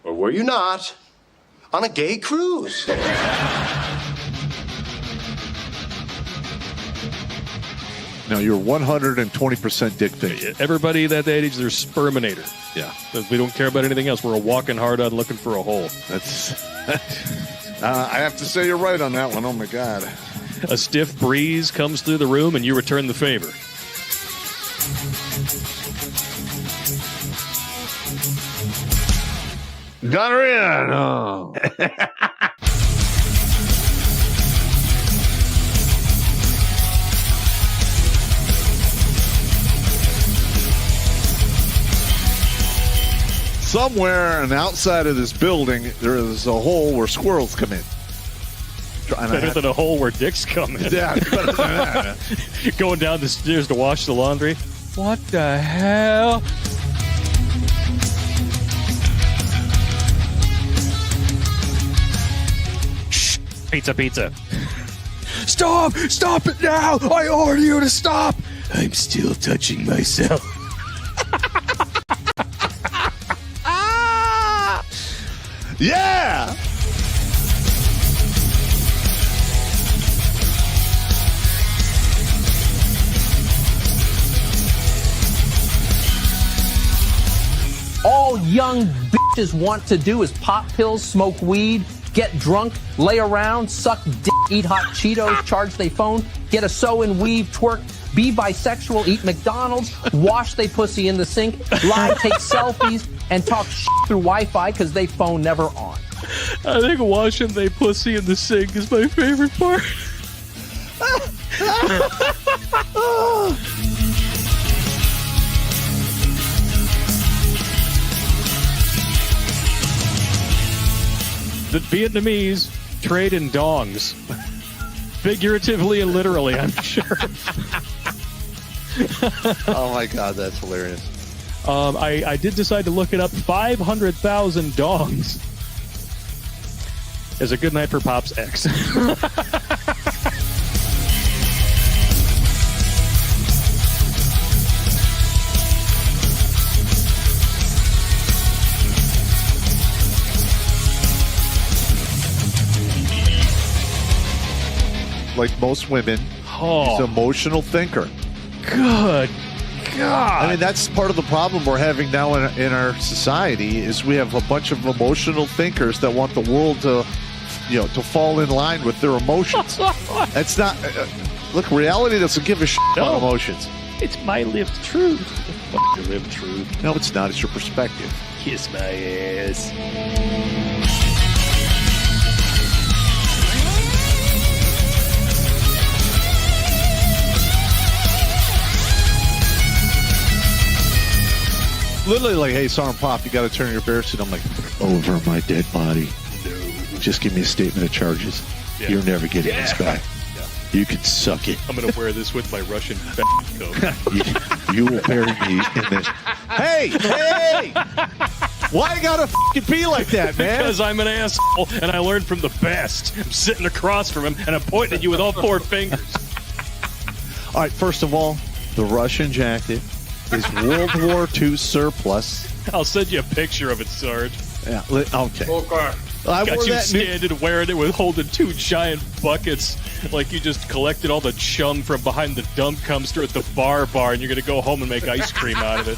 Or were you not? On a gay cruise. No, you're 120% dick pic. Everybody that age, they're sperminator. Yeah. We don't care about anything else. We're a walking hard on looking for a hole. That's. I have to say you're right on that one. Oh, my God. A stiff breeze comes through the room and you return the favor. Gonorrhea. No. Somewhere on the outside of this building, there is a hole where squirrels come in. Better than a hole where dicks come in. Yeah, better than that. Going down the stairs to wash the laundry. What the hell? Shh. Pizza. Stop! Stop it now! I order you to stop! I'm still touching myself. Yeah! All young bitches want to do is pop pills, smoke weed, get drunk, lay around, suck dick, eat hot Cheetos, charge they phone, get a sew and weave, twerk, be bisexual, eat McDonald's, wash they pussy in the sink, lie, take selfies, and talk shit through Wi-Fi because they phone never on. I think washing they pussy in the sink is my favorite part. The Vietnamese trade in dongs. Figuratively and literally, I'm sure. Oh, my God, that's hilarious. I did decide to look it up. 500,000 dongs is a good night for Pop's ex. Like most women, he's an emotional thinker. Good God. I mean, that's part of the problem we're having now in our society is we have a bunch of emotional thinkers that want the world to, to fall in line with their emotions. That's not... look, reality doesn't give a shit about emotions. It's my lived truth. Fuck your lived truth. No, it's not. It's your perspective. Kiss my ass. Literally like, hey, Sergeant Pop, you got to turn your bear suit. I'm like, over my dead body. No. Just give me a statement of charges. Yeah. You're never getting this back. Yeah. You can suck it. I'm going to wear this with my Russian coat. you will bury me in this. Hey! Why you got to fucking be like that, man? Because I'm an asshole, and I learned from the best. I'm sitting across from him, and I'm pointing at you with all four fingers. All right, first of all, the Russian jacket is World War II surplus. I'll send you a picture of it, Sarge. Yeah, okay. I got you standing wearing it with holding two giant buckets like you just collected all the chum from behind the dump dumpster at the bar and you're going to go home and make ice cream out of it.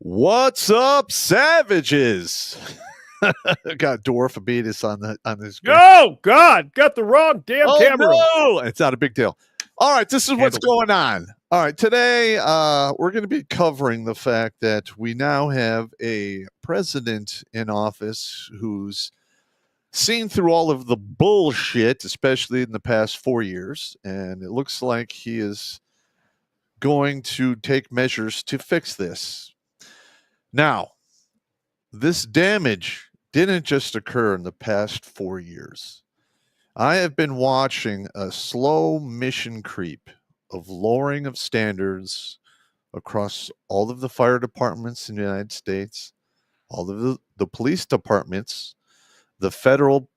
What's up, savages? Got Dwarfabetus on this. Oh God! Got the wrong damn camera. No! It's not a big deal. All right, this is what's going on. All right, today we're going to be covering the fact that we now have a president in office who's seen through all of the bullshit, especially in the past 4 years, and it looks like he is going to take measures to fix this. Now, this damage didn't just occur in the past 4 years. I have been watching a slow mission creep of lowering of standards across all of the fire departments in the United States, all of the police departments, the federal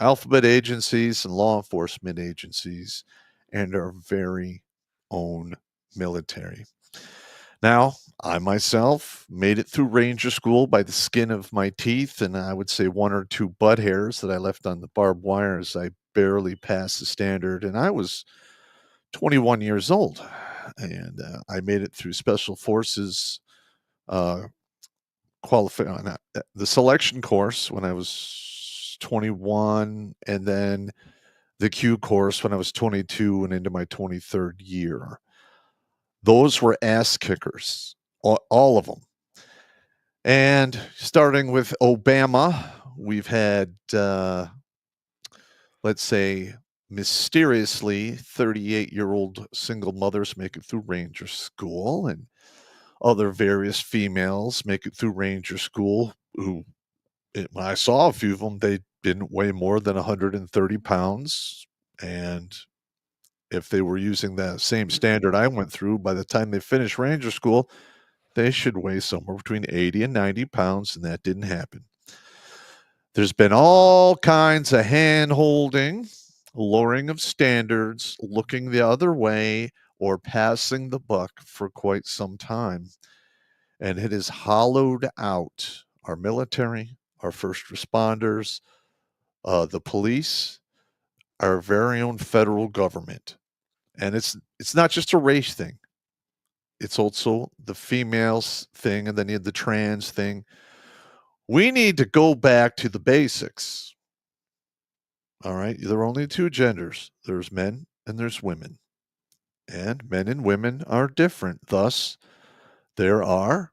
alphabet agencies and law enforcement agencies, and our very own military. Now, I myself made it through Ranger School by the skin of my teeth, and I would say 1 or 2 butt hairs that I left on the barbed wire as I barely passed the standard, and I was 21 years old. And I made it through Special Forces the selection course when I was 21, and then the Q course when I was 22 and into my 23rd year. Those were ass kickers, all of them. And starting with Obama, we've had, let's say, mysteriously 38-year-old single mothers make it through Ranger School, and other various females make it through Ranger School who, when I saw a few of them, they didn't weigh more than 130 pounds. And if they were using that same standard I went through, by the time they finished Ranger School, they should weigh somewhere between 80 and 90 pounds, and that didn't happen. There's been all kinds of hand-holding, lowering of standards, looking the other way, or passing the buck for quite some time. And it has hollowed out our military, our first responders, the police, our very own federal government. And it's not just a race thing. It's also the females thing, and then you have the trans thing. We need to go back to the basics. All right. There are only 2 genders. There's men and there's women. And men and women are different. Thus, there are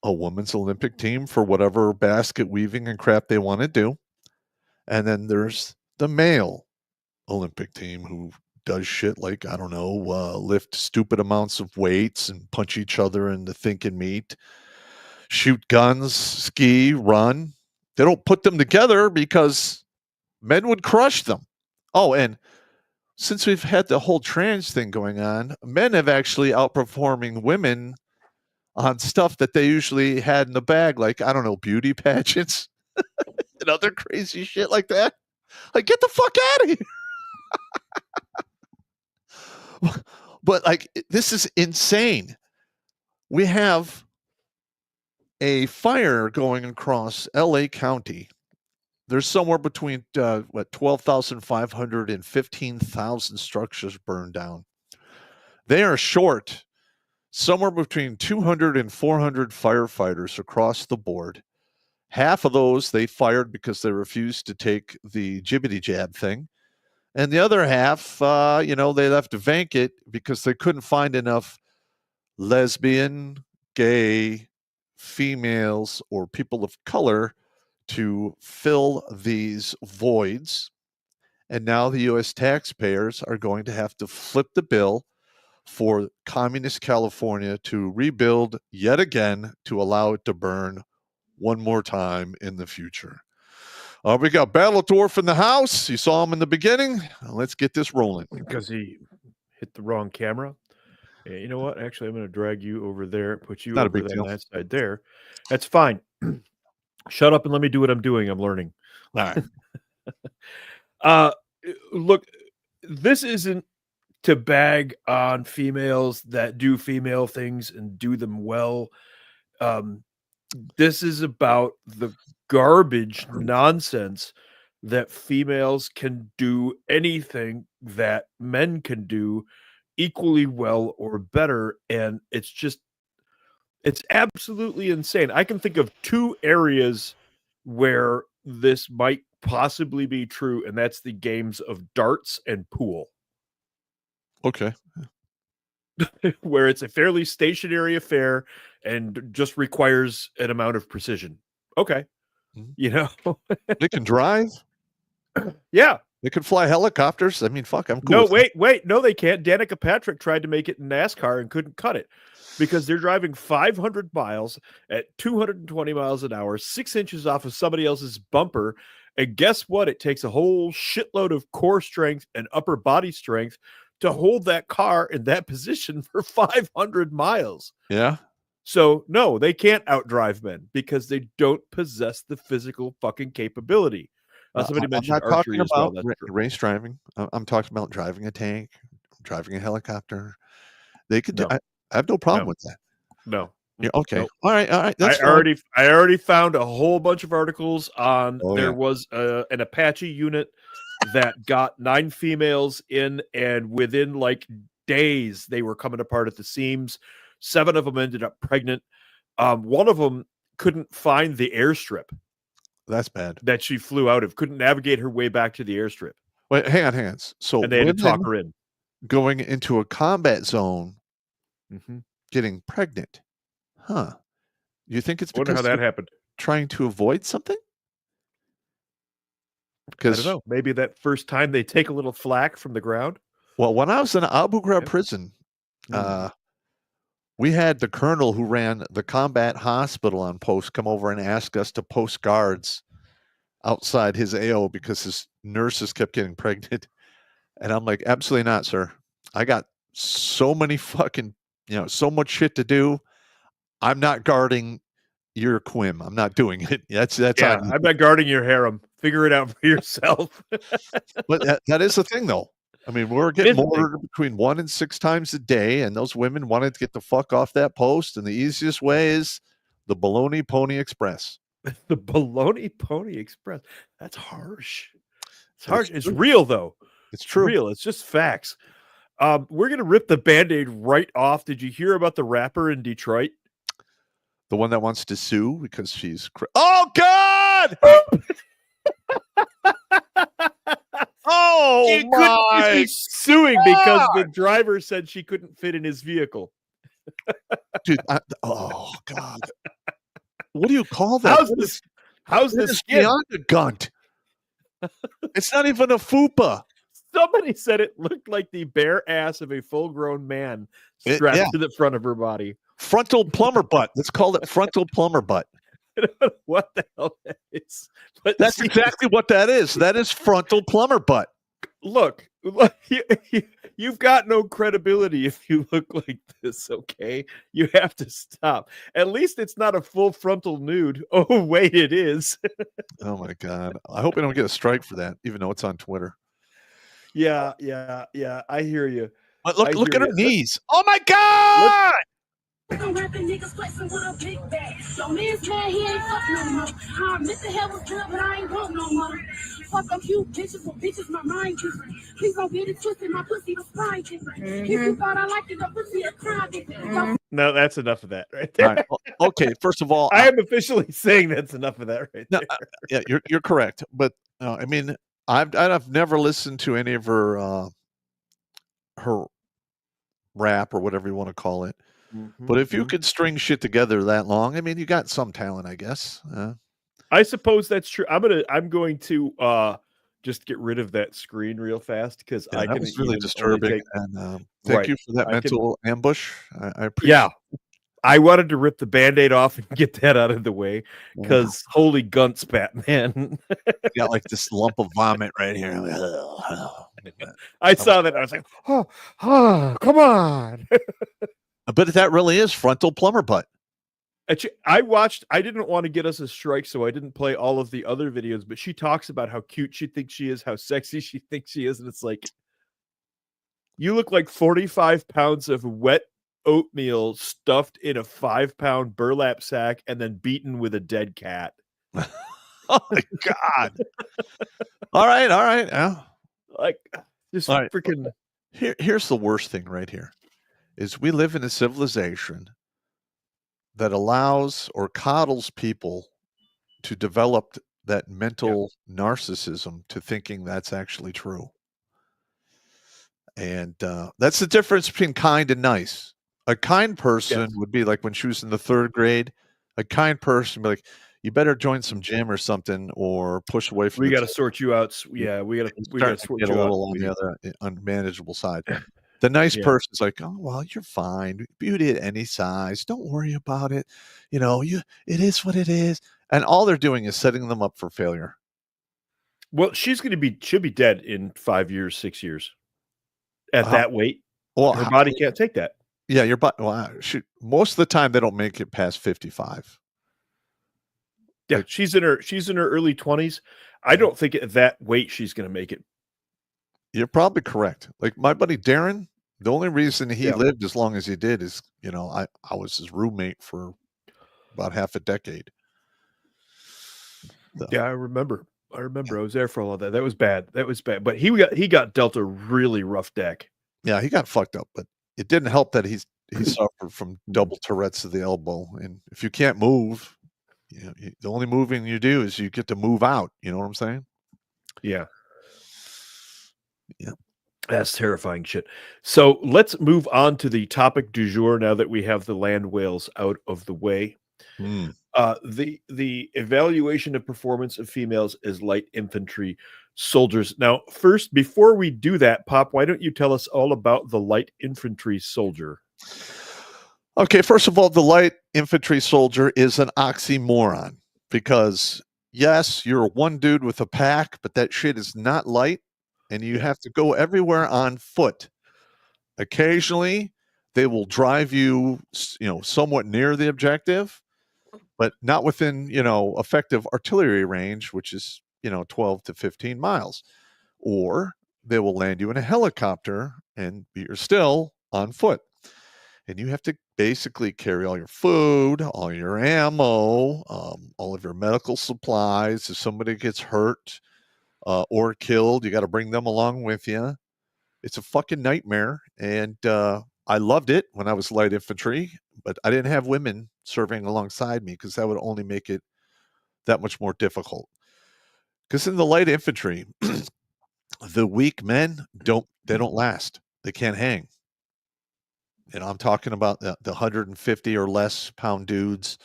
a women's Olympic team for whatever basket weaving and crap they want to do. And then there's the male Olympic team who does shit like, I don't know, lift stupid amounts of weights and punch each other in the thinking meat, shoot guns, ski, run. They don't put them together because men would crush them. Oh, and since we've had the whole trans thing going on, men have actually outperforming women on stuff that they usually had in the bag, like, I don't know, beauty pageants and other crazy shit like that. Like, get the fuck out of here. But, like, this is insane. We have a fire going across LA County. There's somewhere between 12,500 and 15,000 structures burned down. They are short somewhere between 200 and 400 firefighters across the board. Half of those they fired because they refused to take the jibbity jab thing. And the other half, they left vacant because they couldn't find enough lesbian, gay, females, or people of color to fill these voids. And now the U.S. taxpayers are going to have to flip the bill for communist California to rebuild yet again to allow it to burn one more time in the future. We got Battledorf in the house. You saw him in the beginning. Let's get this rolling. Because he hit the wrong camera. Yeah, you know what? Actually, I'm going to drag you over there, put you over on that side there. That's fine. Shut up and let me do what I'm doing. I'm learning. All right. Look, this isn't to bag on females that do female things and do them well. This is about the garbage nonsense that females can do anything that men can do equally well or better. And it's absolutely insane. I can think of 2 areas where this might possibly be true, and that's the games of darts and pool. Okay. Where it's a fairly stationary affair and just requires an amount of precision. Okay. Mm-hmm. They can drive. Yeah. They can fly helicopters. I mean, fuck, I'm cool. No, wait. No, they can't. Danica Patrick tried to make it in NASCAR and couldn't cut it because they're driving 500 miles at 220 miles an hour, 6 inches off of somebody else's bumper. And guess what? It takes a whole shitload of core strength and upper body strength to hold that car in that position for 500 miles. Yeah. So no, they can't outdrive men because they don't possess the physical fucking capability. Somebody I'm mentioned not archery talking as well. about That's true. race driving. I'm talking about driving a tank, driving a helicopter. They could do. No. I have no problem No. with that. No. Yeah, okay. Nope. All right. That's I fine. already found a whole bunch of articles on Oh, there yeah. was an Apache unit that got 9 females in, and within like days they were coming apart at the seams. 7 of them ended up pregnant. One of them couldn't find the airstrip That's bad. that she flew out of, couldn't navigate her way back to the airstrip, Wait, hang on. So and they had to talk women her in. going into a combat zone, Mm-hmm. getting pregnant. Huh. You think it's I wonder because how that they're happened. trying to avoid something? I Because, don't know. Maybe that first time they take a little flack from the ground. well, when I was in Abu Ghraib Yep. prison, Mm. we had the colonel who ran the combat hospital on post come over and ask us to post guards outside his AO because his nurses kept getting pregnant. And I'm like, absolutely not, sir. I got so many fucking, so much shit to do. I'm not guarding your quim. I'm not doing it. That's Yeah, on you. I'm not guarding your harem. Figure it out for yourself. But that is the thing, though. I mean, we're getting It is the thing. mortared between 1 and 6 times a day, and those women wanted to get the fuck off that post, and the easiest way is the Baloney Pony Express. The Baloney Pony Express. That's harsh. It's That's harsh. It's true. real, though. It's It's true. real. It's just facts. We're going to rip the Band-Aid right off. Did you hear about the rapper in Detroit? The one that wants to sue because she's oh God! Oh He couldn't my! be suing because the driver said she couldn't fit in his vehicle. Dude, oh God! What do you call that? How's That this is skin? beyond a gunt. It's not even a fupa. Somebody said it looked like the bare ass of a full-grown man strapped yeah. to the front of her body. Frontal plumber butt. Let's call it frontal plumber butt. I don't know what the hell that is. But That's exactly what that is. That is frontal plumber butt. Look, you've got no credibility if you look like this, okay? You have to stop. At least it's not a full frontal nude. Oh, wait, it is. Oh my God. I hope I don't get a strike for that, even though it's on Twitter. Yeah. I hear you. But look hear at her you. knees. Oh my God! I'm rapping niggas flexing with a big bag. Your man's mad, he ain't fuck no more. I admit the hell was good, but I ain't want no more. Fuck a few bitches, for bitches my mind different. Please don't get it twisted, my pussy was fine different. If you thought I liked it, the pussy a crime different. No, that's enough of that right there. All right. Well, okay, first of all, I am officially saying that's enough of that right no, there. yeah, you're correct. But I mean, I've never listened to any of her rap or whatever you want to call it. But if you could string shit together that long, I mean, you got some talent, I guess. I suppose that's true. I'm going to just get rid of that screen real fast because Yeah, I that can was really even disturbing. only take- And thank Right. you for that I can- mental ambush. I appreciate Yeah, I wanted to rip the Band-Aid off and get that out of the way because holy guns, Batman. it. Got like this lump of vomit right here. I saw that. I was like, oh, come on. But that really is frontal plumber butt. Actually, I didn't want to get us a strike, so I didn't play all of the other videos, but she talks about how cute she thinks she is, how sexy she thinks she is, and it's like, you look like 45 pounds of wet oatmeal stuffed in a 5-pound burlap sack and then beaten with a dead cat. Oh my God. All right. Yeah. Like, just All right. freaking... Here's the worst thing right here is we live in a civilization that allows or coddles people to develop that mental narcissism to thinking that's actually true. And that's the difference between kind and nice. A kind person would be like when she was in the 3rd grade, a kind person would be like, you better join some gym or something or push away from We the got to sort you out. Yeah, we got to starting sort to get you a out. little on the other unmanageable side. The nice person's like, oh, well, you're fine. Beauty at any size. Don't worry about it. It is what it is. And all they're doing is setting them up for failure. Well, she'll be dead in 5 years, 6 years. at that weight. Well, Her body can't take that. Yeah, your body. Well, most of the time they don't make it past 55. Yeah, she's in her early 20s. I don't think at that weight she's going to make it. You're probably correct. Like my buddy Darren, the only reason he lived as long as he did is, I was his roommate for about half a decade. So. Yeah, I remember. I was there for all of that. That was bad. But he got dealt a really rough deck. Yeah, he got fucked up, but it didn't help that he suffered from double Tourette's of the elbow, and if you can't move, the only moving you do is you get to move out. You know what I'm saying? Yeah. Yeah. That's terrifying shit. So let's move on to the topic du jour now that we have the land whales out of the way. The evaluation of performance of females as light infantry soldiers. Now, first, before we do that, Pop, why don't you tell us all about the light infantry soldier? Okay, first of all, the light infantry soldier is an oxymoron because, yes, you're one dude with a pack, but that shit is not light, and you have to go everywhere on foot. Occasionally, they will drive you, somewhat near the objective, but not within, effective artillery range, which is, 12 to 15 miles. Or they will land you in a helicopter and you're still on foot. And you have to basically carry all your food, all your ammo, all of your medical supplies. If somebody gets hurt or killed, you got to bring them along with you. It's a fucking nightmare. And I loved it when I was light infantry, but I didn't have women serving alongside me because that would only make it that much more difficult. Because in the light infantry, the weak men don't last. They can't hang. I'm talking about the 150 or less pound dudes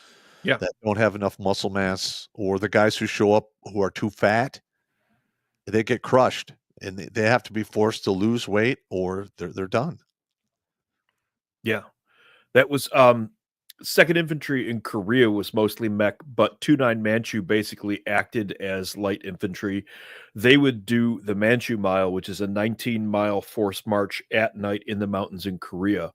that don't have enough muscle mass, or the guys who show up who are too fat. They get crushed, and they have to be forced to lose weight, or they're done. Yeah, that was 2nd Infantry in Korea was mostly mech, but 2-9 Manchu basically acted as light infantry. They would do the Manchu Mile, which is a 19-mile forced march at night in the mountains in Korea.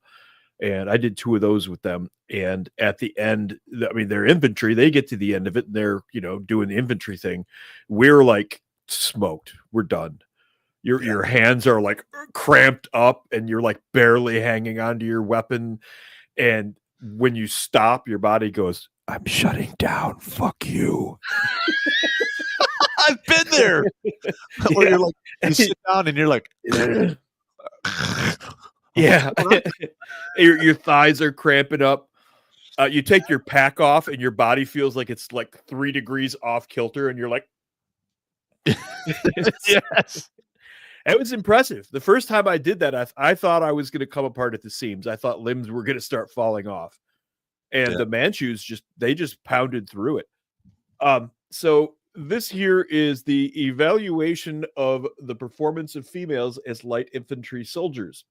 And I did 2 of those with them. And at the end, they're infantry. They get to the end of it, and they're, doing the infantry thing. We're like smoked. We're done. Your hands are like cramped up, and you're like barely hanging onto your weapon. And when you stop, your body goes, "I'm shutting down. Fuck you." I've been there. Where you're like, you sit down and you're like, yeah. Your thighs are cramping up. You take your pack off, and your body feels like it's like 3 degrees off kilter, and you're like, yes. It was impressive. The first time I did that, I thought I was going to come apart at the seams. I thought limbs were going to start falling off. And the Manchus just pounded through it. So this here is the evaluation of the performance of females as light infantry soldiers.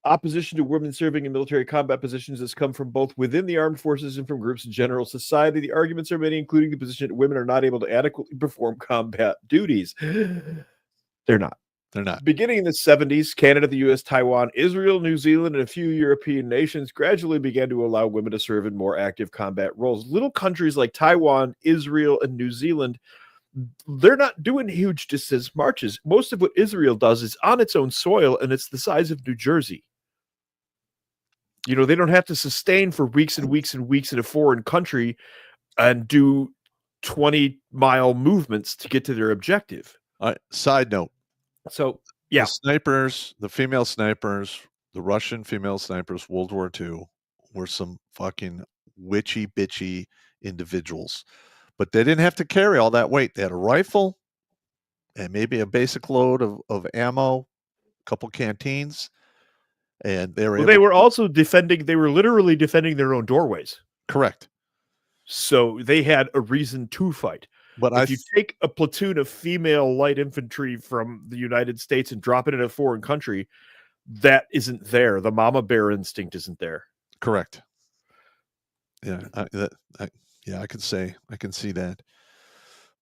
Opposition to women serving in military combat positions has come from both within the armed forces and from groups in general society. The arguments are many, including the position that women are not able to adequately perform combat duties. They're not. Beginning in the 70s, Canada, the US, Taiwan, Israel, New Zealand, and a few European nations gradually began to allow women to serve in more active combat roles. Little countries like Taiwan, Israel, and New Zealand, they're not doing huge distance marches. Most of what Israel does is on its own soil, and it's the size of New Jersey. They don't have to sustain for weeks and weeks and weeks in a foreign country and do 20-mile movements to get to their objective. Side note. So, yeah. The female snipers, the Russian female snipers, World War II, were some fucking witchy, bitchy individuals. But they didn't have to carry all that weight. They had a rifle and maybe a basic load of ammo, a couple canteens. And they were also defending, they were literally defending their own doorways. Correct. So they had a reason to fight. But if you take a platoon of female light infantry from the United States and drop it in a foreign country, that isn't there. The mama bear instinct isn't there. Correct. Yeah, I can see that.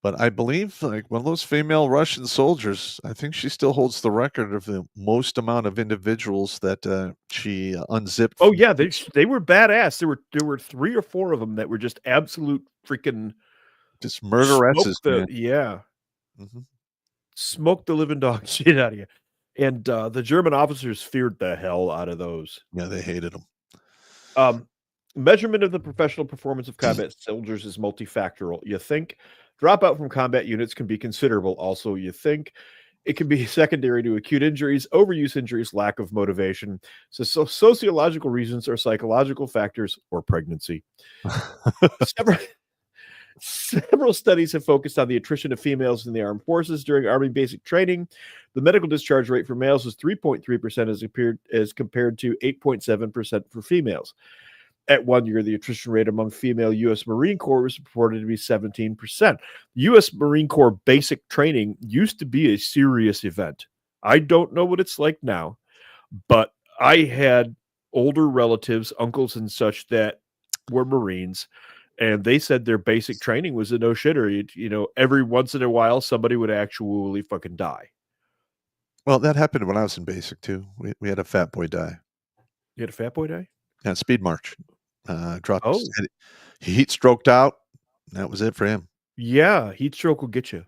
But I believe like one of those female Russian soldiers, I think she still holds the record of the most amount of individuals that she unzipped. Oh yeah, they were badass. There were 3 or 4 of them that were just absolute freaking just murderesses, man. Yeah. Mhm. Smoked the living dog shit out of you. And the German officers feared the hell out of those. Yeah, they hated them. Measurement of the professional performance of combat soldiers is multifactorial. You think dropout from combat units can be considerable. Also, you think it can be secondary to acute injuries, overuse injuries, lack of motivation. So sociological reasons or psychological factors or pregnancy. Several studies have focused on the attrition of females in the armed forces during Army basic training. The medical discharge rate for males was 3.3% as compared to 8.7% for females. At 1 year, the attrition rate among female U.S. Marine Corps was reported to be 17%. U.S. Marine Corps basic training used to be a serious event. I don't know what it's like now, but I had older relatives, uncles and such that were Marines, and they said their basic training was a no-shitter. You know, every once in a while, somebody would actually fucking die. Well, that happened when I was in basic too. We had a fat boy die. You had a fat boy die? Yeah, speed march. Dropped Oh. his head. He heat stroked out. That was it for him. Yeah, heat stroke will get you.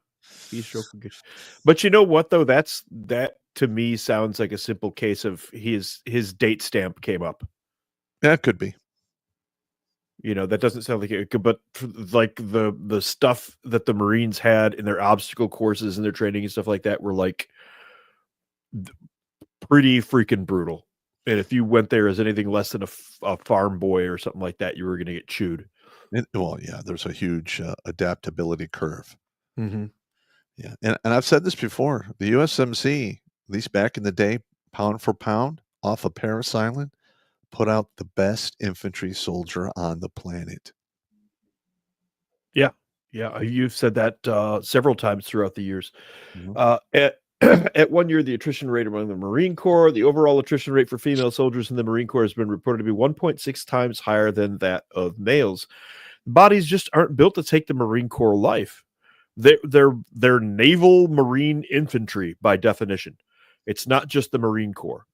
Heat stroke will get you. But you know what, though? That to me sounds like a simple case of his date stamp came up. Yeah, it could be. You know, that doesn't sound like it could, but like the stuff that the Marines had in their obstacle courses and their training and stuff like that were like pretty freaking brutal. And if you went there as anything less than a farm boy or something like that, you were going to get chewed. Well, yeah, there's a huge adaptability curve. Mm-hmm. Yeah, and I've said this before. The USMC, at least back in the day, pound for pound, off of Paris Island, put out the best infantry soldier on the planet. Yeah, you've said that several times throughout the years. Mm-hmm. At 1 year, the attrition rate among the Marine Corps, the overall attrition rate for female soldiers in the Marine Corps has been reported to be 1.6 times higher than that of males. Bodies just aren't built to take the Marine Corps life. They're naval marine infantry by definition. It's not just the Marine Corps.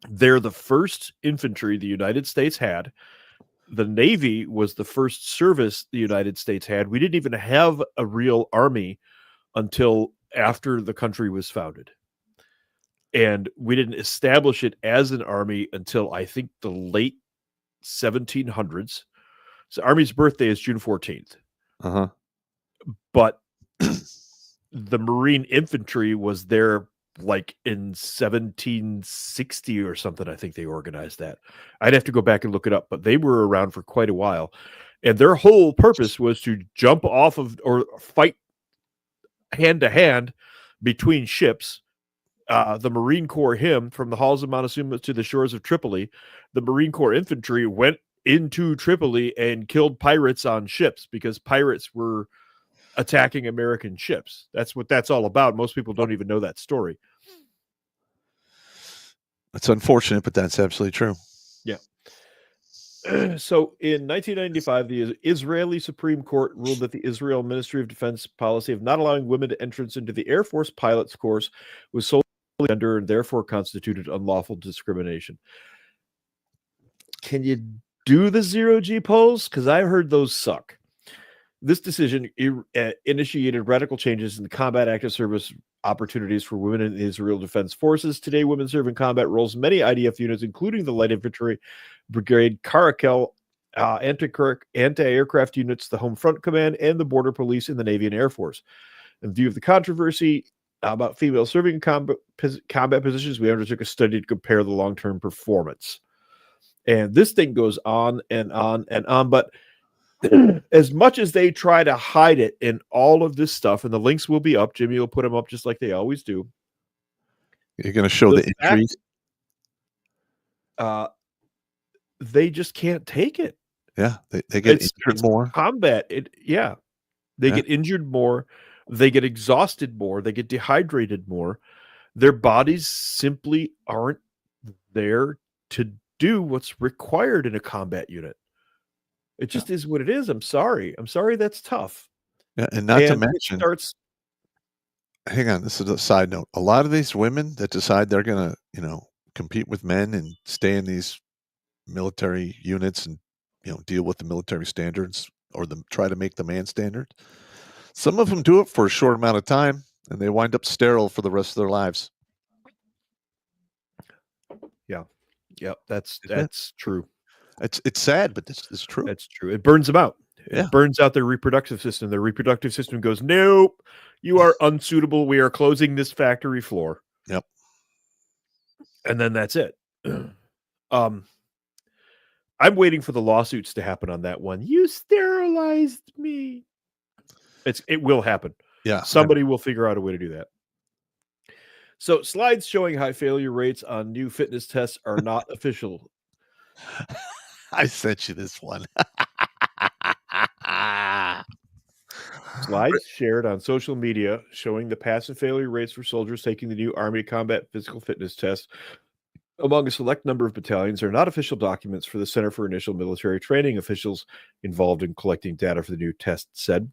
They're the first infantry the United States had. The Navy was the first service the United States had. We didn't even have a real army until after the country was founded. And we didn't establish it as an army until I think the late 1700s. So Army's birthday is June 14th. Uh-huh. But the Marine infantry was there like in 1760 or something. I think they organized that. I'd have to go back and look it up, but they were around for quite a while. And their whole purpose was to jump off of or fight hand to hand between ships. The Marine Corps hymn, from the halls of Montezuma to the shores of Tripoli, the Marine Corps infantry went into Tripoli and killed pirates on ships because pirates were attacking American ships. That's what that's all about. Most people don't even know that story. It's unfortunate, but that's absolutely true. Yeah. So in 1995, the Israeli Supreme Court ruled that the Israel Ministry of Defense policy of not allowing women to entrance into the Air Force pilots course was solely gender and therefore constituted unlawful discrimination. Can you do the zero-G polls? Because I heard those suck. This decision initiated radical changes in the combat active service opportunities for women in the Israel Defense Forces. Today, women serve in combat roles in many IDF units, including the Light Infantry Brigade, Caracal, anti-aircraft units, the Home Front Command, and the Border Police in the Navy and Air Force. In view of the controversy about female serving in combat positions, we undertook a study to compare the long-term performance. And this thing goes on and on and on, but as much as they try to hide it in all of this stuff, and the links will be up, Jimmy will put them up just like they always do. You're going to show the injuries. They just can't take it. Yeah, they get injured more. Combat, they get injured more. They get exhausted more. They get dehydrated more. Their bodies simply aren't there to do what's required in a combat unit. It just is what it is. I'm sorry. That's tough. Yeah, and not to And it mention, starts. hang on, this is a side note. A lot of these women that decide they're gonna, compete with men and stay in these military units and deal with the military standards or try to make the man standard. Some of them do it for a short amount of time and they wind up sterile for the rest of their lives. Yeah, that's true. It's sad, but it's true. That's true. It burns them out. It Yeah. burns out their reproductive system. Their reproductive system goes, nope, you are unsuitable. We are closing this factory floor. Yep. And then that's it. I'm waiting for the lawsuits to happen on that one. You sterilized me. It will happen. Yeah. Somebody will figure out a way to do that. So slides showing high failure rates on new fitness tests are not official. I sent you this one. Slides shared on social media showing the pass and failure rates for soldiers taking the new Army Combat Physical Fitness test among a select number of battalions are not official documents for the Center for Initial Military Training. Officials involved in collecting data for the new test said.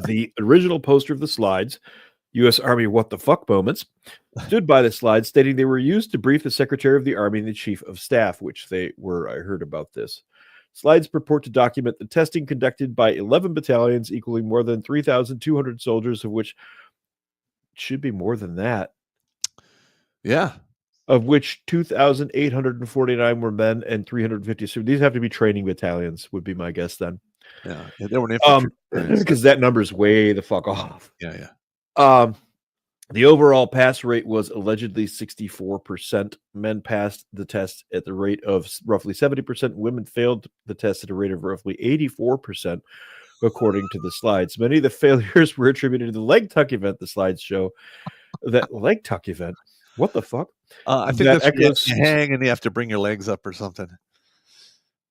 The original poster of the slides, U.S. Army what the fuck moments, stood by the slides stating they were used to brief the Secretary of the Army and the Chief of Staff, which they were. I heard about this. Slides purport to document the testing conducted by 11 battalions, equaling more than 3,200 soldiers, of which should be more than that. Yeah. Of which 2,849 were men and 350. So these have to be training battalions, would be my guess then. Yeah. They were an infantry. Because that number's way the fuck off. Yeah. The overall pass rate was allegedly 64%. Men passed the test at the rate of roughly 70%. Women failed the test at a rate of roughly 84%, according to the slides. Many of the failures were attributed to the leg tuck event. The slides show that leg tuck event. What the fuck? I think that's echoes, you hang and you have to bring your legs up or something.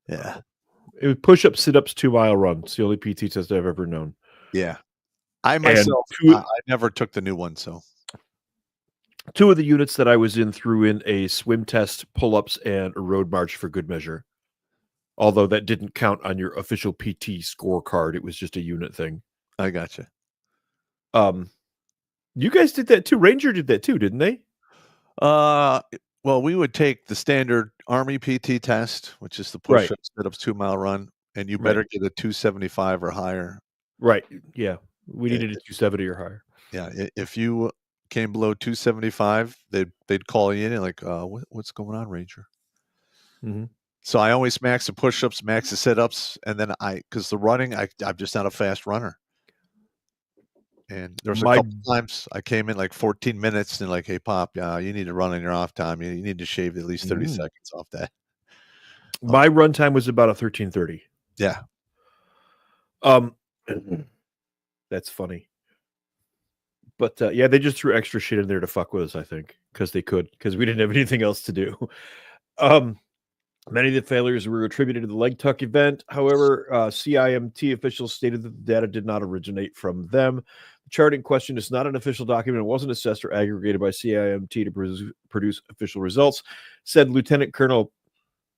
Yeah. It was push-ups, sit-ups, 2-mile run. It's the only PT test I've ever known. Yeah. I myself, I never took the new one, so. 2 of the units that I was in threw in a swim test, pull-ups, and a road march for good measure. Although that didn't count on your official PT scorecard. It was just a unit thing. I gotcha. You guys did that too. Ranger did that too, didn't they? Well, we would take the standard Army PT test, which is the push-up, sit-ups, 2-mile run, and you better get a 275 or higher. Right. Yeah. We needed a 270 or higher. Yeah. If you came below 275, they'd call you in and like, what's going on, Ranger? Mm-hmm. So I always max the push-ups, max the sit-ups, and then because the running, I'm just not a fast runner. And there's a couple times I came in like 14 minutes and like, hey, Pop, you need to run on your off time. You need to shave at least 30 seconds off that. My run time was about a 13:30. Yeah. That's funny. But yeah, they just threw extra shit in there to fuck with us, I think, because they could, because we didn't have anything else to do. Many of the failures were attributed to the leg tuck event. However, CIMT officials stated that the data did not originate from them. The chart in question is not an official document. It wasn't assessed or aggregated by CIMT to produce official results, said Lieutenant Colonel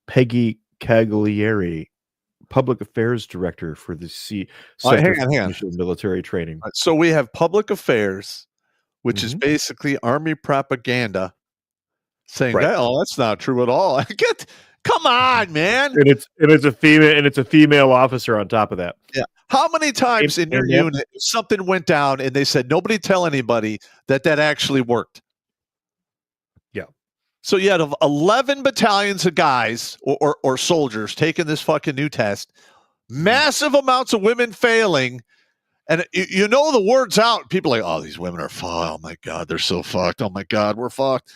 Peggy Cagliari, Public Affairs Director for the Center for Initial Military Training. So we have public affairs, which is basically Army propaganda, saying that, that's not true at all. Come on, man. And it's a female officer on top of that. Yeah. How many times in your unit something went down and they said nobody tell anybody that actually worked? Yeah. So you had 11 battalions of guys or soldiers taking this fucking new test, massive amounts of women failing, and the word's out. People are like, oh, these women are fucked. Oh my God, they're so fucked. Oh my God, we're fucked.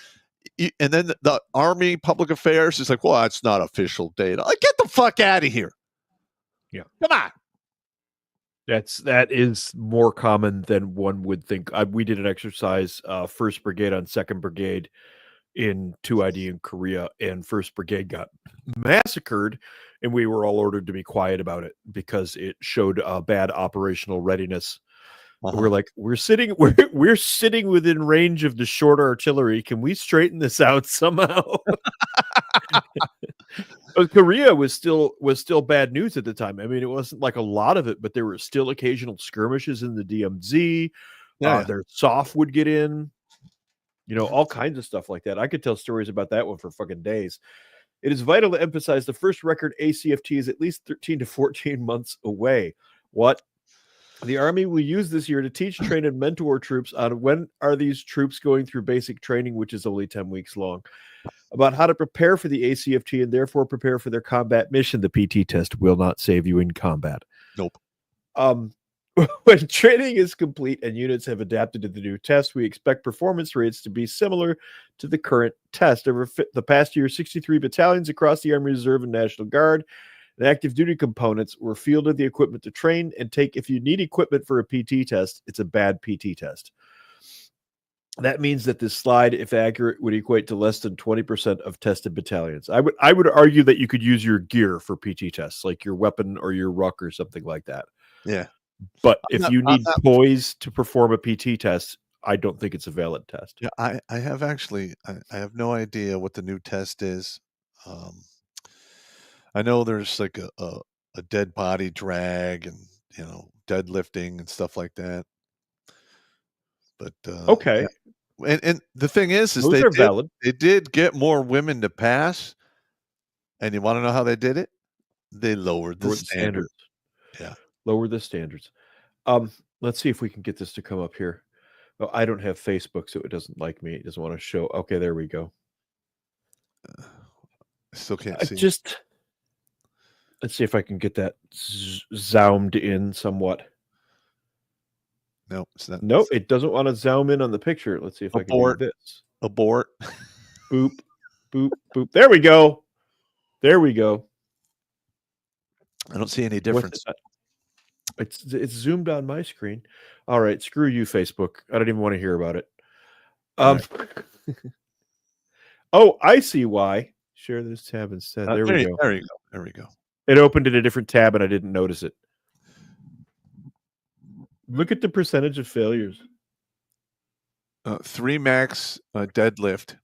And then the Army Public Affairs is like, well, that's not official data. Like, get the fuck out of here. Yeah. Come on. That is more common than one would think. We did an exercise, 1st Brigade on 2nd Brigade in 2ID in Korea, and 1st Brigade got massacred, and we were all ordered to be quiet about it because it showed bad operational readiness. We're like, we're sitting within range of the short artillery. Can we straighten this out somehow? But Korea was still bad news at the time. I mean, it wasn't like a lot of it, but there were still occasional skirmishes in the DMZ. Their SOF would get in, all kinds of stuff like that. I could tell stories about that one for fucking days. It is vital to emphasize the first record ACFT is at least 13 to 14 months away. What? The Army will use this year to teach, train, and mentor troops on when are these troops going through basic training, which is only 10 weeks long, about how to prepare for the ACFT and therefore prepare for their combat mission. The PT test will not save you in combat. Nope. When training is complete and units have adapted to the new test, we expect performance rates to be similar to the current test. Over the past year, 63 battalions across the Army Reserve and National Guard and active duty components were fielded the equipment to train and take. If you need equipment for a PT test, it's a bad PT test. That means that this slide, if accurate, would equate to less than 20% of tested battalions. I would argue that you could use your gear for PT tests, like your weapon or your ruck or something like that. Yeah. But if you need toys to perform a PT test, I don't think it's a valid test. Yeah, I have actually, I have no idea what the new test is. I know there's like a dead body drag and, deadlifting and stuff like that. But okay. Yeah. And the thing is those are valid. They did get more women to pass. And you want to know how they did it? They lowered the standards. Yeah. Lower the standards. Let's see if we can get this to come up here. Oh, I don't have Facebook, so it doesn't like me. It doesn't want to show. Okay, there we go. I still can't see. Let's see if I can get that zoomed in somewhat. No, it's not. No, it doesn't want to zoom in on the picture. Let's see if I can do this. Abort. Boop, boop, boop. There we go. There we go. I don't see any difference. It's zoomed on my screen. All right, screw you, Facebook. I don't even want to hear about it. Oh, I see why. Share this tab instead. There we go. There we go. It opened in a different tab and I didn't notice it. Look at the percentage of failures. 3 max deadlift.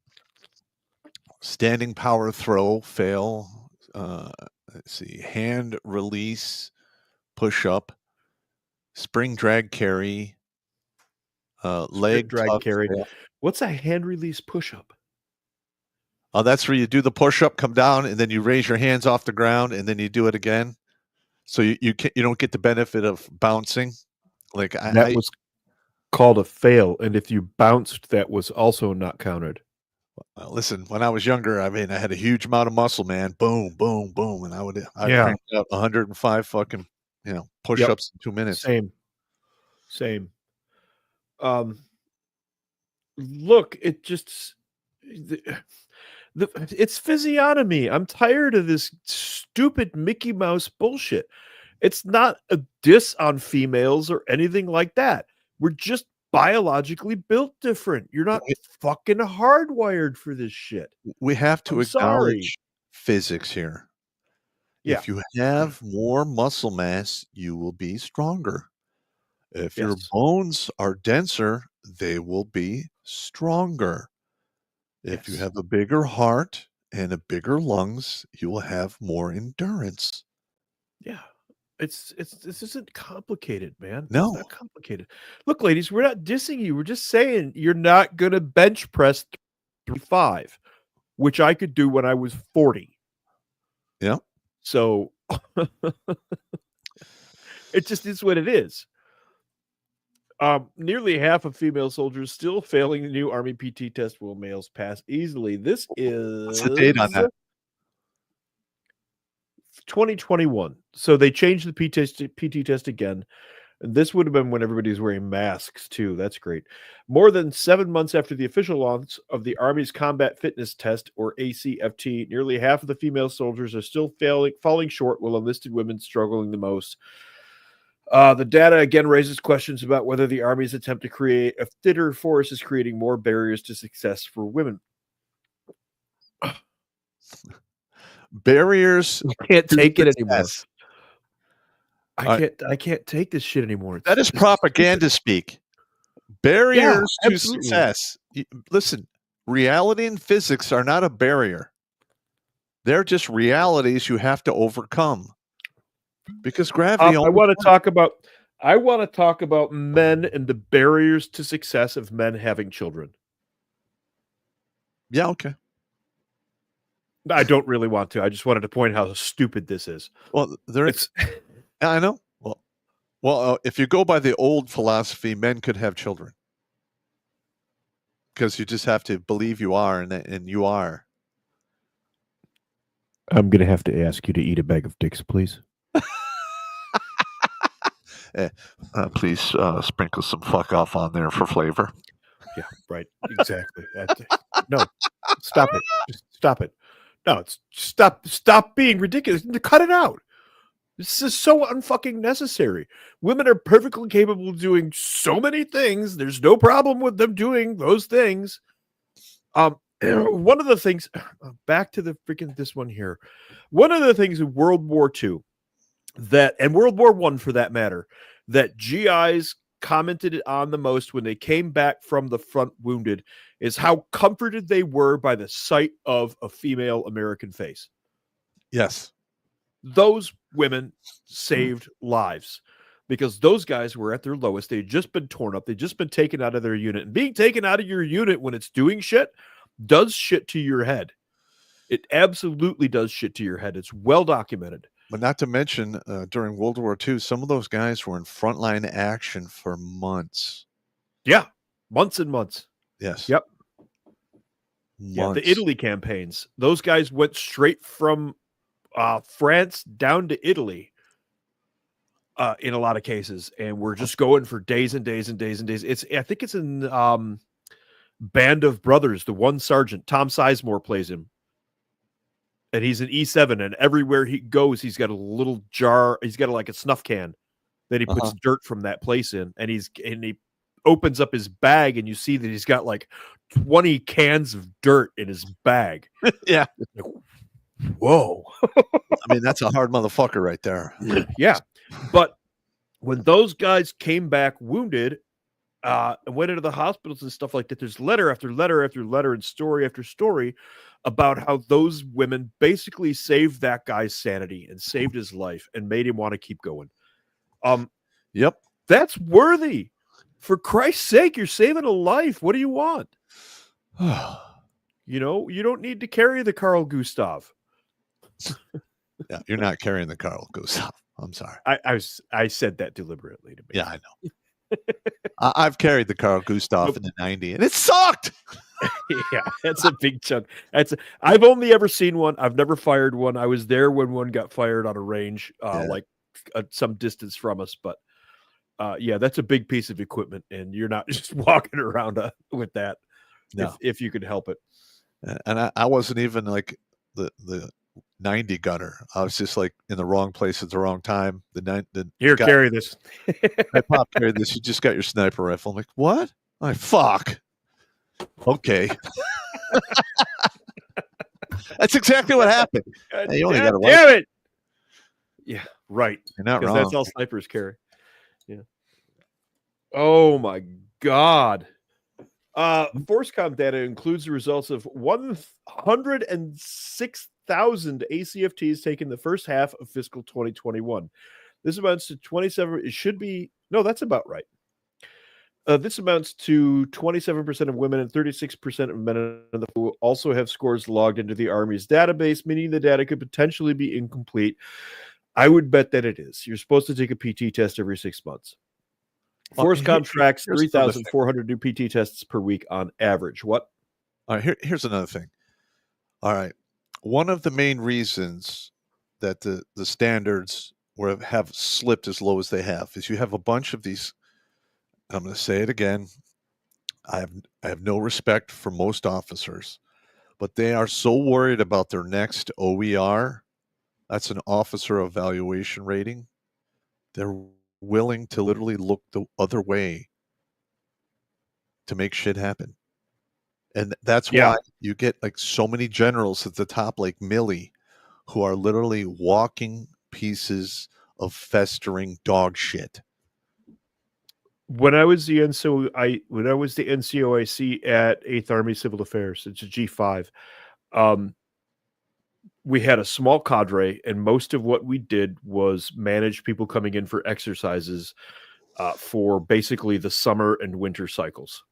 Standing power throw, fail. Let's see. Hand release, push up. Spring drag carry. Leg drag carry. What's a hand release push up? Oh, that's where you do the push up, come down, and then you raise your hands off the ground, and then you do it again. So you don't get the benefit of bouncing. Like that was called a fail, and if you bounced, that was also not counted. Listen, when I was younger, I mean, I had a huge amount of muscle, man. Boom, boom, boom, and I'd crank out 105 fucking push-ups in 2 minutes. Same. Look, it just it's physiognomy. I'm tired of this stupid Mickey Mouse bullshit. It's not a diss on females or anything like that. We're just biologically built different. You're not fucking hardwired for this shit. We have to acknowledge physics here. Yeah. If you have more muscle mass, you will be stronger. If your bones are denser, they will be stronger. If you have a bigger heart and a bigger lungs, you will have more endurance. Yeah. This isn't complicated, man. No. It's not complicated. Look, ladies, we're not dissing you. We're just saying you're not going to bench press 35, which I could do when I was 40. Yeah. So it just is what it is. Nearly half of female soldiers still failing the new Army PT test will males pass easily. This is what's the date on that? 2021. So they changed the PT test again. And this would have been when everybody's wearing masks too. That's great. More than 7 months after the official launch of the Army's Combat Fitness Test, or ACFT, nearly half of the female soldiers are still falling short, while enlisted women struggling the most. The data again raises questions about whether the Army's attempt to create a fitter force is creating more barriers to success for women. Barriers. I can't take it anymore. I can't take this shit anymore. That is propaganda speak. Barriers to success. Listen, reality and physics are not a barrier. They're just realities you have to overcome. Because gravity. I want to talk about men and the barriers to success of men having children. Yeah, okay. I don't really want to. I just wanted to point out how stupid this is. Well, I know. Well, if you go by the old philosophy, men could have children because you just have to believe you are, and you are. I'm going to have to ask you to eat a bag of dicks, please. Please sprinkle some fuck off on there for flavor. Yeah, right. Exactly. No, stop it. Just stop it. No, it's stop being ridiculous. Cut it out. This is so unfucking necessary. Women are perfectly capable of doing so many things. There's no problem with them doing those things. One of the things, back to the freaking this one here. One of the things in World War II and World War I for that matter, that GIs commented on the most when they came back from the front wounded is how comforted they were by the sight of a female American face. Yes. Those women saved lives because those guys were at their lowest. They'd just been torn up. They'd just been taken out of their unit. And being taken out of your unit when it's doing shit does shit to your head. It absolutely does shit to your head. It's well documented. But not to mention, during World War II, some of those guys were in frontline action for months. Yeah. Months and months. Yes. Yep. Months. Yeah, the Italy campaigns. Those guys went straight from France down to Italy in a lot of cases, and we're just going for days and days and days and days. I think it's in Band of Brothers. The one sergeant, Tom Sizemore, plays him, and he's an E7. And everywhere he goes, he's got a little jar. He's got like a snuff can that he puts dirt from that place in, and he opens up his bag, and you see that he's got like 20 cans of dirt in his bag. Yeah. Whoa. I mean, that's a hard motherfucker right there. Yeah. But when those guys came back wounded and went into the hospitals and stuff like that, there's letter after letter after letter and story after story about how those women basically saved that guy's sanity and saved his life and made him want to keep going. Yep. That's worthy. For Christ's sake, you're saving a life. What do you want? You know, you don't need to carry the Carl Gustav. Yeah, you're not carrying the Carl Gustav. I'm sorry. I said that deliberately to me. Yeah, I know. I've carried the Carl Gustav in the 90, and it sucked. Yeah, that's a big chunk. I've only ever seen one. I've never fired one. I was there when one got fired on a range, like some distance from us. But yeah, that's a big piece of equipment, and you're not just walking around with that if you could help it. And I wasn't even like the 90 gunner. I was just like in the wrong place at the wrong time. Here, carry this. I pop carry this. You just got your sniper rifle. I'm like, what? I'm like, fuck. Okay. That's exactly what happened. Hey, you only got damn it. Yeah, right. You're not wrong. That's all snipers carry. Yeah. Oh my God. ForceCom data includes the results of 106,000 ACFTs taken the first half of fiscal 2021. This amounts to 27. It should be. No, that's about right. This amounts to 27% of women and 36% of men who also have scores logged into the Army's database, meaning the data could potentially be incomplete. I would bet that it is. You're supposed to take a PT test every 6 months. ForceCom tracks 3,400 new PT tests per week on average. What? All right, here's another thing. All right. One of the main reasons that the standards have slipped as low as they have is you have a bunch of these. I'm going to say it again. I have no respect for most officers, but they are so worried about their next OER. That's an officer evaluation rating. They're willing to literally look the other way to make shit happen. And that's why you get like so many generals at the top, like Milley, who are literally walking pieces of festering dog shit. When I was the NCOIC at 8th Army Civil Affairs, it's a G5. we had a small cadre, and most of what we did was manage people coming in for exercises for basically the summer and winter cycles.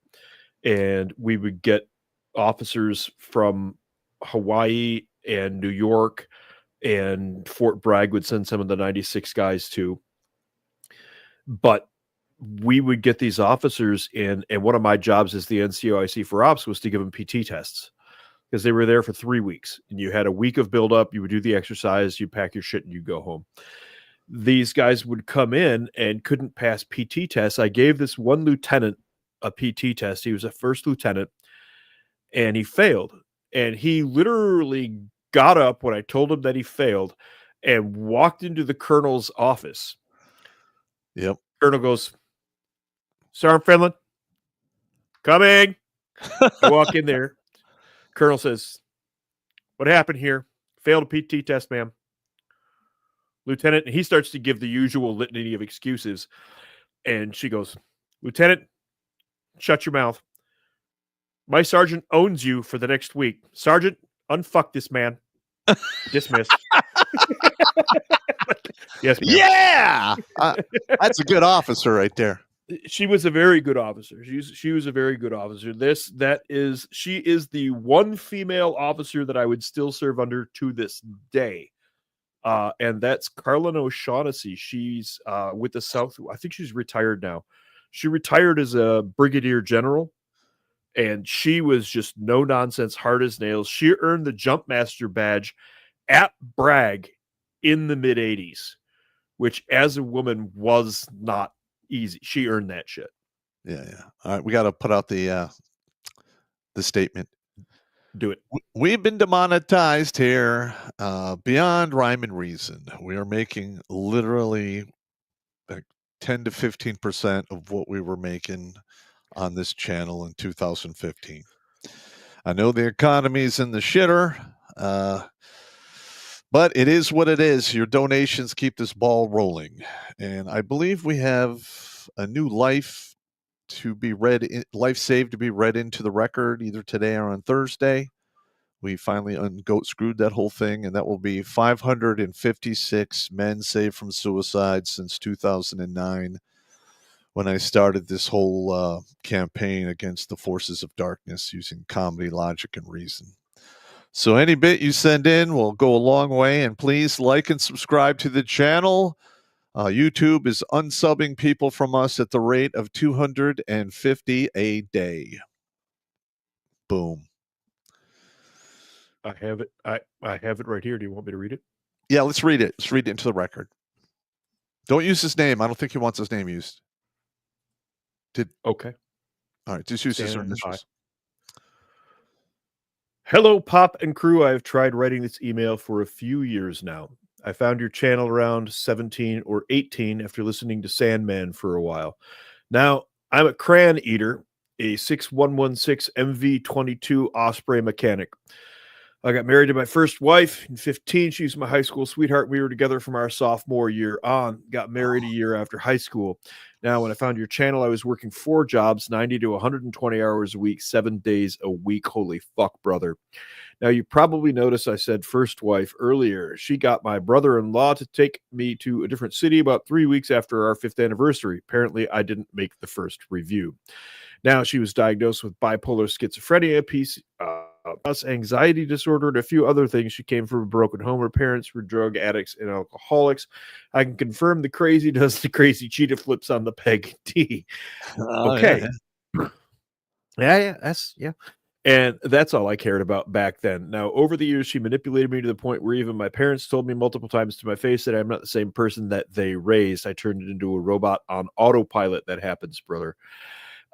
And we would get officers from Hawaii and New York, and Fort Bragg would send some of the 96 guys too. But we would get these officers in, and one of my jobs as the NCOIC for ops was to give them PT tests, because they were there for 3 weeks, and you had a week of buildup. You would do the exercise, you pack your shit, and you go home. These guys would come in and couldn't pass PT tests. I gave this one lieutenant a PT test. He was a first lieutenant, and he failed. And he literally got up when I told him that he failed and walked into the colonel's office. Yep. Colonel goes, Sergeant Finland, coming. I walk in there. Colonel says, what happened here? Failed a PT test, ma'am. Lieutenant, and he starts to give the usual litany of excuses. And she goes, Lieutenant, shut your mouth. My sergeant owns you for the next week. Sergeant, unfuck this man. Dismissed. Yes, ma'am. Yeah. That's a good officer right there. She was a very good officer. She was a very good officer. She is the one female officer that I would still serve under to this day. And that's Carlin O'Shaughnessy. She's with the South. I think she's retired now. She retired as a brigadier general, and she was just no nonsense, hard as nails. She earned the jump master badge at Bragg in the mid 80s, which as a woman was not easy. She earned that shit. Yeah. All right, we got to put out the statement. Do it. We've been demonetized here beyond rhyme and reason. We are making literally like 10 to 15% of what we were making on this channel in 2015. I know the economy's in the shitter, but it is what it is. Your donations keep this ball rolling. And I believe we have a new life saved to be read into the record either today or on Thursday. We finally screwed that whole thing, and that will be 556 men saved from suicide since 2009, when I started this whole campaign against the forces of darkness using comedy, logic, and reason. So any bit you send in will go a long way, and please like and subscribe to the channel. YouTube is unsubbing people from us at the rate of 250 a day. Boom. I have it. I have it right here. Do you want me to read it? Yeah, let's read it. Let's read it into the record. Don't use his name. I don't think he wants his name used. Okay. All right, just use his initials. Hello, Pop and crew. I've tried writing this email for a few years now. I found your channel around 17 or 18 after listening to Sandman for a while. Now, I'm a crayon eater, a 6116 MV22 Osprey mechanic. I got married to my first wife in 15. She was my high school sweetheart. We were together from our sophomore year on. Got married a year after high school. Now, when I found your channel, I was working 4 jobs, 90 to 120 hours a week, 7 days a week. Holy fuck, brother. Now, you probably noticed I said first wife earlier. She got my brother-in-law to take me to a different city about 3 weeks after our 5th anniversary. Apparently, I didn't make the first review. Now, she was diagnosed with bipolar schizophrenia, anxiety disorder, and a few other things. She came from a broken home. Her parents were drug addicts and alcoholics. I can confirm the crazy does the crazy cheetah flips on the peg D. Okay. Yeah. And that's all I cared about back then. Now, over the years, she manipulated me to the point where even my parents told me multiple times to my face that I'm not the same person that they raised. I turned it into a robot on autopilot. That happens, brother.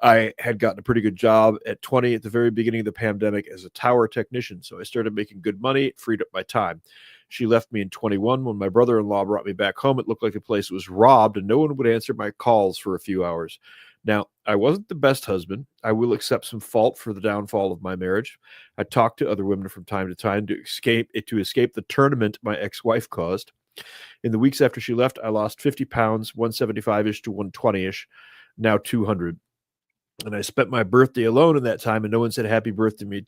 I had gotten a pretty good job at 20 at the very beginning of the pandemic as a tower technician. So I started making good money. It freed up my time. She left me in 21. When my brother-in-law brought me back home, it looked like the place was robbed and no one would answer my calls for a few hours. Now, I wasn't the best husband. I will accept some fault for the downfall of my marriage. I talked to other women from time to time to escape the tournament my ex-wife caused. In the weeks after she left, I lost 50 pounds, 175-ish to 120-ish, now 200. And I spent my birthday alone in that time, and no one said happy birth to me.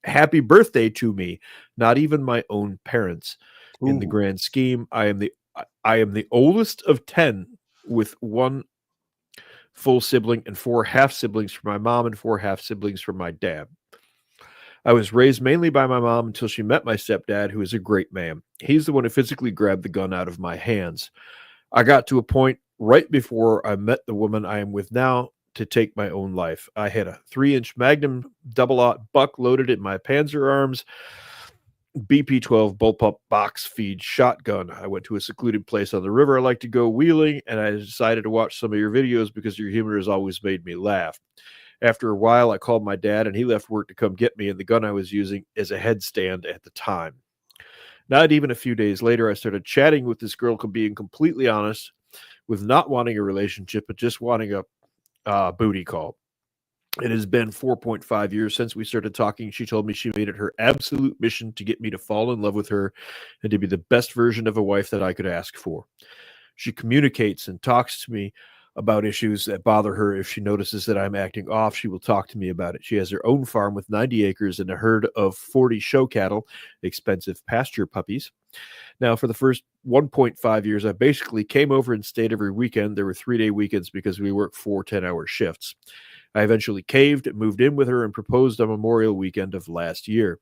happy birthday to me. Not even my own parents. In the Ooh. grand scheme, I am the oldest of 10 with one full sibling and 4 half siblings from my mom and 4 half siblings from my dad. I was raised mainly by my mom until she met my stepdad, who is a great man. He's the one who physically grabbed the gun out of my hands. I got to a point right before I met the woman I am with now to take my own life. I had a 3-inch Magnum double-aught buck loaded in my Panzer arms, BP-12 bullpup box feed shotgun. I went to a secluded place on the river I like to go wheeling, and I decided to watch some of your videos because your humor has always made me laugh. After a while, I called my dad, and he left work to come get me, and the gun I was using as a headstand at the time. Not even a few days later, I started chatting with this girl, being completely honest, with not wanting a relationship, but just wanting a booty call. It has been 4.5 years since we started talking. She told me she made it her absolute mission to get me to fall in love with her and to be the best version of a wife that I could ask for. She communicates and talks to me about issues that bother her. If she notices that I'm acting off, she will talk to me about it. She has her own farm with 90 acres and a herd of 40 show cattle, expensive pasture puppies. Now, for the first 1.5 years, I basically came over and stayed every weekend. There were 3-day weekends because we worked 4 10-hour shifts. I eventually caved, moved in with her, and proposed on Memorial Weekend of last year.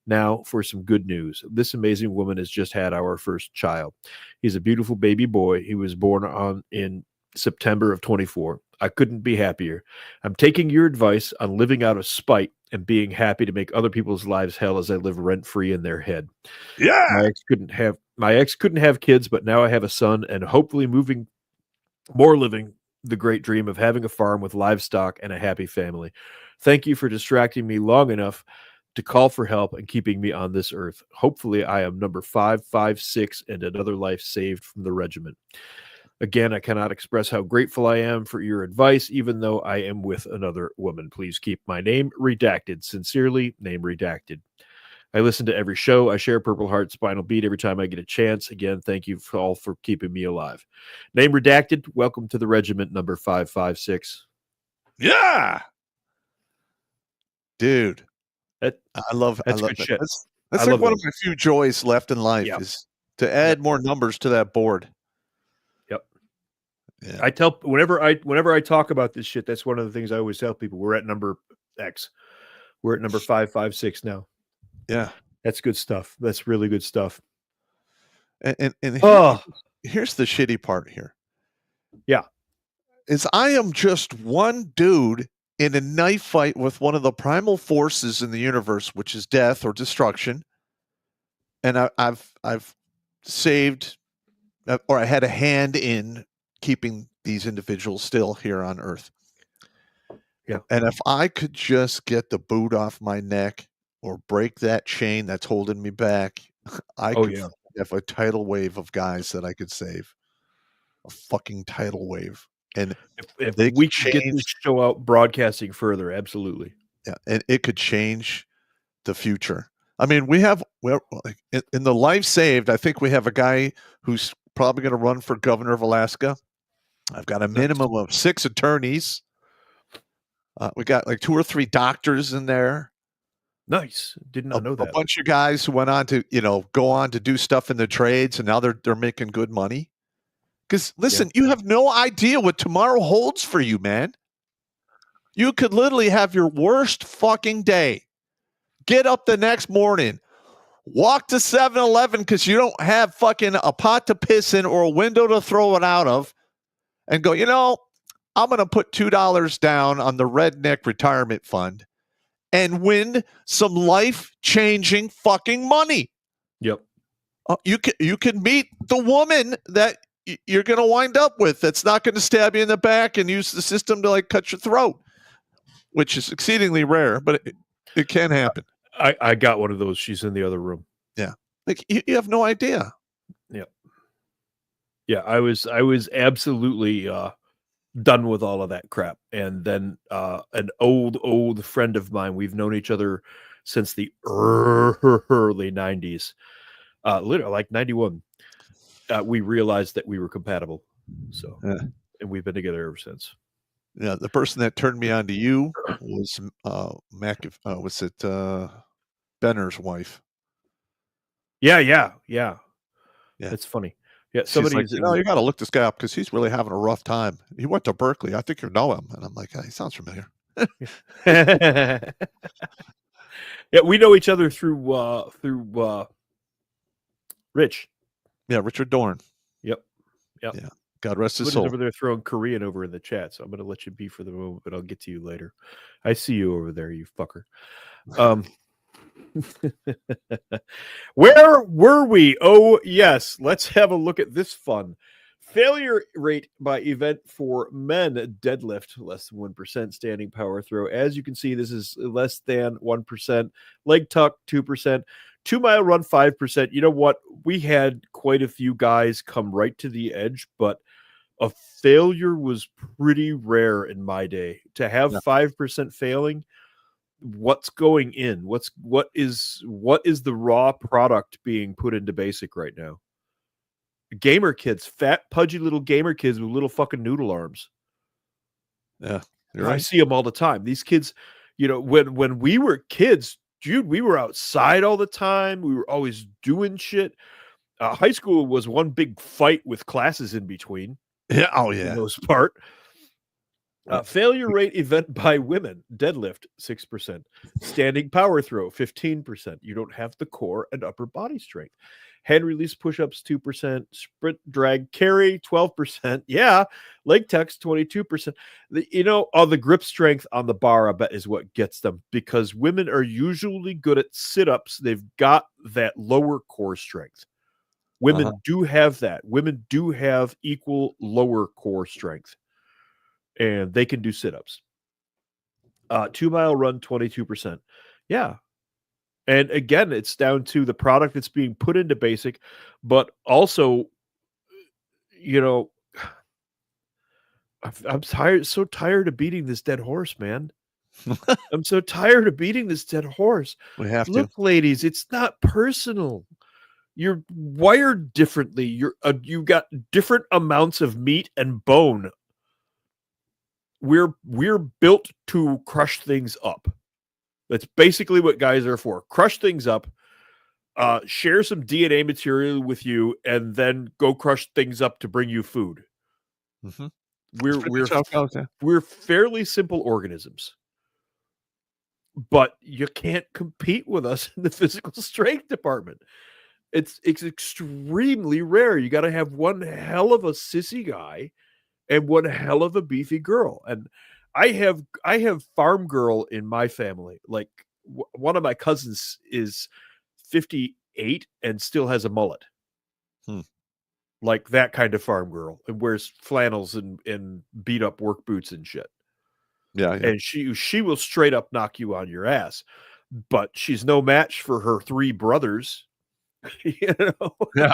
Now, for some good news. This amazing woman has just had our first child. He's a beautiful baby boy. He was born in September of 24. I couldn't be happier. I'm taking your advice on living out of spite and being happy to make other people's lives hell as I live rent-free in their head. Yeah. My ex couldn't have kids, but now I have a son and hopefully living the great dream of having a farm with livestock and a happy family. Thank you for distracting me long enough to call for help and keeping me on this earth. Hopefully I am number 556 and another life saved from the regiment. Again, I cannot express how grateful I am for your advice, even though I am with another woman. Please keep my name redacted. Sincerely, name redacted. I listen to every show. I share Purple Heart Spinal Beat every time I get a chance. Again, thank you all for keeping me alive. Name redacted. Welcome to the regiment number 556. Yeah. Dude. I love good that. shit. That's like one of my few joys left in life is to add more numbers to that board. Yep. Yeah. I tell whenever I talk about this shit, that's one of the things I always tell people. We're at number X. We're at number 556 now. Yeah. That's good stuff. That's really good stuff. And here's the shitty part here. Yeah. Is I am just one dude in a knife fight with one of the primal forces in the universe, which is death or destruction. And I've saved, or I had a hand in keeping these individuals still here on Earth. Yeah. And if I could just get the boot off my neck or break that chain that's holding me back, I could have a tidal wave of guys that I could save. A fucking tidal wave. And if we could get this show out broadcasting further, absolutely. Yeah, and it could change the future. I mean, in the life saved, I think we have a guy who's probably going to run for governor of Alaska. I've got a minimum of 6 attorneys. We got like 2 or 3 doctors in there. Nice. Did not know that. A bunch of guys who went on to, go on to do stuff in the trades, and now they're making good money. Because listen, you have no idea what tomorrow holds for you, man. You could literally have your worst fucking day. Get up the next morning, walk to 7-Eleven because you don't have fucking a pot to piss in or a window to throw it out of, and go, I'm going to put $2 down on the Redneck Retirement Fund and win some life-changing fucking money. Yep. You can meet the woman that you're going to wind up with that's not going to stab you in the back and use the system to cut your throat, which is exceedingly rare, but it can happen. I got one of those. She's in the other room. Yeah. You have no idea. Yeah. Yeah. I was absolutely done with all of that crap. And then an old friend of mine, we've known each other since the early 90s, literally like 91. We realized that we were compatible. So, and we've been together ever since. Yeah. The person that turned me on to you was Benner's wife. Yeah. Yeah. That's funny. Yeah, She's somebody like, is. you got to look this guy up because he's really having a rough time. He went to Berkeley. I think you know him. And I'm like, he sounds familiar. Yeah, we know each other through Rich. Yeah, Richard Dorn. Yep. Yeah. God rest his Somebody's soul. over there throwing Korean over in the chat, so I'm going to let you be for the moment, but I'll get to you later. I see you over there, you fucker. Where were we? Oh, yes. Let's have a look at this fun. Failure rate by event for men deadlift, less than 1%. Standing power throw. As you can see, this is less than 1%. Leg tuck, 2%. 2 mile run, 5%. You know what? We had quite a few guys come right to the edge, but a failure was pretty rare in my day. To have 5% failing, what's going in? What is the raw product being put into basic right now? Gamer kids, fat, pudgy little gamer kids with little fucking noodle arms. Yeah, you're right. I see them all the time. These kids, when we were kids, dude, we were outside all the time. We were always doing shit. High school was one big fight with classes in between. Yeah. Oh, For yeah. the most part. Failure rate event by women, deadlift, 6%. Standing power throw, 15%. You don't have the core and upper body strength. Hand release push-ups, 2%. Sprint drag carry, 12%. Yeah. Leg tucks, 22%. The grip strength on the bar, I bet, is what gets them, because women are usually good at sit-ups. They've got that lower core strength. Women do have that. Women do have equal lower core strength, and they can do sit-ups. 2 mile run, 22%. Yeah. And again, it's down to the product that's being put into basic, but also, I'm so tired of beating this dead horse, man. I'm so tired of beating this dead horse. We have to. Look, ladies, it's not personal. You're wired differently. You've got different amounts of meat and bone. We're built to crush things up. That's basically what guys are for. Crush things up, share some DNA material with you, and then go crush things up to bring you food. Mm-hmm. We're fairly simple organisms, but you can't compete with us in the physical strength department. It's extremely rare. You got to have one hell of a sissy guy and one hell of a beefy girl. And I have farm girl in my family. Like one of my cousins is 58 and still has a mullet. Like that kind of farm girl, and wears flannels and beat up work boots and shit. Yeah. And she will straight up knock you on your ass, but she's no match for her 3 brothers. Yeah.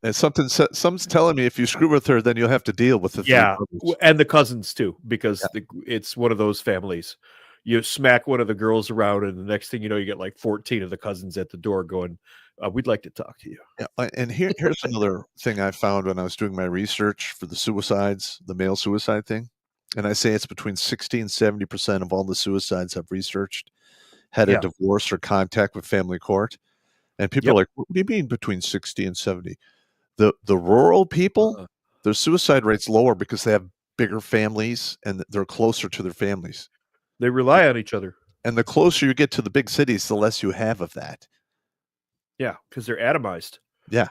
and some's telling me if you screw with her, then you'll have to deal with the 3 brothers. And the cousins too, because it's one of those families. You smack one of the girls around, and the next thing you know, you get like 14 of the cousins at the door going, "We'd like to talk to you." Yeah, and here's another thing I found when I was doing my research for the male suicide thing, and I say it's between 60 and 70% of all the suicides I've researched had a divorce or contact with family court. And people are like, what do you mean between 60 and 70? The rural people, their suicide rate's lower because they have bigger families and they're closer to their families. They rely on each other. And the closer you get to the big cities, the less you have of that. Yeah, because they're atomized. Yeah.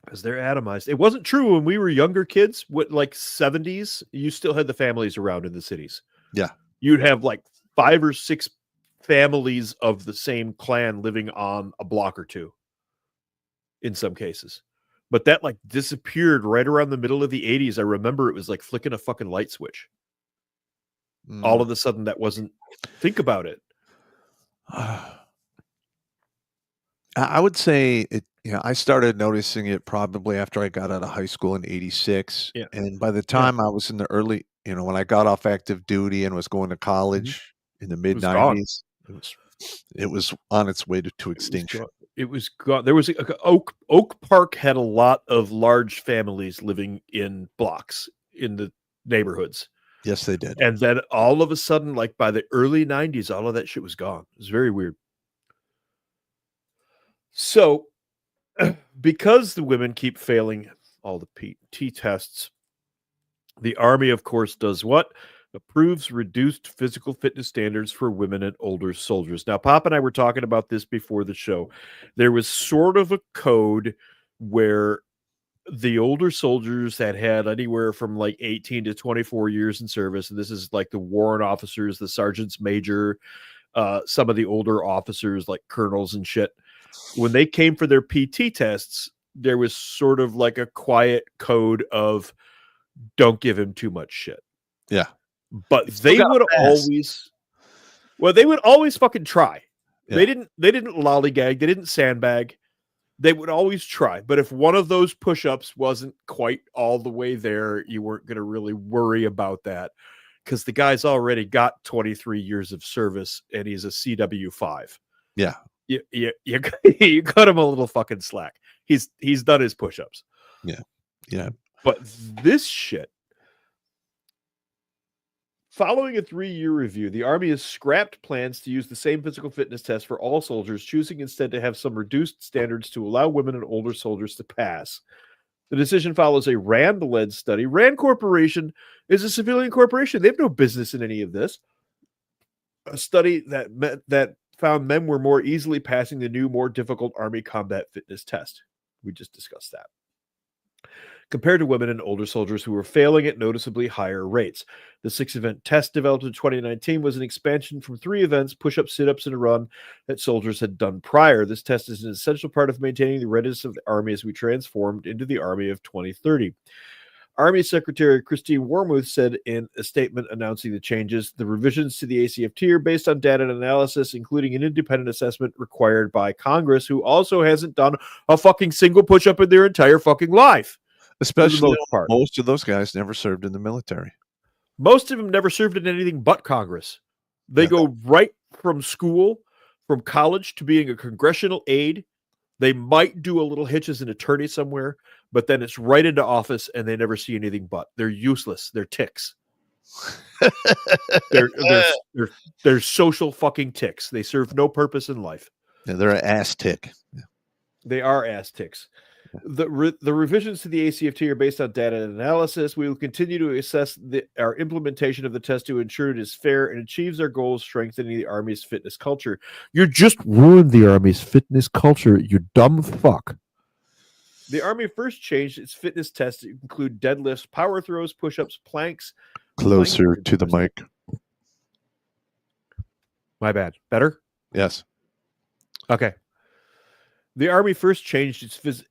Because they're atomized. It wasn't true when we were younger kids. What, like 70s, you still had the families around in the cities. Yeah. You'd have like 5 or 6 families of the same clan living on a block or 2 in some cases. But that like disappeared right around the middle of the 80s. I remember it was like flicking a fucking light switch. All of a sudden that wasn't, think about it. I would say it, I started noticing it probably after I got out of high school in 86. Yeah. And by the time I was in the early, when I got off active duty and was going to college in the mid 90s, it was on its way to extinction. It was gone. There was Oak Park had a lot of large families living in blocks in the neighborhoods. Yes, they did. And then all of a sudden, like by the early 90s, all of that shit was gone. It was very weird. So because the women keep failing all the PT tests, the Army, of course, does what? Approves reduced physical fitness standards for women and older soldiers. Now, Pop and I were talking about this before the show. There was sort of a code where the older soldiers that had anywhere from like 18 to 24 years in service, and this is like the warrant officers, the sergeants major, some of the older officers like colonels and shit, when they came for their PT tests, there was sort of like a quiet code of don't give him too much shit. Yeah. But they would always fucking try. Yeah. They didn't lollygag, they didn't sandbag. They would always try. But if one of those push-ups wasn't quite all the way there, you weren't going to really worry about that because the guy's already got 23 years of service and he's a CW5. Yeah. You cut him a little fucking slack. He's done his push-ups. Yeah. Yeah. But this shit, following a 3-year review, the Army has scrapped plans to use the same physical fitness test for all soldiers, choosing instead to have some reduced standards to allow women and older soldiers to pass. The decision follows a RAND-led study. RAND Corporation is a civilian corporation. They have no business in any of this. A study that found men were more easily passing the new, more difficult Army combat fitness test. We just discussed that. Compared to women and older soldiers who were failing at noticeably higher rates. The 6-event test developed in 2019 was an expansion from 3 events, push-ups, sit-ups, and a run that soldiers had done prior. This test is an essential part of maintaining the readiness of the Army as we transformed into the Army of 2030. Army Secretary Christine Wormuth said in a statement announcing the changes, the revisions to the ACFT are based on data and analysis, including an independent assessment required by Congress, who also hasn't done a fucking single push-up in their entire fucking life. Especially most of those guys never served in the military. Most of them never served in anything but Congress. They go right from school, from college, to being a congressional aide. They might do a little hitch as an attorney somewhere, but then it's right into office and they never see anything but. They're useless. They're ticks. they're social fucking ticks. They serve no purpose in life. Yeah, they're an ass tick. Yeah. They are ass ticks. The revisions to the ACFT are based on data and analysis. We will continue to assess our implementation of the test to ensure it is fair and achieves our goals, strengthening the Army's fitness culture. You just ruined the Army's fitness culture, you dumb fuck. The Army first changed its fitness test to include deadlifts, power throws, push-ups, planks. Closer to the mic. My bad. Better? Yes. Okay. The Army first changed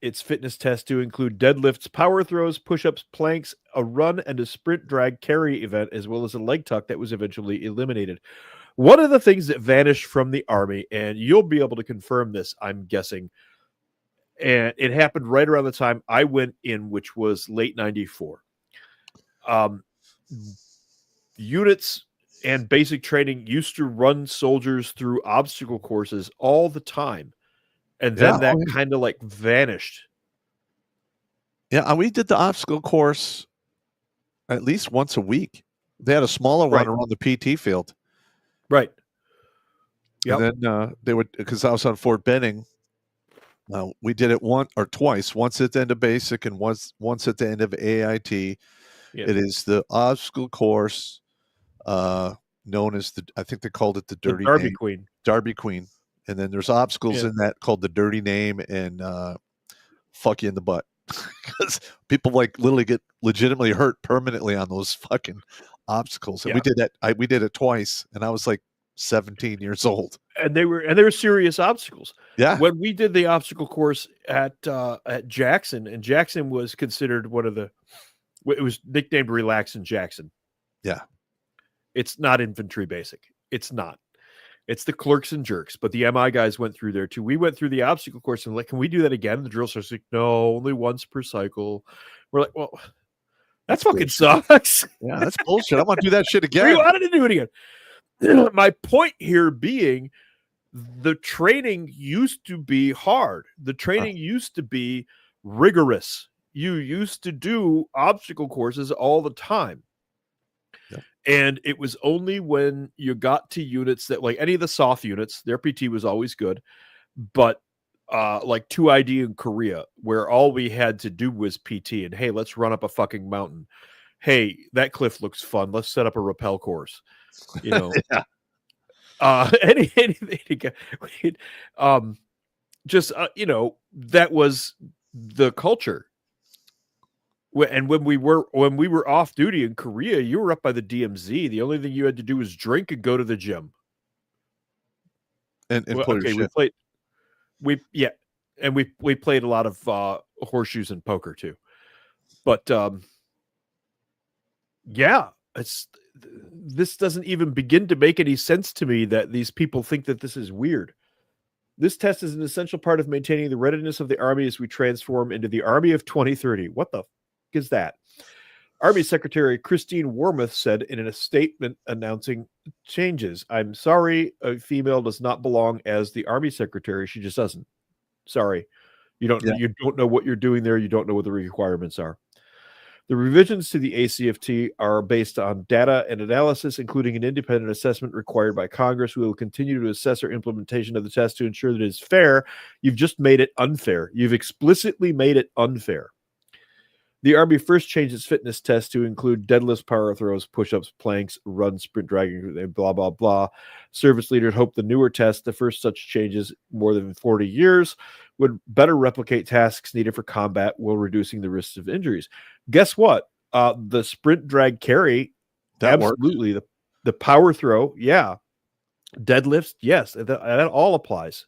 its fitness test to include deadlifts, power throws, push-ups, planks, a run, and a sprint drag carry event, as well as a leg tuck that was eventually eliminated. One of the things that vanished from the Army, and you'll be able to confirm this, I'm guessing, and it happened right around the time I went in, which was late 94. Units and basic training used to run soldiers through obstacle courses all the time. And then that kind of like vanished. Yeah, we did the obstacle course at least once a week. They had a smaller one around the PT field. Right. Yep. And then they would, because I was on Fort Benning, we did it once or twice, once at the end of basic and once at the end of AIT. Yeah. It is the obstacle course known as I think they called it the Dirty Darby Queen. Darby Queen. And then there's obstacles in that called the dirty name and fuck you in the butt. Because people like literally get legitimately hurt permanently on those fucking obstacles. And we did that. We did it twice, and I was like 17 years old. And they were serious obstacles. Yeah. When we did the obstacle course at Jackson, and Jackson was considered one of the, it was nicknamed Relaxin' Jackson. Yeah. It's not infantry basic. It's not. It's the clerks and jerks, but the MI guys went through there too. We went through the obstacle course and like, can we do that again? The drill sergeant's like, no, only once per cycle. We're like, well, that fucking sucks. Yeah, that's bullshit. I want to do that shit again. We wanted to do it again. My point here being, the training used to be hard. The training used to be rigorous. You used to do obstacle courses all the time. And it was only when you got to units that, like any of the soft units, their PT was always good. But like 2ID in Korea, where all we had to do was PT and, hey, let's run up a fucking mountain. Hey, that cliff looks fun. Let's set up a rappel course. You know, anything. You know, that was the culture. And when we were off duty in Korea, you were up by the DMZ. The only thing you had to do was drink and go to the gym. And we played. We played a lot of horseshoes and poker too. But this doesn't even begin to make any sense to me that these people think that this is weird. This test is an essential part of maintaining the readiness of the Army as we transform into the Army of 2030. What the is that? Army Secretary Christine Wormuth said in a statement announcing changes. I'm sorry, a female does not belong as the Army Secretary. She just doesn't. Sorry. You don't know what you're doing there. You don't know what the requirements are. The revisions to the ACFT are based on data and analysis, including an independent assessment required by Congress. We will continue to assess our implementation of the test to ensure that it is fair. You've just made it unfair. You've explicitly made it unfair. The Army first changed its fitness test to include deadlifts, power throws, push-ups, planks, runs, sprint, dragging, and blah, blah, blah. Service leaders hope the newer test, the first such changes more than 40 years, would better replicate tasks needed for combat while reducing the risks of injuries. Guess what? The sprint, drag, carry, that absolutely. The power throw, yeah. Deadlifts, yes. That all applies.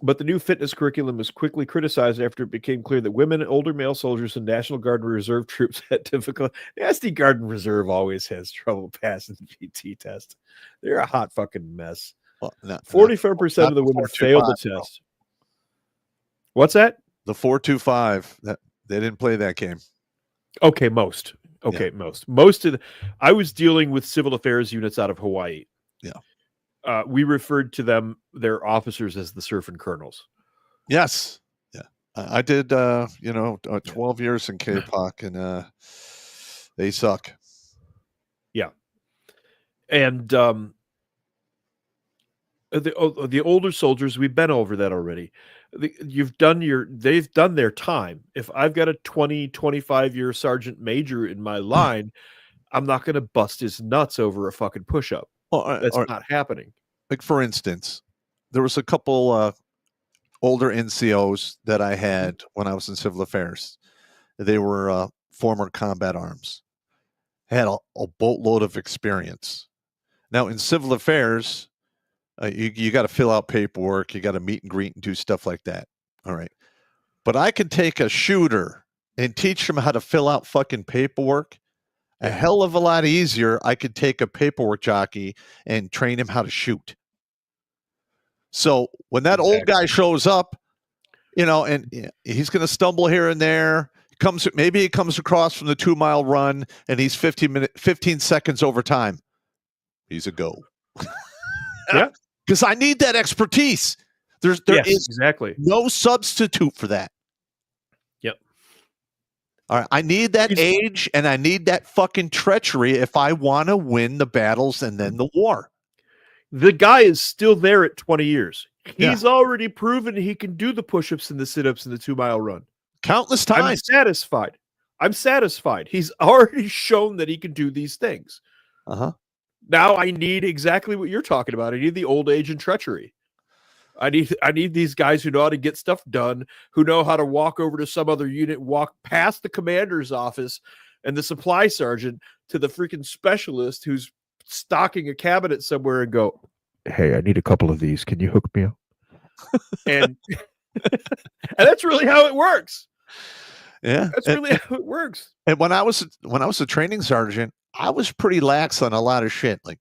But the new fitness curriculum was quickly criticized after it became clear that women, older male soldiers, and National Guard and Reserve troops had difficult. Nasty Guard and Reserve always has trouble passing the PT test. They're a hot fucking mess. Well, 45% of the women failed the test. What's that? The 425. That they didn't play that game. Okay, most. Okay, yeah. Most of the. I was dealing with civil affairs units out of Hawaii. Yeah. We referred to them, their officers, as the surfing colonels. Yes. Yeah. I did, 12 years in K-Poc, and they suck. Yeah. And the older soldiers, we've been over that already. They've done their time. If I've got a 20, 25-year sergeant major in my line, I'm not going to bust his nuts over a fucking push-up. That's not happening. Like, for instance, there was a couple older NCOs that I had when I was in civil affairs. They were former combat arms, had a boatload of experience. Now, in civil affairs, you got to fill out paperwork. You got to meet and greet and do stuff like that. All right. But I could take a shooter and teach them how to fill out fucking paperwork. A hell of a lot easier. I could take a paperwork jockey and train him how to shoot. So when that old guy shows up, and he's going to stumble here and there, maybe he comes across from the 2-mile run and he's 15 seconds over time. He's a go. Yeah. Because I need that expertise. There is exactly no substitute for that. Yep. All right. I need that age and I need that fucking treachery if I want to win the battles and then the war. The guy is still there at 20 years. He's already proven he can do the push-ups and the sit-ups and the 2-mile run. Countless times. I'm satisfied. He's already shown that he can do these things. Uh-huh. Now I need exactly what you're talking about. I need the old age and treachery. I need these guys who know how to get stuff done, who know how to walk over to some other unit, walk past the commander's office and the supply sergeant to the freaking specialist who's stocking a cabinet somewhere and go, "Hey, I need a couple of these. Can you hook me up?" and that's really how it works. Yeah, that's really how it works. And when I was a training sergeant, I was pretty lax on a lot of shit. Like,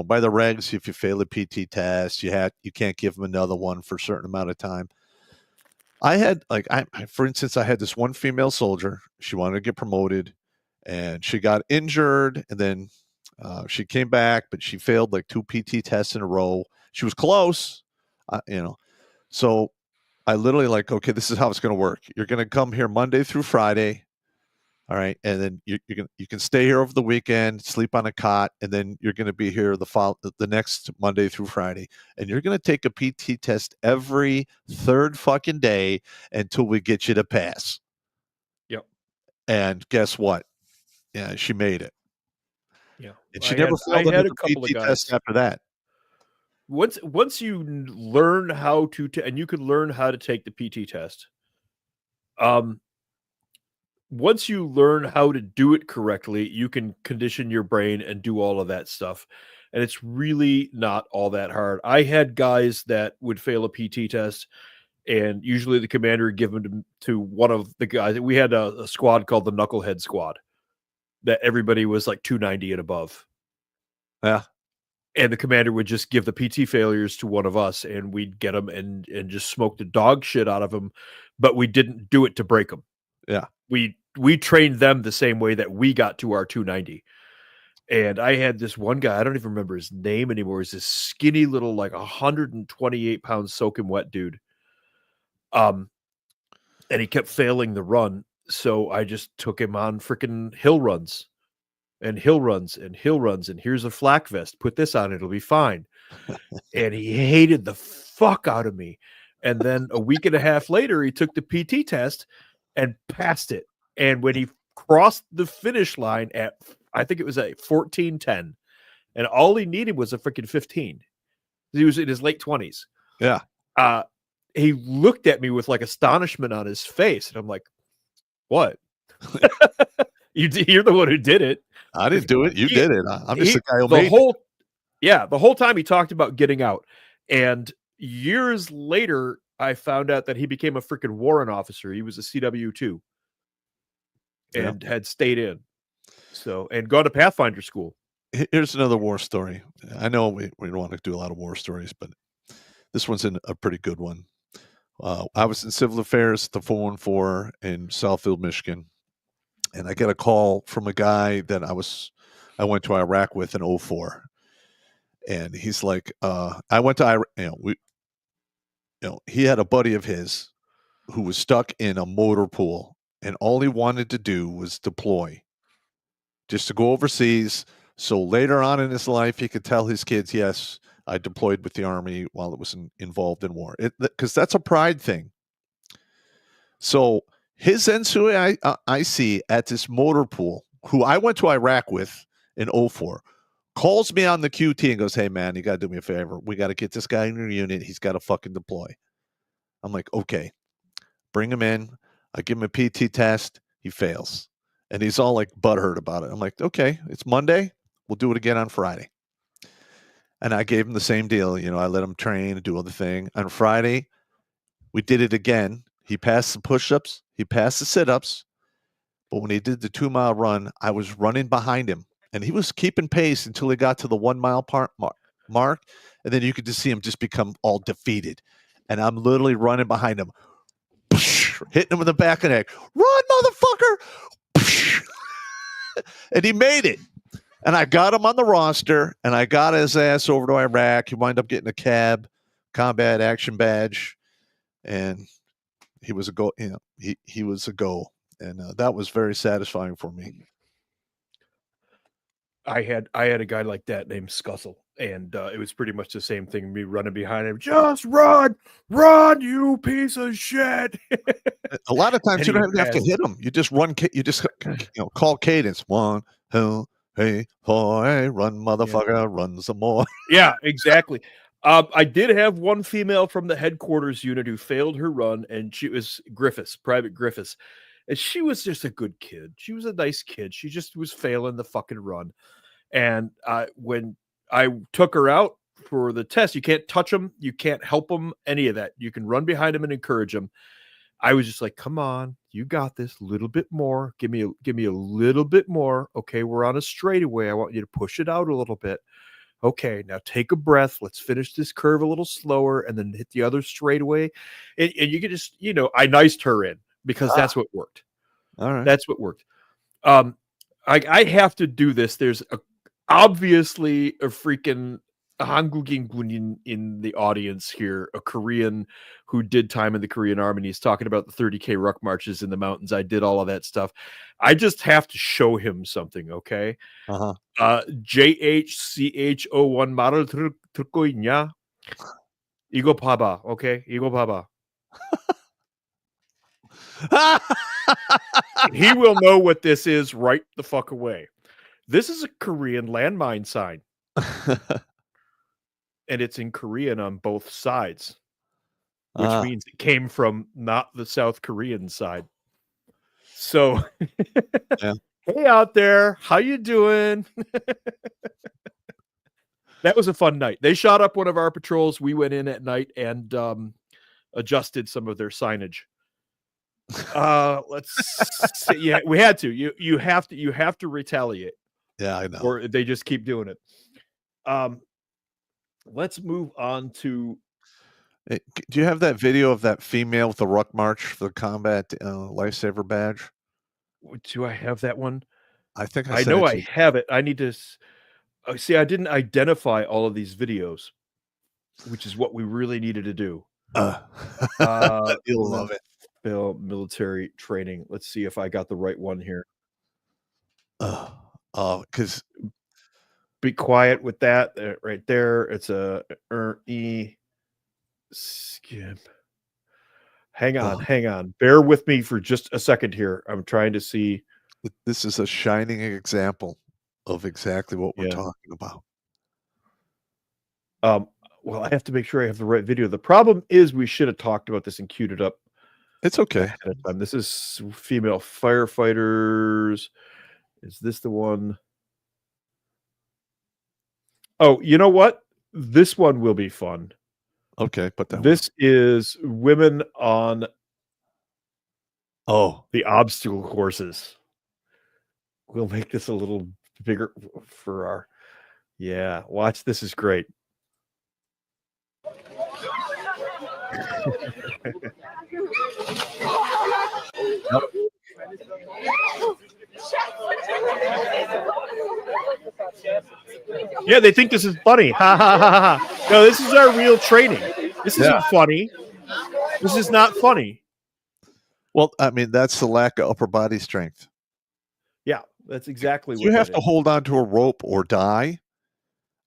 by the regs, if you fail a PT test, you can't give them another one for a certain amount of time. I had for instance, I had this one female soldier. She wanted to get promoted, and she got injured, and then she came back, but she failed like 2 PT tests in a row. She was close, So I literally okay, this is how it's going to work. You're going to come here Monday through Friday. All right, and then you can stay here over the weekend, sleep on a cot, and then you're going to be here the next Monday through Friday, and you're going to take a PT test every third fucking day until we get you to pass. Yep. And guess what? Yeah, she made it. Yeah, And she never failed another PT test after that. Once you learn how to and you can learn how to take the PT test. Once you learn how to do it correctly, you can condition your brain and do all of that stuff. And it's really not all that hard. I had guys that would fail a PT test, and usually the commander would give them to one of the guys. We had a squad called the Knucklehead Squad that everybody was like 290 and above. Yeah. And the commander would just give the PT failures to one of us, and we'd get them and just smoke the dog shit out of them. But we didn't do it to break them. Yeah. We trained them the same way that we got to our 290. And I had this one guy, I don't even remember his name anymore. He's this skinny little, like 128 pound soaking wet dude. And he kept failing the run. So I just took him on freaking hill runs. And hill runs and hill runs, and here's a flak vest. Put this on, it'll be fine. And he hated the fuck out of me. And then a week and a half later, he took the PT test and passed it. And when he crossed the finish line at, I think it was a 14:10, and all he needed was a freaking 15. He was in his late 20s. Yeah. He looked at me with like astonishment on his face, and I'm like, "What? You're the one who did it. I didn't do it. You did it. I'm just the guy who made it. The whole time he talked about getting out. And years later, I found out that he became a freaking warrant officer. He was a CW2 and had stayed in. So, and gone to Pathfinder school. Here's another war story. I know we don't want to do a lot of war stories, but this one's a pretty good one. I was in civil affairs at the 414 in Southfield, Michigan. And I get a call from a guy that I went to Iraq with in 2004. And he's like, I went to Iraq, he had a buddy of his who was stuck in a motor pool, and all he wanted to do was deploy, just to go overseas. So later on in his life, he could tell his kids, yes, I deployed with the Army while it was involved in war. Because that's a pride thing. So his NCOIC at this motor pool, who I went to Iraq with in 2004, calls me on the QT and goes, "Hey, man, you got to do me a favor. We got to get this guy in your unit. He's got to fucking deploy." I'm like, okay, bring him in. I give him a PT test. He fails. And he's all like butthurt about it. I'm like, okay, it's Monday. We'll do it again on Friday. And I gave him the same deal. I let him train and do other thing. On Friday, we did it again. He passed the push-ups. He passed the sit-ups. But when he did the 2-mile run, I was running behind him. And he was keeping pace until he got to the 1-mile mark. And then you could just see him just become all defeated. And I'm literally running behind him, hitting him in the back of the neck. Run, motherfucker! And he made it. And I got him on the roster, and I got his ass over to Iraq. He wound up getting a CAB, Combat Action Badge. And he was a go. He was a go. And that was very satisfying for me. I had a guy like that named Scuzzle, and it was pretty much the same thing. Me running behind him, just run, you piece of shit. A lot of times you don't have to hit him. You just run. You just call cadence. 1, 2, 3, 4. Run, motherfucker, run some more. Yeah, exactly. I did have one female from the headquarters unit who failed her run, and she was Private Griffiths. And she was just a good kid. She was a nice kid. She just was failing the fucking run. And when I took her out for the test, you can't touch them. You can't help them, any of that. You can run behind them and encourage them. I was just like, come on, you got this. A little bit more. Give me a little bit more. Okay, we're on a straightaway. I want you to push it out a little bit. Okay, now take a breath. Let's finish this curve a little slower and then hit the other straightaway. And you can just, I niced her in because that's what worked. All right. That's what worked. I have to do this. There's obviously a freaking Hangugin Gunin in the audience here, a Korean who did time in the Korean Army. And he's talking about the 30K ruck marches in the mountains. I did all of that stuff. I just have to show him something, okay? JHCH01 말을 듣고 있냐? 이거 봐봐, okay? 이거 봐봐. He will know what this is right the fuck away. This is a Korean landmine sign. And it's in Korean on both sides, which means it came from not the South Korean side. So, yeah. Hey out there, how you doing? That was a fun night. They shot up one of our patrols. We went in at night and adjusted some of their signage. Let's see. Yeah, we had to. You have to retaliate. Yeah, I know. Or they just keep doing it. Let's move on to. Hey, do you have that video of that female with the ruck march for the combat lifesaver badge? Do I have that one? I think I know I have it. I need to see. I didn't identify all of these videos, which is what we really needed to do. You'll love it. Military training. Let's see if I got the right one here. Because be quiet with that right there. It's a skip. Hang on. Bear with me for just a second here. I'm trying to see. This is a shining example of exactly what we're talking about. Well, I have to make sure I have the right video. The problem is we should have talked about this and queued it up. It's okay. This is female firefighters. Is this the one? Oh, you know what? This one will be fun. Okay, but this is women on the obstacle courses. We'll make this a little bigger for our watch. This is great. Yeah, they think this is funny. Ha ha ha ha. No, this is our real training. This isn't funny. This is not funny. Well, I mean, that's the lack of upper body strength. Yeah, that's exactly what you have to hold on to a rope or die.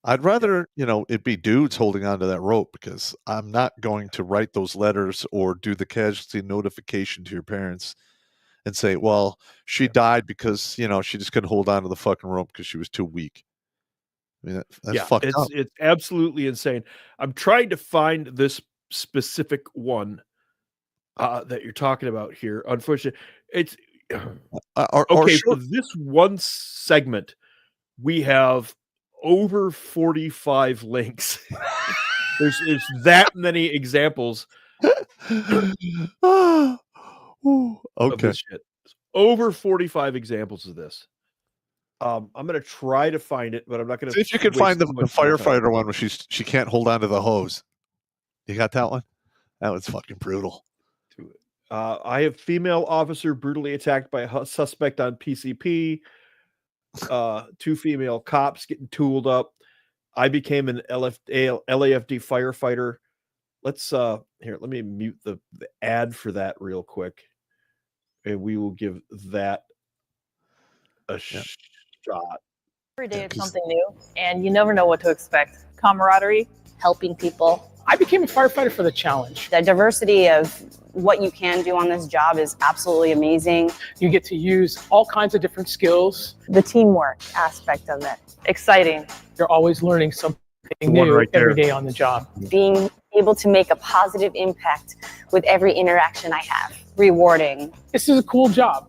I'd rather, it be dudes holding onto that rope, because I'm not going to write those letters or do the casualty notification to your parents and say, well, she died because, she just couldn't hold on to the fucking rope because she was too weak. I mean, that's fucked up. It's absolutely insane. I'm trying to find this specific one that you're talking about here. Unfortunately, it's okay. For this one segment, we have over 45 links. There's that many examples. Okay. Of this shit. Over 45 examples of this. I'm going to try to find it, but I'm not going to. See if you can find the firefighter one where she can't hold on to the hose. You got that one? That was fucking brutal. I have female officer brutally attacked by a suspect on PCP. 2 female cops getting tooled up. I became an LAFD firefighter. Let's here. Let me mute the ad for that real quick, and we will give that a shot. Every day it's something new, and you never know what to expect. Camaraderie, helping people. I became a firefighter for the challenge. The diversity of what you can do on this job is absolutely amazing. You get to use all kinds of different skills. The teamwork aspect of it. Exciting. You're always learning something new every day on the job. Being able to make a positive impact with every interaction I have. Rewarding. This is a cool job.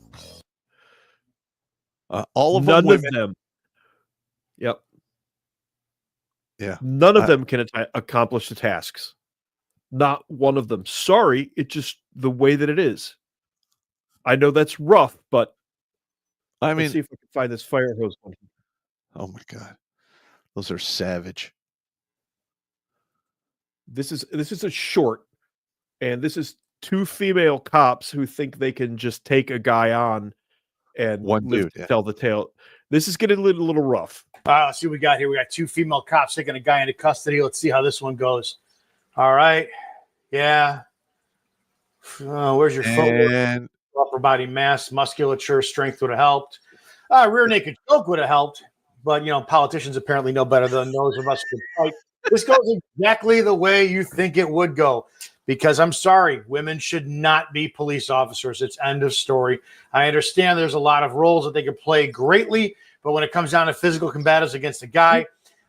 All of None them. of them. Yep. Yeah. None of them can accomplish the tasks. Not one of them. Sorry, it's just the way that it is. I know that's rough, but let's see if we can find this fire hose one. Oh my god, those are savage. This is a short, and this is 2 female cops who think they can just take a guy on and one dude tell the tale. This is getting a little rough. Let's see what we got here. We got 2 female cops taking a guy into custody. Let's see how this one goes. All right. Yeah. Where's your footwork? Upper body mass, musculature, strength would have helped. Rear naked choke would have helped. But, politicians apparently know better than those of us who fight. This goes exactly the way you think it would go. Because I'm sorry, women should not be police officers. It's end of story. I understand there's a lot of roles that they could play greatly, but when it comes down to physical combatives against a guy,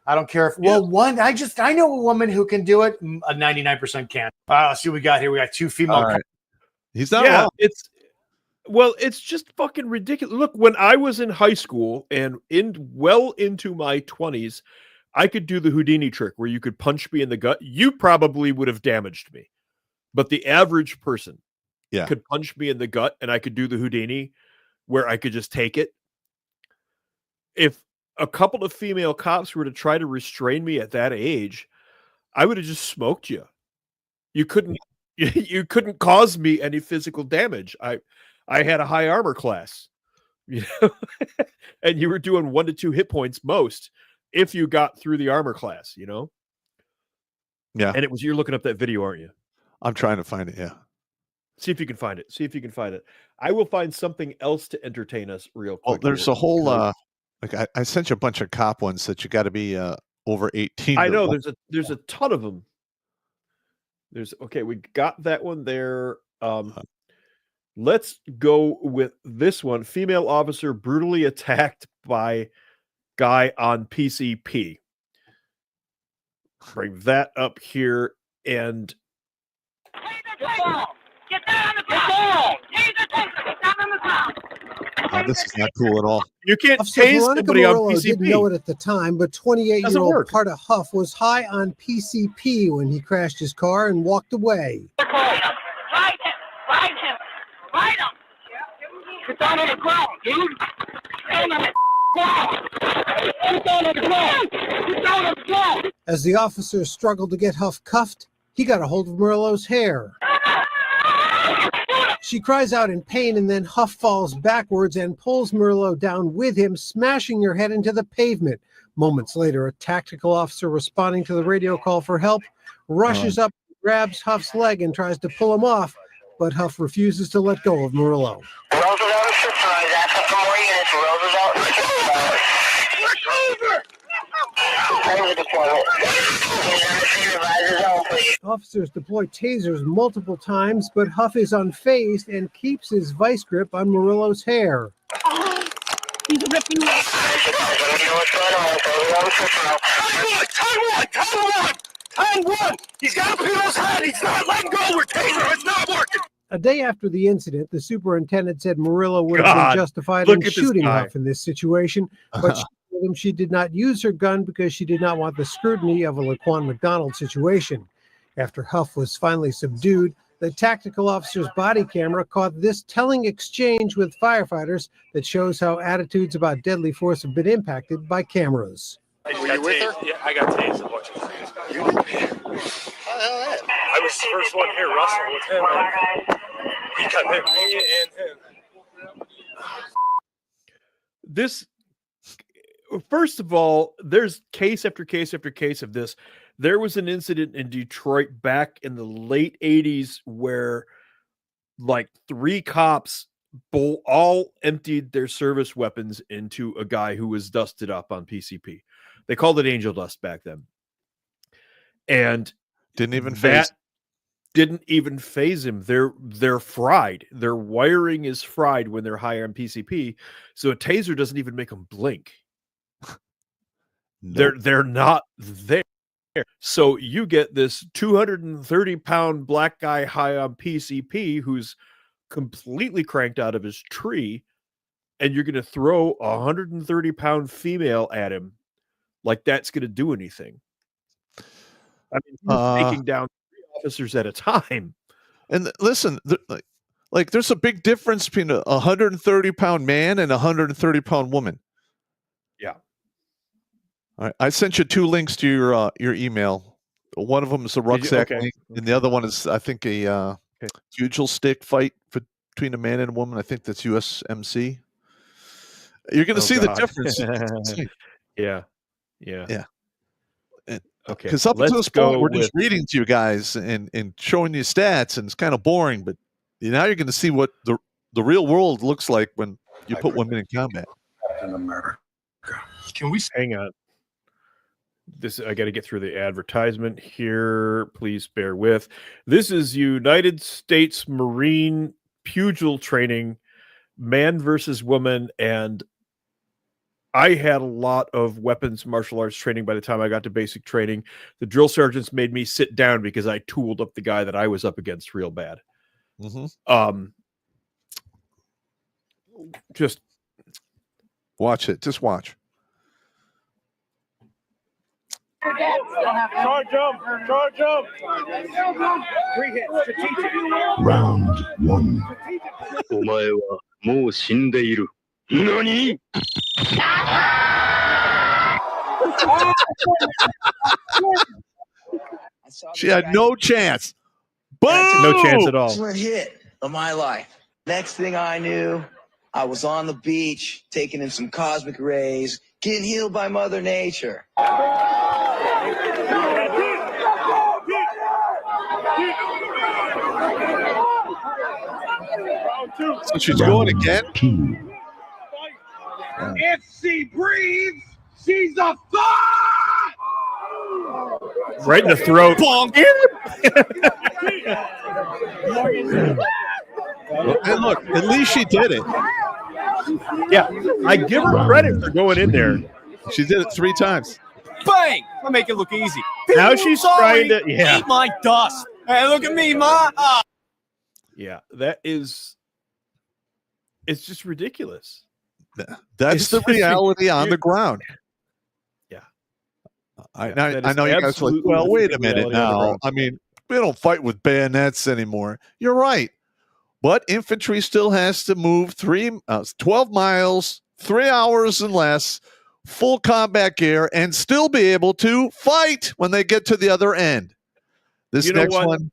I don't care if I know a woman who can do it. A 99% can. Let's see what we got here. We got 2 female. Right. He's not wrong. It's just fucking ridiculous. Look, when I was in high school and into my 20s, I could do the Houdini trick where you could punch me in the gut. You probably would have damaged me. But the average person could punch me in the gut and I could do the Houdini where I could just take it. If a couple of female cops were to try to restrain me at that age, I would have just smoked you. You couldn't cause me any physical damage. I had a high armor class, and you were doing 1 to 2 hit points most if you got through the armor class, Yeah. And you're looking up that video, aren't you? I'm trying to find it. Yeah. See if you can find it. I will find something else to entertain us real quick. Well, there's a whole, I sent you a bunch of cop ones that you got to be over 18. I know there's a ton of them. We got that one there. Let's go with this one. Female officer brutally attacked by guy on PCP. Bring that up here and Get down on the ground! Get down on the ground! This is not cool at all. You can't tase somebody on PCP. Didn't know it at the time, but 28-year-old Carter Huff was high on PCP when he crashed his car and walked away. Ride him! Get down on the ground, dude! Get down on the ground! Get down on the ground! Get down on the ground! As the officers struggled to get Huff cuffed, he got a hold of Murillo's hair. She cries out in pain, and then Huff falls backwards and pulls Murillo down with him, smashing her head into the pavement. Moments later, a tactical officer responding to the radio call for help rushes up, grabs Huff's leg, and tries to pull him off, but Huff refuses to let go of Murillo. Officers deploy tasers multiple times, but Huff is unfazed and keeps his vice grip on Murillo's hair. He's ripping me. Time one! He's got Murillo's head! He's not letting go! We're tasering! It's not working! A day after the incident, the superintendent said Murillo would have been justified in shooting Huff in this situation, but she told him she did not use her gun because she did not want the scrutiny of a Laquan McDonald situation. After Huff was finally subdued, the tactical officer's body camera caught this telling exchange with firefighters that shows how attitudes about deadly force have been impacted by cameras. Were you with her? Yeah, I got tased a bunch of times. You did? I was the first one here, Russell, with him. He got hit, me and him. This, first of all, there's case after case after case of this. There was an incident in Detroit back in the late 80s where like 3 cops all emptied their service weapons into a guy who was dusted up on PCP. They called it angel dust back then. And didn't even phase him. They're fried. Their wiring is fried when they're high on PCP. So a taser doesn't even make them blink. Nope. They're not there. So you get this 230-pound black guy high on PCP who's completely cranked out of his tree, and you're going to throw a 130-pound female at him like that's going to do anything. I mean, he's taking down 3 officers at a time. And listen, like there's a big difference between a 130-pound man and a 130-pound woman. Yeah. All right. I sent you 2 links to your email. One of them is a rucksack link, and the other one is, I think, a pugil stick fight between a man and a woman. I think that's USMC. You're going to see God. the difference. Yeah. Okay. Because up until this point, we're just with reading to you guys and showing you stats, and it's kind of boring. But now you're going to see what the real world looks like when you put women in combat. In America. Can we hang on? I got to get through the advertisement here. Please bear with. This is United States Marine Pugil Training, man versus woman, and I had a lot of weapons martial arts training by the time I got to basic training. The drill sergeants made me sit down because I tooled up the guy that I was up against real bad. Just watch it. Just watch. Charge him! Charge him! 3 hits, strategic. Round 1. お前はもう死んでいる。何? She had no chance. Boom! No chance at all. Excellent hit of my life. Next thing I knew, I was on the beach, taking in some cosmic rays, getting healed by Mother Nature. So she's going again? If she breathes, she's a thought! Right in the throat. And look, at least she did it. Yeah, I give her credit for going in there. She did it 3 times. Bang! I make it look easy. Now she's trying to eat my dust. Hey, look at me, Ma. Ah. Yeah, that is. It's just ridiculous. That's the reality on the ground. Yeah. I know you guys are like, well, wait a minute now. I mean, we don't fight with bayonets anymore. You're right. But infantry still has to move 12 miles, 3 hours and less, full combat gear, and still be able to fight when they get to the other end. This next one.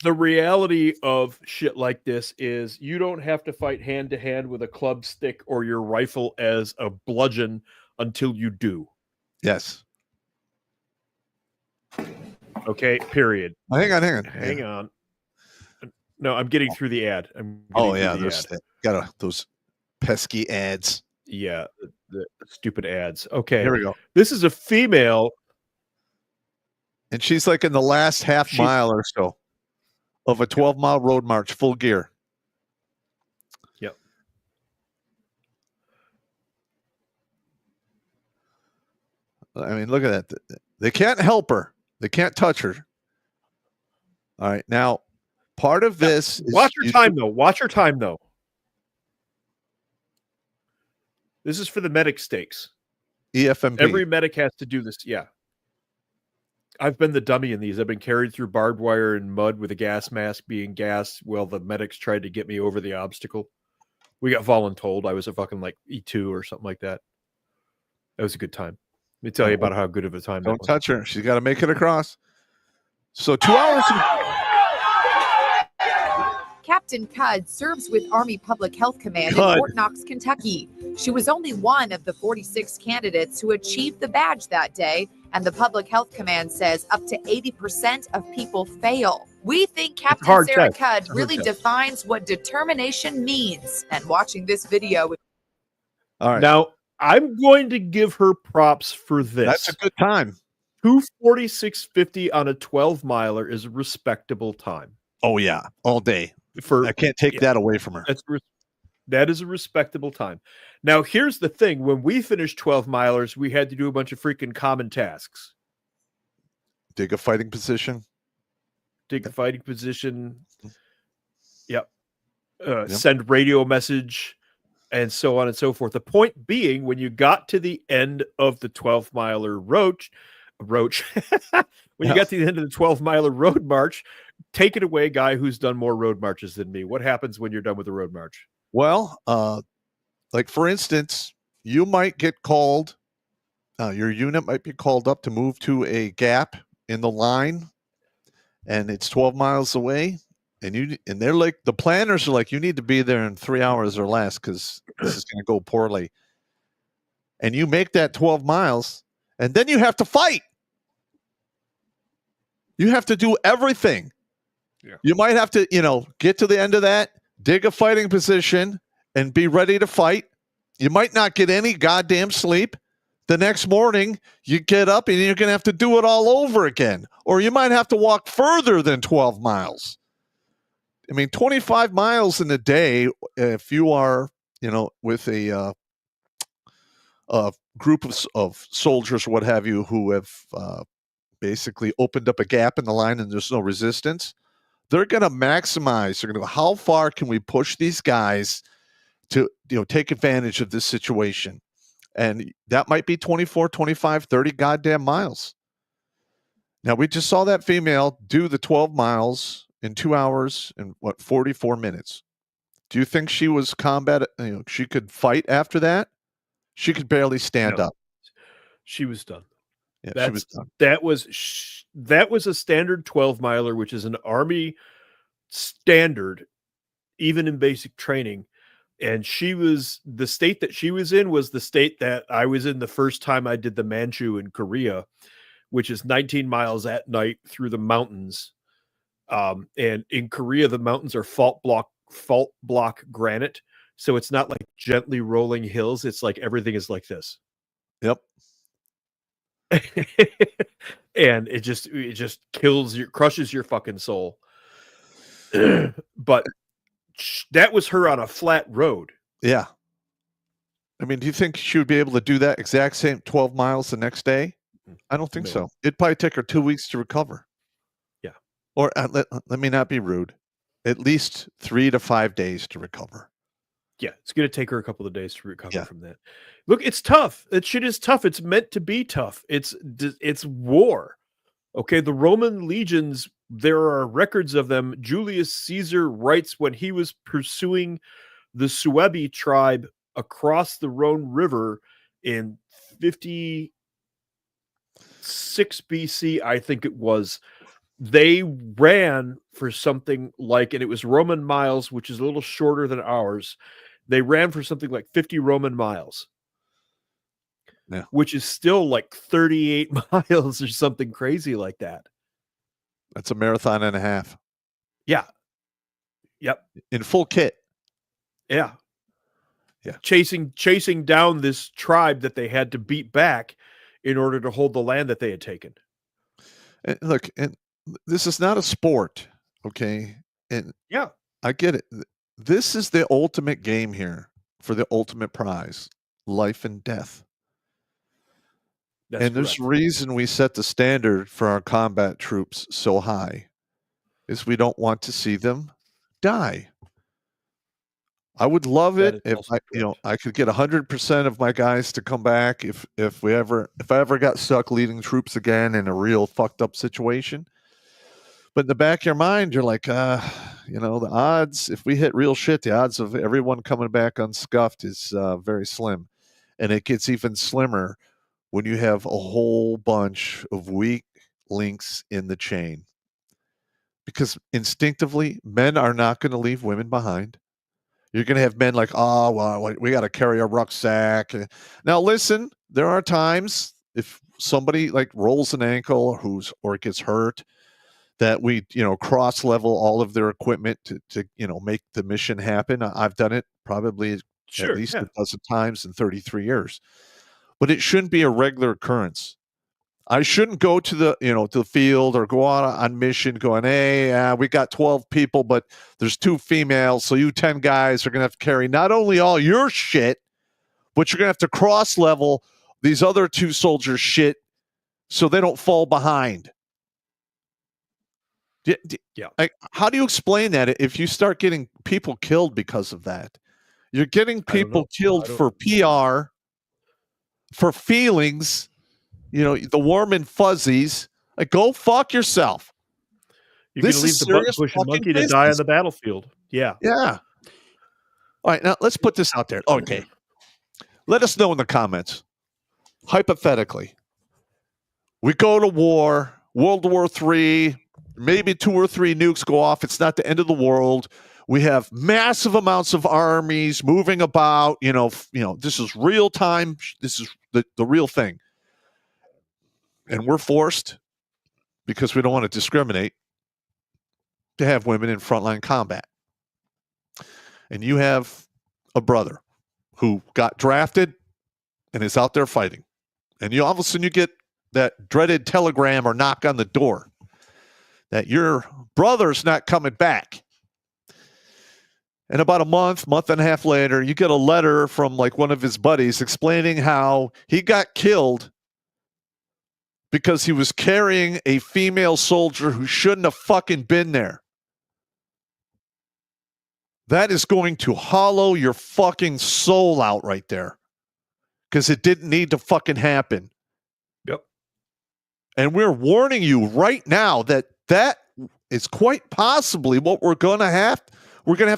The reality of shit like this is you don't have to fight hand to hand with a club stick or your rifle as a bludgeon until you do. Yes. Okay, period. Hang Hang on. No, I'm getting through the ad. Those pesky ads. Yeah, the stupid ads. Okay. Here we go. This is a female. And she's like in the last half mile or so of a 12-mile road march, full gear. Yep. I mean, look at that. They can't help her. They can't touch her. All right. Now, part of this is... Watch her time, though. Watch her time, though. This is for the medic stakes. EFMP. Every medic has to do this. Yeah. I've been the dummy in these. I've been carried through barbed wire and mud with a gas mask being gassed while the medics tried to get me over the obstacle. We got voluntold. I was a fucking like E2 or something like that. That was a good time. Let me tell you about how good of a time that was. Don't touch her. She's got to make it across. So 2 hours. Captain Cudd serves with Army Public Health Command Cudd. in Fort Knox, Kentucky. She was only one of the 46 candidates who achieved the badge that day, and the Public Health Command says up to 80% of people fail. We think Captain Sarah Cudd really defines what determination means. And watching this video. All right. Now, I'm going to give her props for this. That's a good time. 2:46:50 on a 12-miler is a respectable time. Oh, yeah. All day. I can't take that away from her. That is a respectable time. Now, here's the thing. When we finished 12 milers, we had to do a bunch of freaking common tasks. Dig a fighting position. Yep. Send radio message and so on and so forth. The point being, when you got to the end of the 12-miler when you got to the end of the 12-miler road march, take it away, guy who's done more road marches than me. What happens when you're done with the road march? Well, like for instance, you might get called, your unit might be called up to move to a gap in the line, and it's 12 miles away, and they're like, the planners are like, you need to be there in 3 hours or less because this is going to go poorly. And you make that 12 miles, and then you have to fight. You have to do everything. Yeah. You might have to, get to the end of that, dig a fighting position, and be ready to fight. You might not get any goddamn sleep. The next morning, you get up and you're going to have to do it all over again. Or you might have to walk further than 12 miles. I mean, 25 miles in a day, if you are, with a group of soldiers or what have you who have basically opened up a gap in the line and there's no resistance, they're going to maximize. They're going to go, how far can we push these guys to take advantage of this situation? And that might be 24, 25, 30 goddamn miles. Now, we just saw that female do the 12 miles in 2 hours and 44 minutes. Do you think she was combat? She could fight after that? She could barely stand up. She was done. Yeah, she was done. That was a standard 12 miler, which is an Army standard, even in basic training. And the state that she was in was the state that I was in the first time I did the Manchu in Korea, which is 19 miles at night through the mountains. And in Korea, the mountains are fault block granite. So it's not like gently rolling hills. It's like everything is like this. Yep. And it just crushes your fucking soul. But that was her on a flat road. Yeah. I mean, do you think she would be able to do that exact same 12 miles the next day? I don't think so. It'd probably take her 2 weeks to recover. Yeah. Or let me not be rude. At least 3 to 5 days to recover. Yeah, it's going to take her a couple of days to recover from that. Look, it's tough. That shit is tough. It's meant to be tough. It's war. Okay, the Roman legions, there are records of them. Julius Caesar writes when he was pursuing the Suebi tribe across the Rhone River in 56 BC, I think it was. They ran for something like, and it was Roman miles, which is a little shorter than ours. They ran for something like 50 Roman miles, which is still like 38 miles or something crazy like that. That's a marathon and a half. Yeah. Yep. In full kit. Yeah. Yeah. Chasing down this tribe that they had to beat back in order to hold the land that they had taken. And look, and this is not a sport, okay? And yeah, I get it. This is the ultimate game here for the ultimate prize, life and death. And there's reason we set the standard for our combat troops so high is we don't want to see them die. I would love it if I could get 100% of my guys to come back if I ever got stuck leading troops again in a real fucked up situation. But in the back of your mind, you're like, the odds, if we hit real shit, the odds of everyone coming back unscuffed is very slim. And it gets even slimmer when you have a whole bunch of weak links in the chain. Because instinctively, men are not going to leave women behind. You're going to have men like, oh, well, we got to carry a rucksack. Now, listen, there are times if somebody like rolls an ankle or gets hurt, that we, cross level all of their equipment to make the mission happen. I've done it probably at least a dozen times in 33 years. But it shouldn't be a regular occurrence. I shouldn't go to the field or go out on mission going, hey, we got 12 people, but there's 2 females. So you 10 guys are going to have to carry not only all your shit, but you're going to have to cross level these other 2 soldiers' shit so they don't fall behind. Yeah. How do you explain that if you start getting people killed because of that? You're getting people killed for PR, for feelings. The warm and fuzzies. Like, go fuck yourself. You're going to leave the button-pushing monkey to die on the battlefield. Yeah. Yeah. All right, now let's put this out there. Okay. Let us know in the comments. Hypothetically, we go to war, World War III, maybe 2 or 3 nukes go off. It's not the end of the world. We have massive amounts of armies moving about. This is real time. This is the real thing. And we're forced, because we don't want to discriminate, to have women in frontline combat. And you have a brother who got drafted and is out there fighting. And all of a sudden you get that dreaded telegram or knock on the door that your brother's not coming back. And about a month and a half later, you get a letter from like one of his buddies explaining how he got killed because he was carrying a female soldier who shouldn't have fucking been there. That is going to hollow your fucking soul out right there. Because it didn't need to fucking happen. Yep. And we're warning you right now that is quite possibly what we're going to have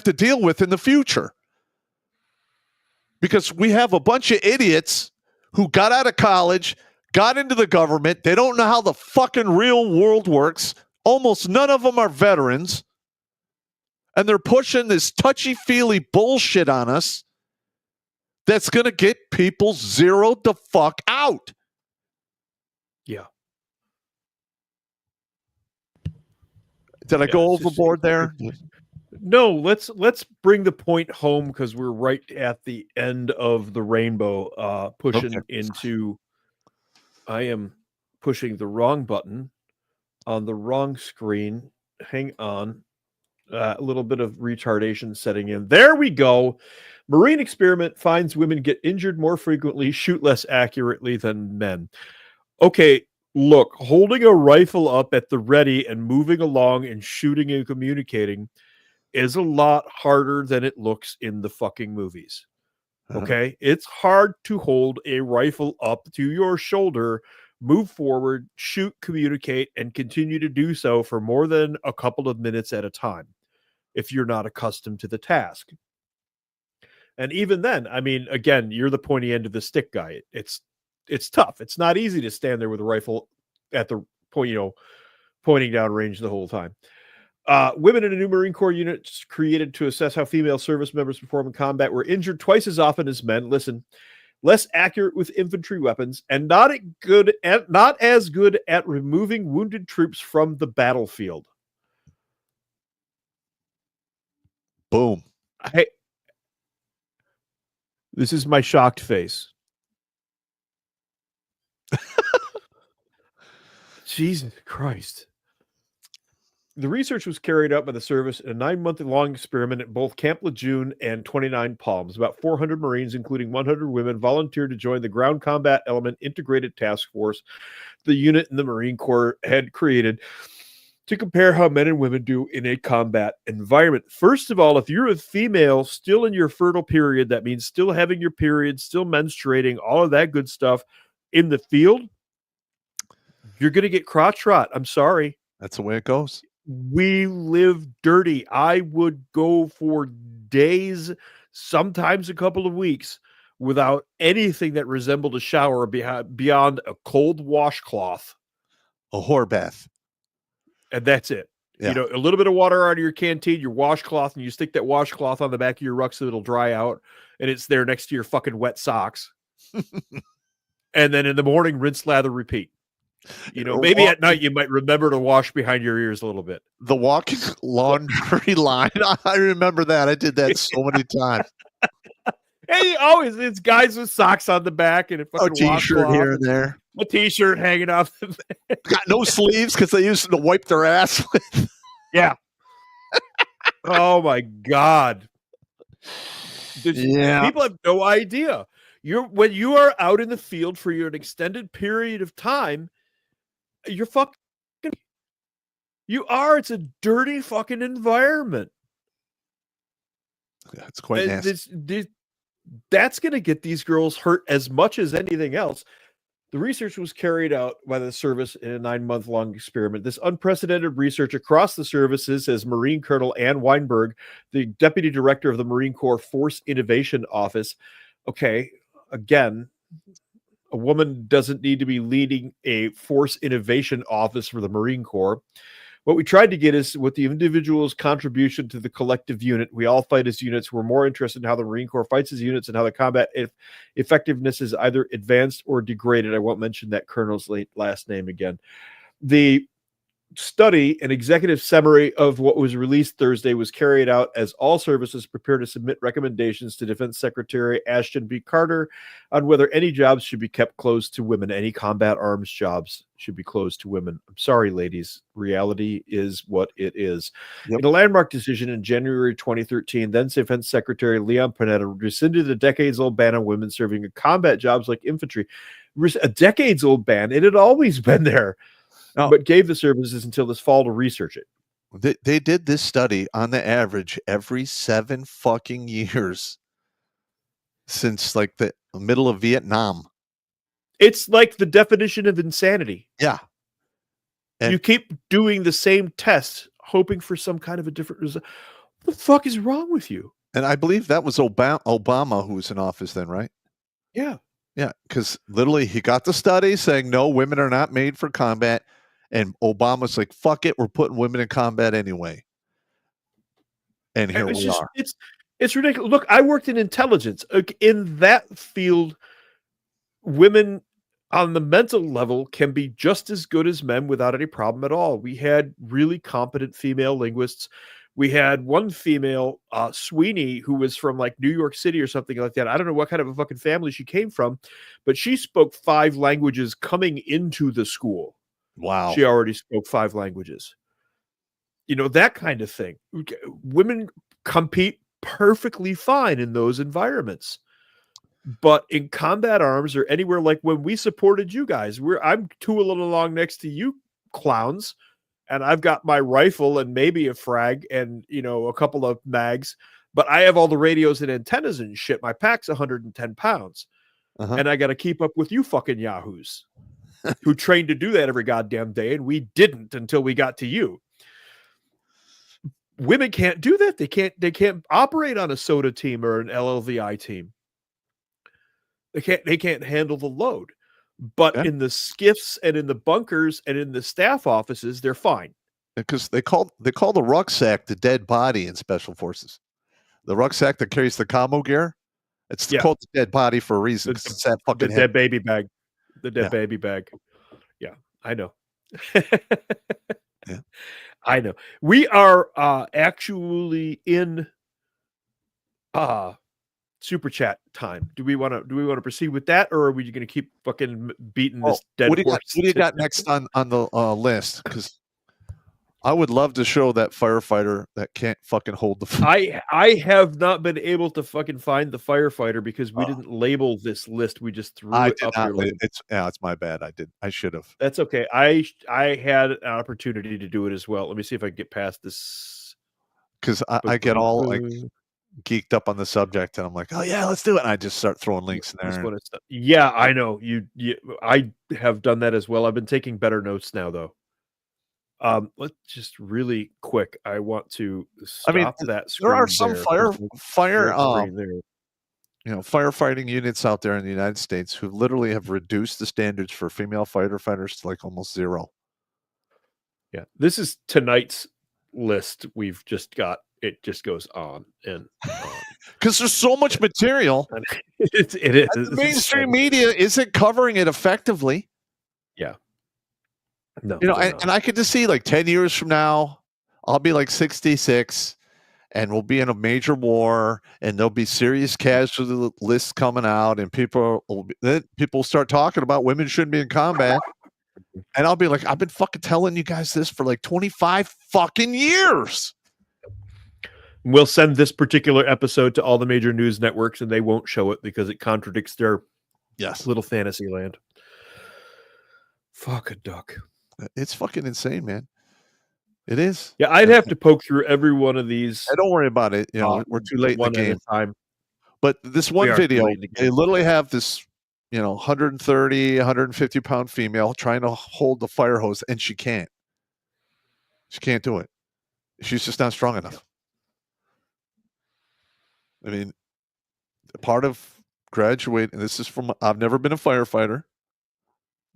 to deal with in the future. Because we have a bunch of idiots who got out of college, got into the government. They don't know how the fucking real world works. Almost none of them are veterans. And they're pushing this touchy-feely bullshit on us that's going to get people zeroed the fuck out. Yeah. Did I go overboard there? No, let's bring the point home, because we're right at the end of the rainbow, pushing into. I am pushing the wrong button on the wrong screen. Hang on. A little bit of retardation setting in. There we go. Marine experiment finds women get injured more frequently, shoot less accurately than men. Okay, look, holding a rifle up at the ready and moving along and shooting and communicating is a lot harder than it looks in the fucking movies. Okay? It's hard to hold a rifle up to your shoulder, move forward, shoot, communicate, and continue to do so for more than a couple of minutes at a time if you're not accustomed to the task. And even then, I mean, again, you're the pointy end of the stick guy. It's tough. It's not easy to stand there with a rifle at the point, pointing down range the whole time. Women in a new Marine Corps unit created to assess how female service members perform in combat were injured twice as often as men. Listen, less accurate with infantry weapons, and not as good at removing wounded troops from the battlefield. Boom. This is my shocked face. Jesus Christ. The research was carried out by the service in a 9-month-long experiment at both Camp Lejeune and 29 Palms. About 400 Marines, including 100 women, volunteered to join the Ground Combat Element Integrated Task Force the unit in the Marine Corps had created to compare how men and women do in a combat environment. First of all, if you're a female still in your fertile period, that means still having your period, still menstruating, all of that good stuff in the field, you're going to get crotch rot. I'm sorry. That's the way it goes. We live dirty. I would go for days, sometimes a couple of weeks, without anything that resembled a shower beyond a cold washcloth. A whore bath. And that's it. Yeah. A little bit of water out of your canteen, your washcloth, and you stick that washcloth on the back of your ruck so it'll dry out, and it's there next to your fucking wet socks. And then in the morning, rinse, lather, repeat. Maybe at night you might remember to wash behind your ears a little bit. The walking laundry line. I remember that. I did that so many times. And always, it's guys with socks on the back and a fucking t-shirt here and there. A t-shirt hanging off. Got no sleeves because they used to wipe their ass with. Yeah. Oh my God. People have no idea. When you are out in the field for an extended period of time, you're fucking. It's a dirty fucking environment. That's quite nasty. That's going to get these girls hurt as much as anything else. The research was carried out by the service in a 9-month-long experiment. This unprecedented research across the services, says Marine Colonel Ann Weinberg, the Deputy Director of the Marine Corps Force Innovation Office. Okay, again, a woman doesn't need to be leading a Force Innovation Office for the Marine Corps. What we tried to get is what the individual's contribution to the collective unit. We all fight as units. We're more interested in how the Marine Corps fights as units and how the combat effectiveness is either advanced or degraded. I won't mention that colonel's last name again. The study, an executive summary of what was released Thursday, was carried out as all services prepare to submit recommendations to Defense Secretary Ashton B. Carter on whether any jobs should be kept closed to women. Any combat arms jobs should be closed to women. I'm sorry, ladies. Reality is what it is. Yep. In a landmark decision in January 2013, then Defense Secretary Leon Panetta rescinded a decades-old ban on women serving in combat jobs like infantry. A decades-old ban. It had always been there. But gave the services until this fall to research it. They did this study on the average every 7 fucking years since like the middle of Vietnam. It's like the definition of insanity. Yeah. And you keep doing the same test, hoping for some kind of a different result. What the fuck is wrong with you? And I believe that was Obama who was in office then, right? Yeah. Yeah, because literally he got the study saying no, women are not made for combat. And Obama's like, fuck it, we're putting women in combat anyway. And here we are. It's ridiculous. Look, I worked in intelligence. In that field, women on the mental level can be just as good as men without any problem at all. We had really competent female linguists. We had one female, Sweeney, who was from like New York City or something like that. I don't know what kind of a fucking family she came from, but she spoke 5 languages coming into the school. Wow. She already spoke 5 languages. You know, that kind of thing. Women compete perfectly fine in those environments. But in combat arms or anywhere like when we supported you guys, I'm tooling along next to you clowns, and I've got my rifle and maybe a frag and, you know, a couple of mags, but I have all the radios and antennas and shit. My pack's 110 pounds. And I got to keep up with you fucking yahoos who trained to do that every goddamn day, and we didn't until we got to you. Women can't do that. They can't operate on a SOTA team or an LLVI team. They can't handle the load. But in the skiffs and in the bunkers and in the staff offices, they're fine. Because they call the rucksack the dead body in special forces. The rucksack that carries the combo gear, it's called the dead body for a reason. It's that fucking dead baby bag. The dead baby bag. Yeah, I know. Yeah. I know. We are actually in super chat time. Do we want to proceed with that, or are we going to keep fucking beating this dead horse? What do you got next on the list? Because I would love to show that firefighter that can't fucking hold the phone. I have not been able to fucking find the firefighter because we didn't label this list. We just threw it up here. It's my bad. I should have. That's okay. I had an opportunity to do it as well. Let me see if I can get past this. Because I get all like geeked up on the subject, and I'm like, oh yeah, let's do it. And I just start throwing links in there. Yeah, I know. I have done that as well. I've been taking better notes now, though. Let's just really quick. I want to stop that. There are some firefighting units out there in the United States who literally have reduced the standards for female firefighters to like almost 0. Yeah, this is tonight's list. We've just got it. Just goes on and on because there's so much material. It is. And the mainstream media isn't covering it effectively. Yeah. No, you know, and I could just see like 10 years from now, I'll be like 66 and we'll be in a major war and there'll be serious casualty lists coming out and people will start talking about women shouldn't be in combat. And I'll be like, I've been fucking telling you guys this for like 25 fucking years. We'll send this particular episode to all the major news networks and they won't show it because it contradicts their little fantasy land. Fuck a duck. It's fucking insane, man. It is. Yeah, I'd have to poke through every one of these. Don't worry about it. You know, we're too late in the game. Time. But this one video, they literally have this, 130, 150 pound female trying to hold the fire hose, and she can't. She can't do it. She's just not strong enough. I mean, part of graduating, and this is from, I've never been a firefighter.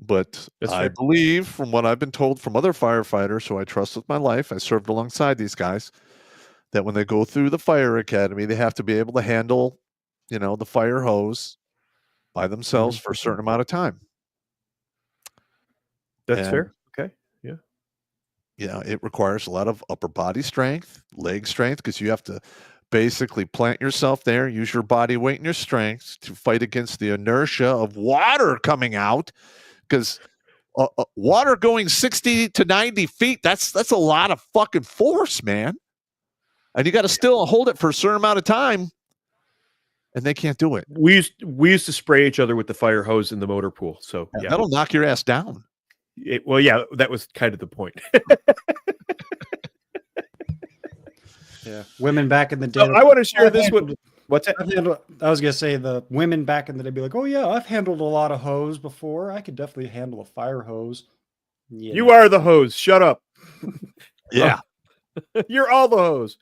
But That's I fair. believe, from what I've been told from other firefighters who I trust with my life, I served alongside these guys, that when they go through the fire academy, they have to be able to handle, the fire hose by themselves for a certain amount of time. That's And, fair. Okay. Yeah. It requires a lot of upper body strength, leg strength, because you have to basically plant yourself there, use your body weight and your strength to fight against the inertia of water coming out, because water going 60 to 90 feet, that's a lot of fucking force, man. And you got to still hold it for a certain amount of time, and they can't do it. We used to spray each other with the fire hose in the motor pool. So yeah, that'll knock your ass down. Well, yeah, that was kind of the point. Yeah, women back in the day. So I want to share this one. What's that? I was gonna say the women back in the day be like, "Oh yeah, I've handled a lot of hose before. I could definitely handle a fire hose." Yeah. You are the hose. Shut up. Yeah, you're all the hose.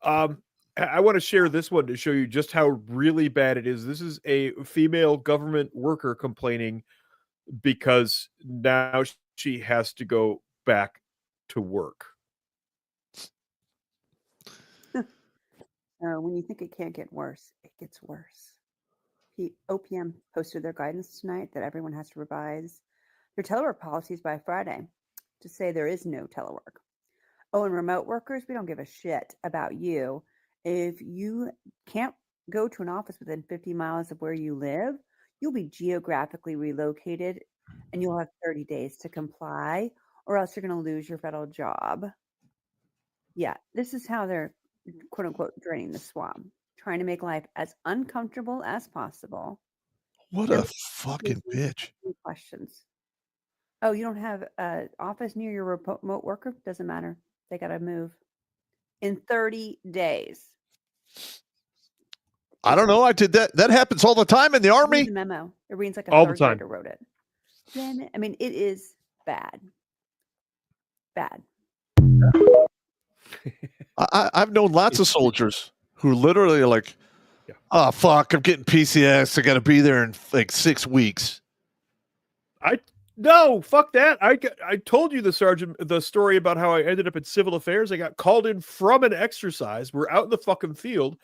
I want to share this one to show you just how really bad it is. This is a female government worker complaining because now she has to go back to work. When you think it can't get worse, it gets worse. OPM posted their guidance tonight that everyone has to revise their telework policies by Friday to say there is no telework. Oh, and remote workers, we don't give a shit about you. If you can't go to an office within 50 miles of where you live, you'll be geographically relocated and you'll have 30 days to comply, or else you're going to lose your federal job. Yeah, this is how they're quote unquote draining the swamp, trying to make life as uncomfortable as possible. What a fucking bitch. Questions. Oh, you don't have an office near your remote worker? Doesn't matter. They got to move in 30 days. I don't know. I did that. That happens all the time in the Army. The memo. It reads like a all the third time. grader wrote it. Yeah, I mean, it is bad. Bad. I've known lots of soldiers who literally are like, oh, fuck, I'm getting PCS. I got to be there in like 6 weeks. No, fuck that. I told you the story about how I ended up in civil affairs. I got called in from an exercise. We're out in the fucking field,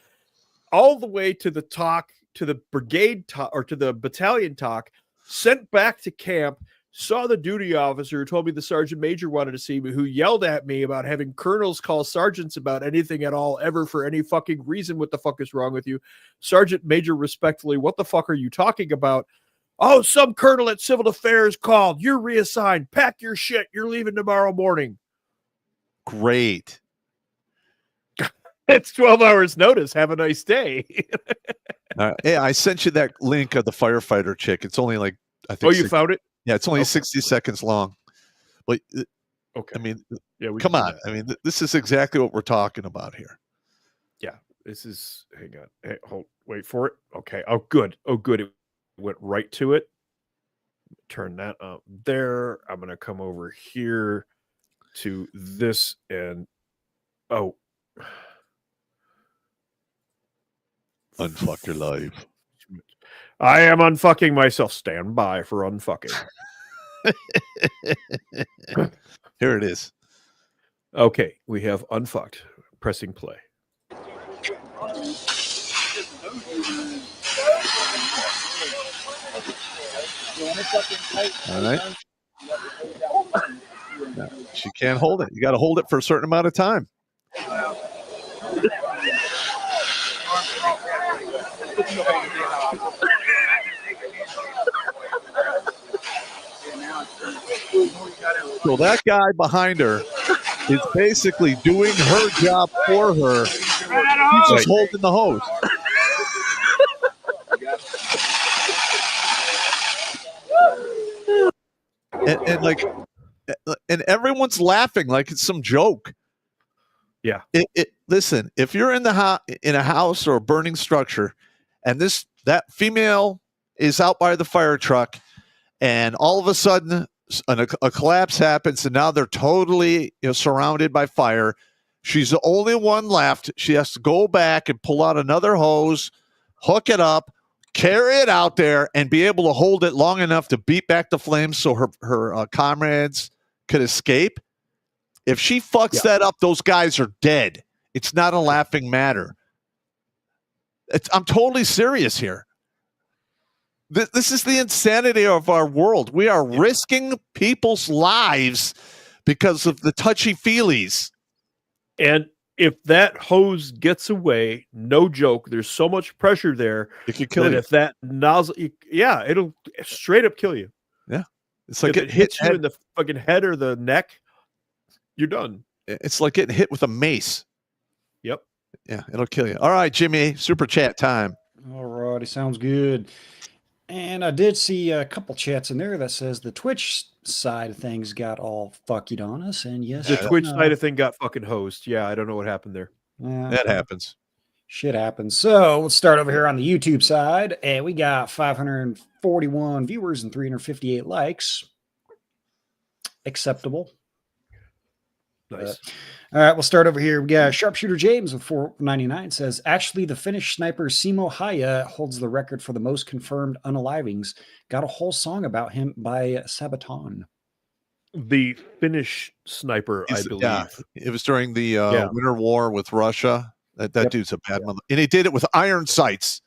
all the way to the talk, to the brigade talk, or to the battalion talk, sent back to camp, saw the duty officer who told me the sergeant major wanted to see me, who yelled at me about having colonels call sergeants about anything at all, ever, for any fucking reason. What the fuck is wrong with you? Sergeant major respectfully, what the fuck are you talking about? Oh, some colonel at civil affairs called. You're reassigned. Pack your shit. You're leaving tomorrow morning. Great. It's 12 hours notice. Have a nice day. Hey, I sent you that link of the firefighter chick. It's only like, I think. Oh, you found it? Yeah, it's only 60 seconds long. But okay. I mean, yeah, come on. I mean, this is exactly what we're talking about here. Yeah, this is. Hang on. Hey, wait for it. Okay. Oh, good. Oh, good. It went right to it. Turn that up there. I'm going to come over here to this and unfuck your life. I am unfucking myself. Stand by for unfucking. Here it is. Okay, we have unfucked. Pressing play. All right. No, she can't hold it. You got to hold it for a certain amount of time. So that guy behind her is basically doing her job for her. He's just holding the hose. And everyone's laughing like it's some joke. Yeah. Listen, if you're in a house or a burning structure, and that female is out by the fire truck, and all of a sudden a collapse happens, and now they're totally surrounded by fire. She's the only one left. She has to go back and pull out another hose, hook it up, carry it out there and be able to hold it long enough to beat back the flames so her comrades could escape. If she fucks that up, those guys are dead. It's not a laughing matter. I'm totally serious here. This is the insanity of our world. We are risking people's lives because of the touchy-feelies. And if that hose gets away, no joke, there's so much pressure there. It could kill you. If that nozzle, it'll straight up kill you. Yeah. It's like if it hits you in the fucking head or the neck, you're done. It's like getting hit with a mace. Yep. Yeah, it'll kill you. All right, Jimmy, super chat time. All righty, sounds good. And I did see a couple chats in there that says the Twitch side of things got all fucked on us. And yes, the Twitch side of thing got fucking hosed. Yeah, I don't know what happened there. That happens. Shit happens. So let's start over here on the YouTube side. And we got 541 viewers and 358 likes. Acceptable. Nice. All right, we'll start over here. We got Sharpshooter James with 499 says, actually, the Finnish sniper Simo Haya holds the record for the most confirmed unalivings. Got a whole song about him by Sabaton. The Finnish sniper, I believe. Yeah, it was during the Winter War with Russia. That dude's a bad mother. And he did it with iron sights.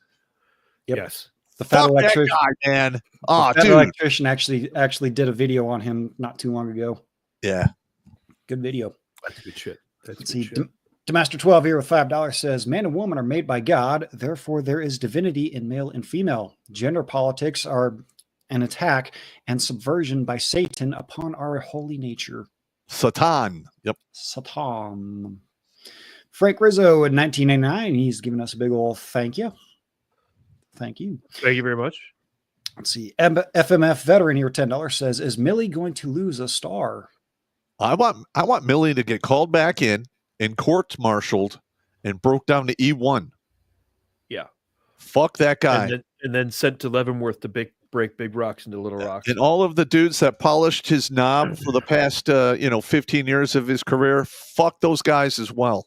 Yep. Yes. The fat electrician, guy, man. Oh, the fat dude. electrician actually did a video on him not too long ago. Yeah. Good video. That's good shit. Let's see. Demaster 12 here with $5 says, man and woman are made by God. Therefore, there is divinity in male and female. Gender politics are an attack and subversion by Satan upon our holy nature. Satan. Yep. Satan. Frank Rizzo in 1989. He's giving us a big old thank you. Thank you. Thank you very much. Let's see. FMF veteran here, $10 says, is Millie going to lose a star? I want Millie to get called back in court-martialed, and broke down to E1. Yeah. Fuck that guy. And then sent to Leavenworth to break big rocks into little rocks. And all of the dudes that polished his knob for the past 15 years of his career, fuck those guys as well.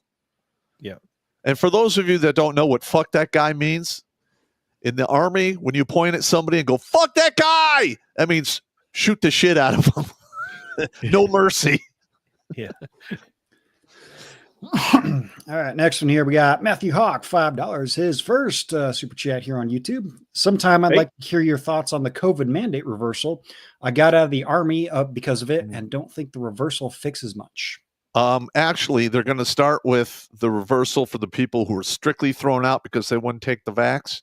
Yeah. And for those of you that don't know what fuck that guy means, in the Army, when you point at somebody and go, fuck that guy, that means shoot the shit out of them. No mercy. Yeah. All right, next one here. We got Matthew Hawk, $5. His first super chat here on YouTube. Sometime I'd like to hear your thoughts on the COVID mandate reversal. I got out of the Army because of it and don't think the reversal fixes much. Actually, they're going to start with the reversal for the people who are strictly thrown out because they wouldn't take the vax.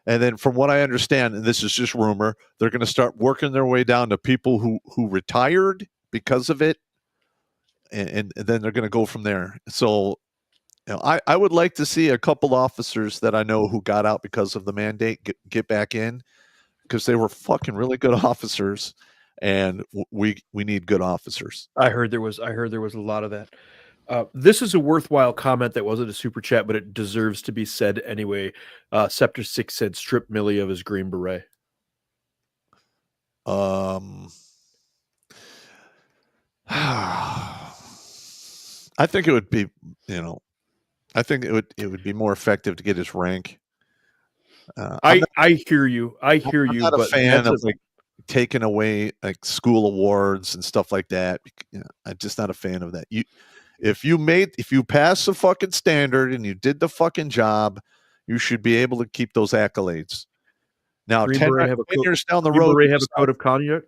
And then from what I understand, and this is just rumor, they're going to start working their way down to people who retired because of it. And then they're going to go from there. So I would like to see a couple officers that I know who got out because of the mandate get back in, because they were fucking really good officers, and we need good officers. I heard there was a lot of that. This is a worthwhile comment that wasn't a super chat, but it deserves to be said anyway. Scepter 6 said strip Millie of his green beret. I think it would be, I think it would be more effective to get his rank. I hear you. I'm not a fan of like taking away like school awards and stuff like that. I'm just not a fan of that. If you pass the fucking standard and you did the fucking job, you should be able to keep those accolades. Now, 10 years down the road, have a code of conduct.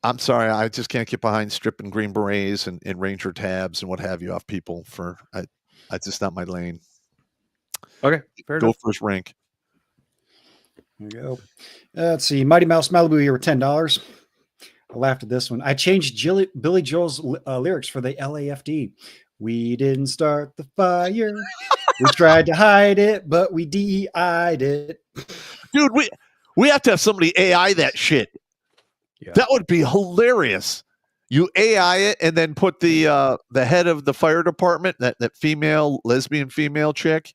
I'm sorry, I just can't get behind stripping Green Berets and Ranger tabs and what have you off people. It's just not my lane. Okay, fair enough. Go for his rank. There you go. Let's see. Mighty Mouse Malibu here with $10. I laughed at this one. I changed Billy Joel's lyrics for the LAFD. We didn't start the fire. We tried to hide it, but we DI'd it. Dude, we have to have somebody AI that shit. Yeah. That would be hilarious. You AI it and then put the head of the fire department, that lesbian female chick,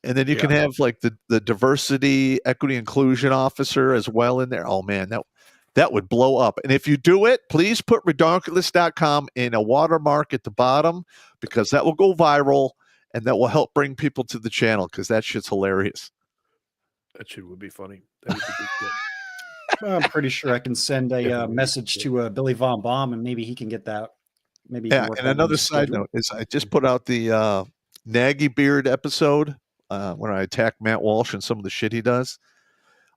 and then you can have like the diversity, equity, inclusion officer as well in there. Oh man, that would blow up. And if you do it, please put redonkulas.com in a watermark at the bottom, because that will go viral and that will help bring people to the channel, because that shit's hilarious. That shit would be funny. That would be good shit. Well, I'm pretty sure I can send a message to Billy Von Baum, and maybe he can get that. Maybe he can work And that in another his side schedule. note is I just put out the Nagy Beard episode where I attack Matt Walsh and some of the shit he does.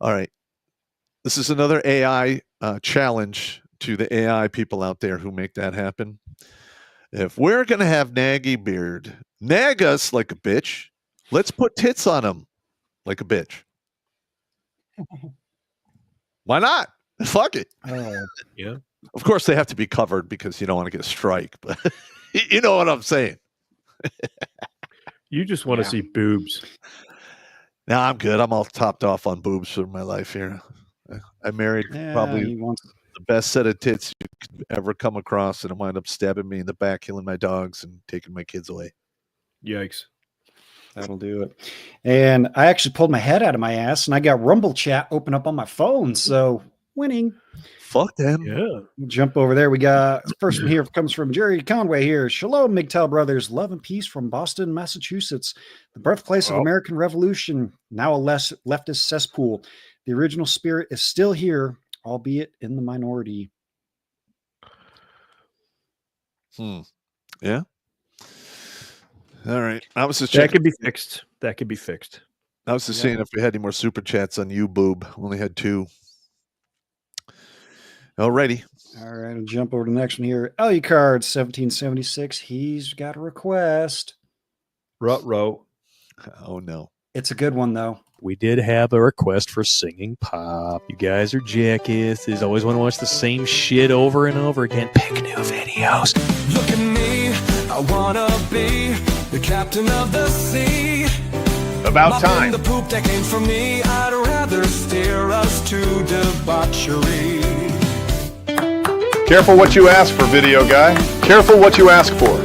All right. This is another AI challenge to the AI people out there who make that happen. If we're going to have Nagy Beard nag us like a bitch, let's put tits on him like a bitch. Why not? Fuck it. Yeah. Of course, they have to be covered because you don't want to get a strike, but you know what I'm saying. You just want to see boobs. No, I'm good. I'm all topped off on boobs for my life here. I married probably the best set of tits you could ever come across, and it wound up stabbing me in the back, killing my dogs, and taking my kids away. Yikes. That'll do it. And I actually pulled my head out of my ass, and I got Rumble chat open up on my phone. So winning. Fuck them. Yeah. Jump over there. We got first one here comes from Jerry Conway here. Shalom, MGTOW brothers. Love and peace from Boston, Massachusetts. The birthplace of American Revolution, now a leftist cesspool. The original spirit is still here, albeit in the minority. Yeah. All right. I was just that checking. could be fixed. That could be fixed. I was just seeing if we had any more super chats on you, Boob. We only had 2. Alrighty. All right, I'll jump over to the next one here. Alucard 1776. He's got a request. Ruh-roh. Oh no. It's a good one though. We did have a request for singing pop. You guys are jackasses. Always want to watch the same shit over and over again. Pick new videos. Look at me, I wanna be the captain of the sea. About time. The poop that came from me, I'd rather steer us to debauchery. Careful what you ask for, video guy. Careful what you ask for.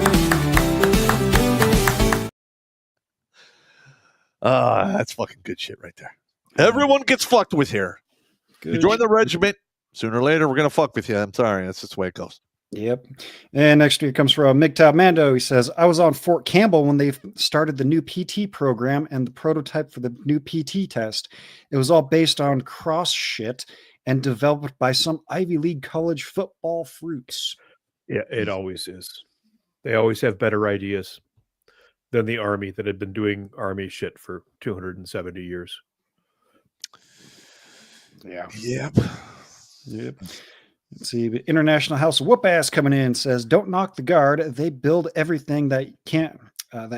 That's fucking good shit right there. Everyone gets fucked with here. Good You join the shit. regiment, sooner or later we're gonna fuck with you. I'm sorry, that's just the way it goes. Yep. And next here comes from MGTOW Mando. He says, I was on Fort Campbell when they started the new PT program and the prototype for the new PT test. It was all based on cross shit and developed by some Ivy League college football fruits. Yeah, it always is. They always have better ideas than the Army that had been doing Army shit for 270 years. Yeah. Yep. Let's see. The International House of Whoop Ass coming in says, don't knock the guard. They build everything that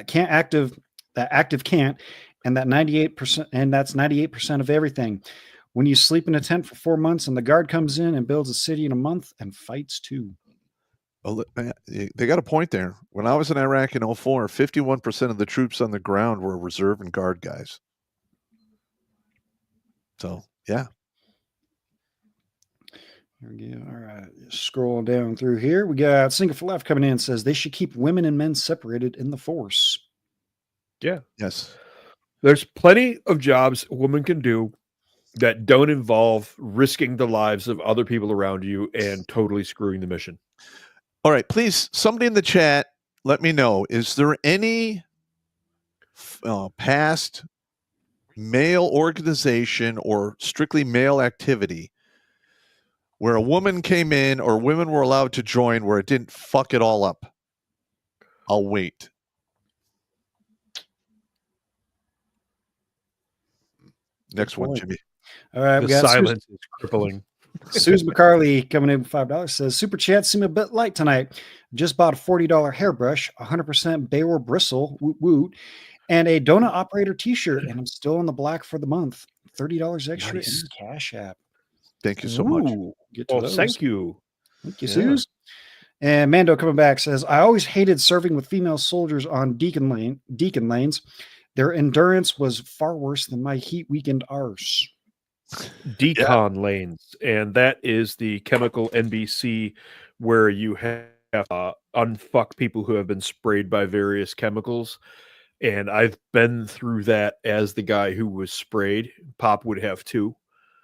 active can't. And that 98%, and that's 98% of everything. When you sleep in a tent for 4 months and the guard comes in and builds a city in a month and fights too. Well, they got a point there. When I was in Iraq in 2004, 51% of the troops on the ground were reserve and guard guys. So, yeah. There we go. All right. Scroll down through here. We got Single for Left coming in says they should keep women and men separated in the force. Yeah. Yes. There's plenty of jobs a woman can do that don't involve risking the lives of other people around you and totally screwing the mission. All right, please, somebody in the chat, let me know. Is there any past male organization or strictly male activity where a woman came in or women were allowed to join where it didn't fuck it all up? I'll wait. Next one, Jimmy. All right, The we got silence is crippling. Susan McCarley coming in with $5 says, Super Chat seem a bit light tonight. Just bought a $40 hairbrush, 100% Bayer bristle, woot woot, and a donut operator t-shirt, and I'm still on the black for the month. $30 extra in the Cash App. Thank you so much. Get to those. Thank you. Thank you, Suze. And Mando coming back says, I always hated serving with female soldiers on Deacon lanes. Their endurance was far worse than my heat weakened arse. Decon lanes, and that is the chemical NBC where you have unfuck people who have been sprayed by various chemicals. And I've been through that as the guy who was sprayed. Pop would have too.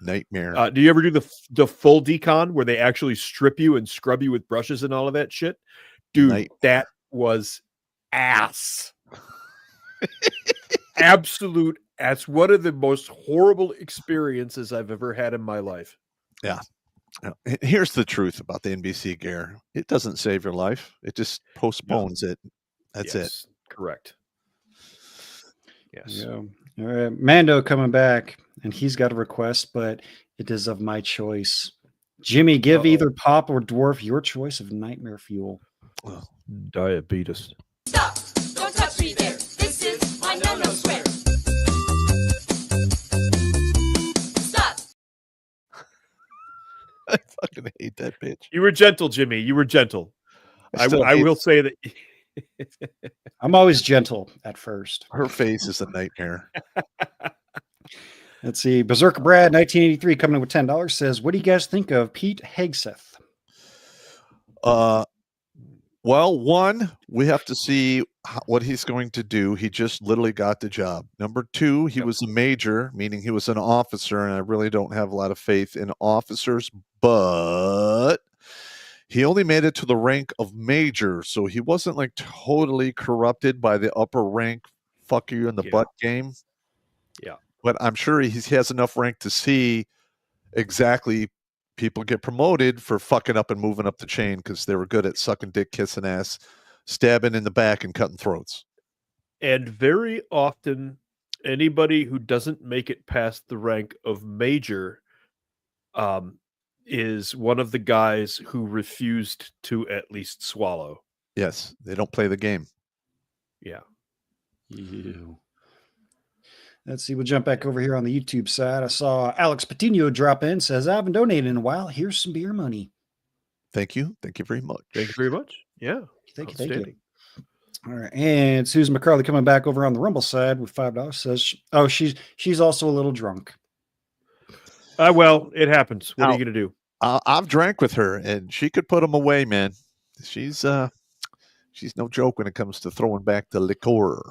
Nightmare. Do you ever do the full decon where they actually strip you and scrub you with brushes and all of that shit? Dude, that was ass. Absolute That's one of the most horrible experiences I've ever had in my life. Yeah. Here's the truth about the NBC gear. It doesn't save your life. It just postpones it. That's it. Correct. Yes. Yeah. All right. Mando coming back, and he's got a request, but it is of my choice. Jimmy, give either Pop or Dwarf your choice of nightmare fuel. Diabetes. Stop! Don't touch me there. This is my no-no square. Stop! I fucking hate that bitch. You were gentle, Jimmy. You were gentle. I will say that. I'm always gentle at first. Her face is a nightmare. Let's see. Berserker Brad, 1983, coming in with $10, says, what do you guys think of Pete Hegseth? Well, one, we have to see what he's going to do. He just literally got the job. Number two, he was a major, meaning he was an officer, and I really don't have a lot of faith in officers, but he only made it to the rank of major, so he wasn't like totally corrupted by the upper rank fuck you in the butt game. Yeah. But I'm sure he has enough rank to see exactly people get promoted for fucking up and moving up the chain because they were good at sucking dick, kissing ass, stabbing in the back, and cutting throats. And very often, anybody who doesn't make it past the rank of major is one of the guys who refused to at least swallow. Yes, they don't play the game. Yeah. Ew. Let's see. We'll jump back over here on the YouTube side. I saw Alex Patino drop in, says, I haven't donated in a while. Here's some beer money. Thank you. Thank you very much. Thank you very much. Yeah. Thank you. All right. And Susan McCarley coming back over on the Rumble side with $5 says, oh, she's also a little drunk. Well, it happens. What are you going to do? I've drank with her, and she could put them away, man. She's no joke when it comes to throwing back the liquor.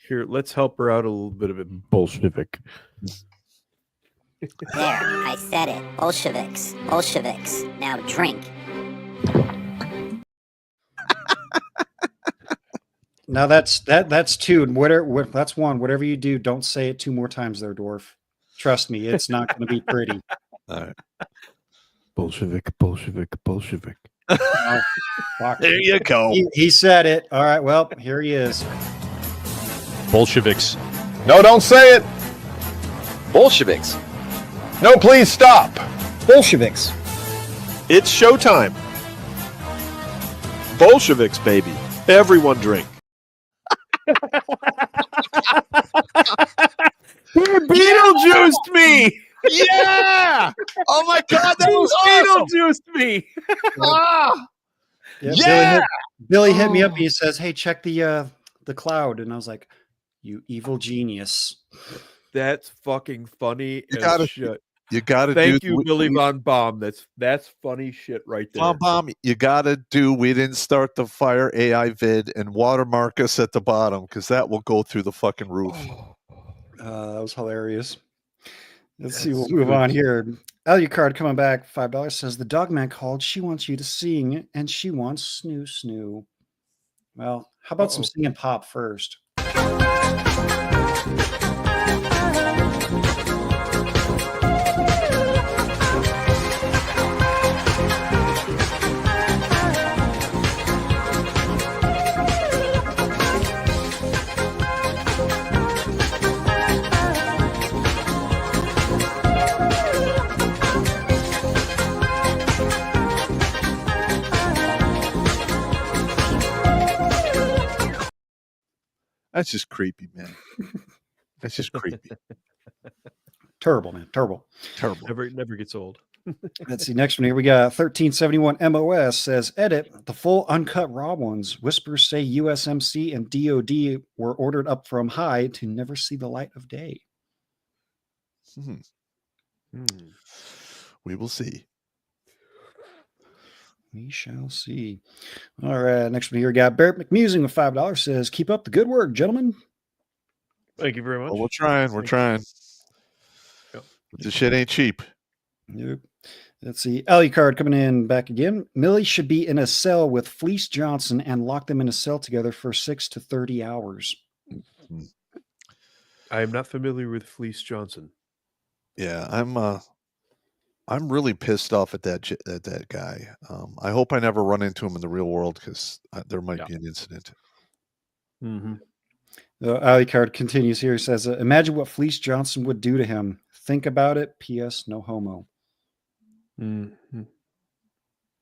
Here, let's help her out a little bit of it. Bolshevik. There, I said it. Bolsheviks. Bolsheviks. Now drink. Now that's two. That's one. Whatever you do, don't say it 2 more times there, Dwarf. Trust me, it's not going to be pretty. All right. Bolshevik, Bolshevik, Bolshevik. Oh, fuck. There you go. He said it. All right. Well, here he is. Bolsheviks. No, don't say it. Bolsheviks. No, please stop. Bolsheviks. It's showtime. Bolsheviks, baby. Everyone drink. Beetlejuiced me. Yeah. Oh my God, that was awesome. Beetlejuiced me. Yeah. Billy hit me up. He says, "Hey, check the cloud," and I was like, "You evil genius." That's fucking funny. You gotta Thank do. you, Billy Von Baum. That's funny shit right there. Bomb, you gotta do. We didn't start the fire AI vid and watermark us at the bottom because that will go through the fucking roof. That was hilarious. Let's see. We'll move on here. Alucard coming back, $5 says the Dogman called. She wants you to sing, and she wants snoo snoo. Well, how about some singing pop first? That's just creepy, man. That's just creepy. Terrible, man. Terrible. Never gets old. Let's see. Next one here. We got 1371 MOS says, edit the full uncut raw ones. Whispers say USMC and DOD were ordered up from high to never see the light of day. We will see. We shall see. All right. Next one here. We got Barrett McMusing with $5 says, keep up the good work, gentlemen. Thank you very much. Well, we're trying. We're trying. Yep. The shit ain't cheap. Nope. Let's see. Alucard coming in back again. Millie should be in a cell with Fleece Johnson and lock them in a cell together for 6 to 30 hours. I am not familiar with Fleece Johnson. Yeah, I'm really pissed off at that guy. I hope I never run into him in the real world because there might be an incident. Mm-hmm. Alucard continues here. He says, imagine what Fleece Johnson would do to him. Think about it. P.S. No homo. Mm-hmm.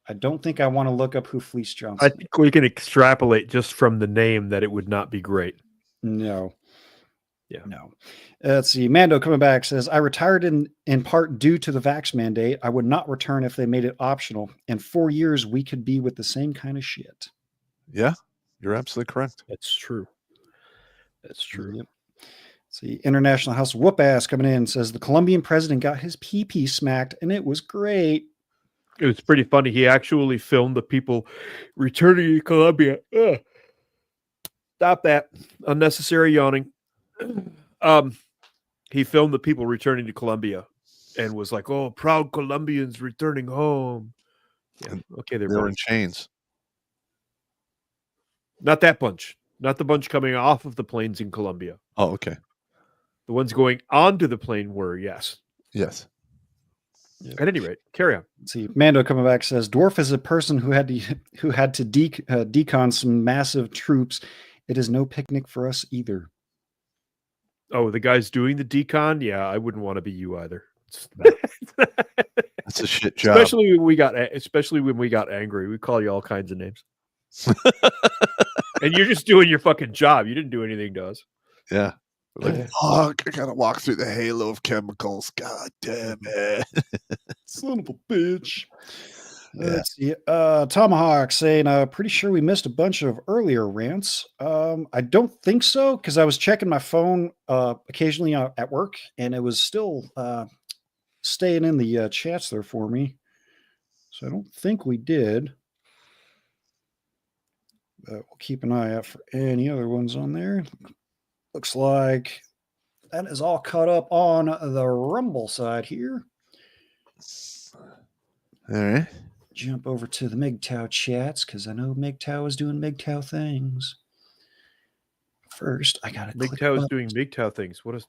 I don't think I want to look up who Fleece Johnson I think we can extrapolate just from the name that it would not be great. No. Yeah. No. Let's see. Mando coming back says, I retired in part due to the vax mandate. I would not return if they made it optional. In 4 years, we could be with the same kind of shit. Yeah, you're absolutely correct. That's true. That's true. Yep. See, International House Whoop Ass coming in says the Colombian president got his pee smacked and it was great. It was pretty funny. He actually filmed the people returning to Colombia. Ugh. Stop that. Unnecessary yawning. He filmed the people returning to Colombia and was like, oh, proud Colombians returning home. Yeah. Okay, they're in chains. Not that bunch. Not the bunch coming off of the planes in Colombia. Oh, okay. The ones going onto the plane were, yes. Yes. Yep. At any rate, carry on. Let's see, Mando coming back says, Dwarf is a person who had to decon some massive troops. It is no picnic for us either. Oh, the guys doing the decon? Yeah, I wouldn't want to be you either. That's a shit job. Especially when we got angry. We call you all kinds of names. And you're just doing your fucking job. You didn't do anything to us. Yeah. Like, fuck, I gotta walk through the halo of chemicals. God damn it. Son of a bitch. Let's see. Tomahawk saying, pretty sure we missed a bunch of earlier rants. I don't think so, because I was checking my phone occasionally at work, and it was still staying in the chats there for me. So I don't think we did. But we'll keep an eye out for any other ones on there. Looks like that is all caught up on the Rumble side here. All right. Jump over to the MGTOW chats because I know MGTOW is doing MGTOW things. First, I got to MGTOW is doing MGTOW things. What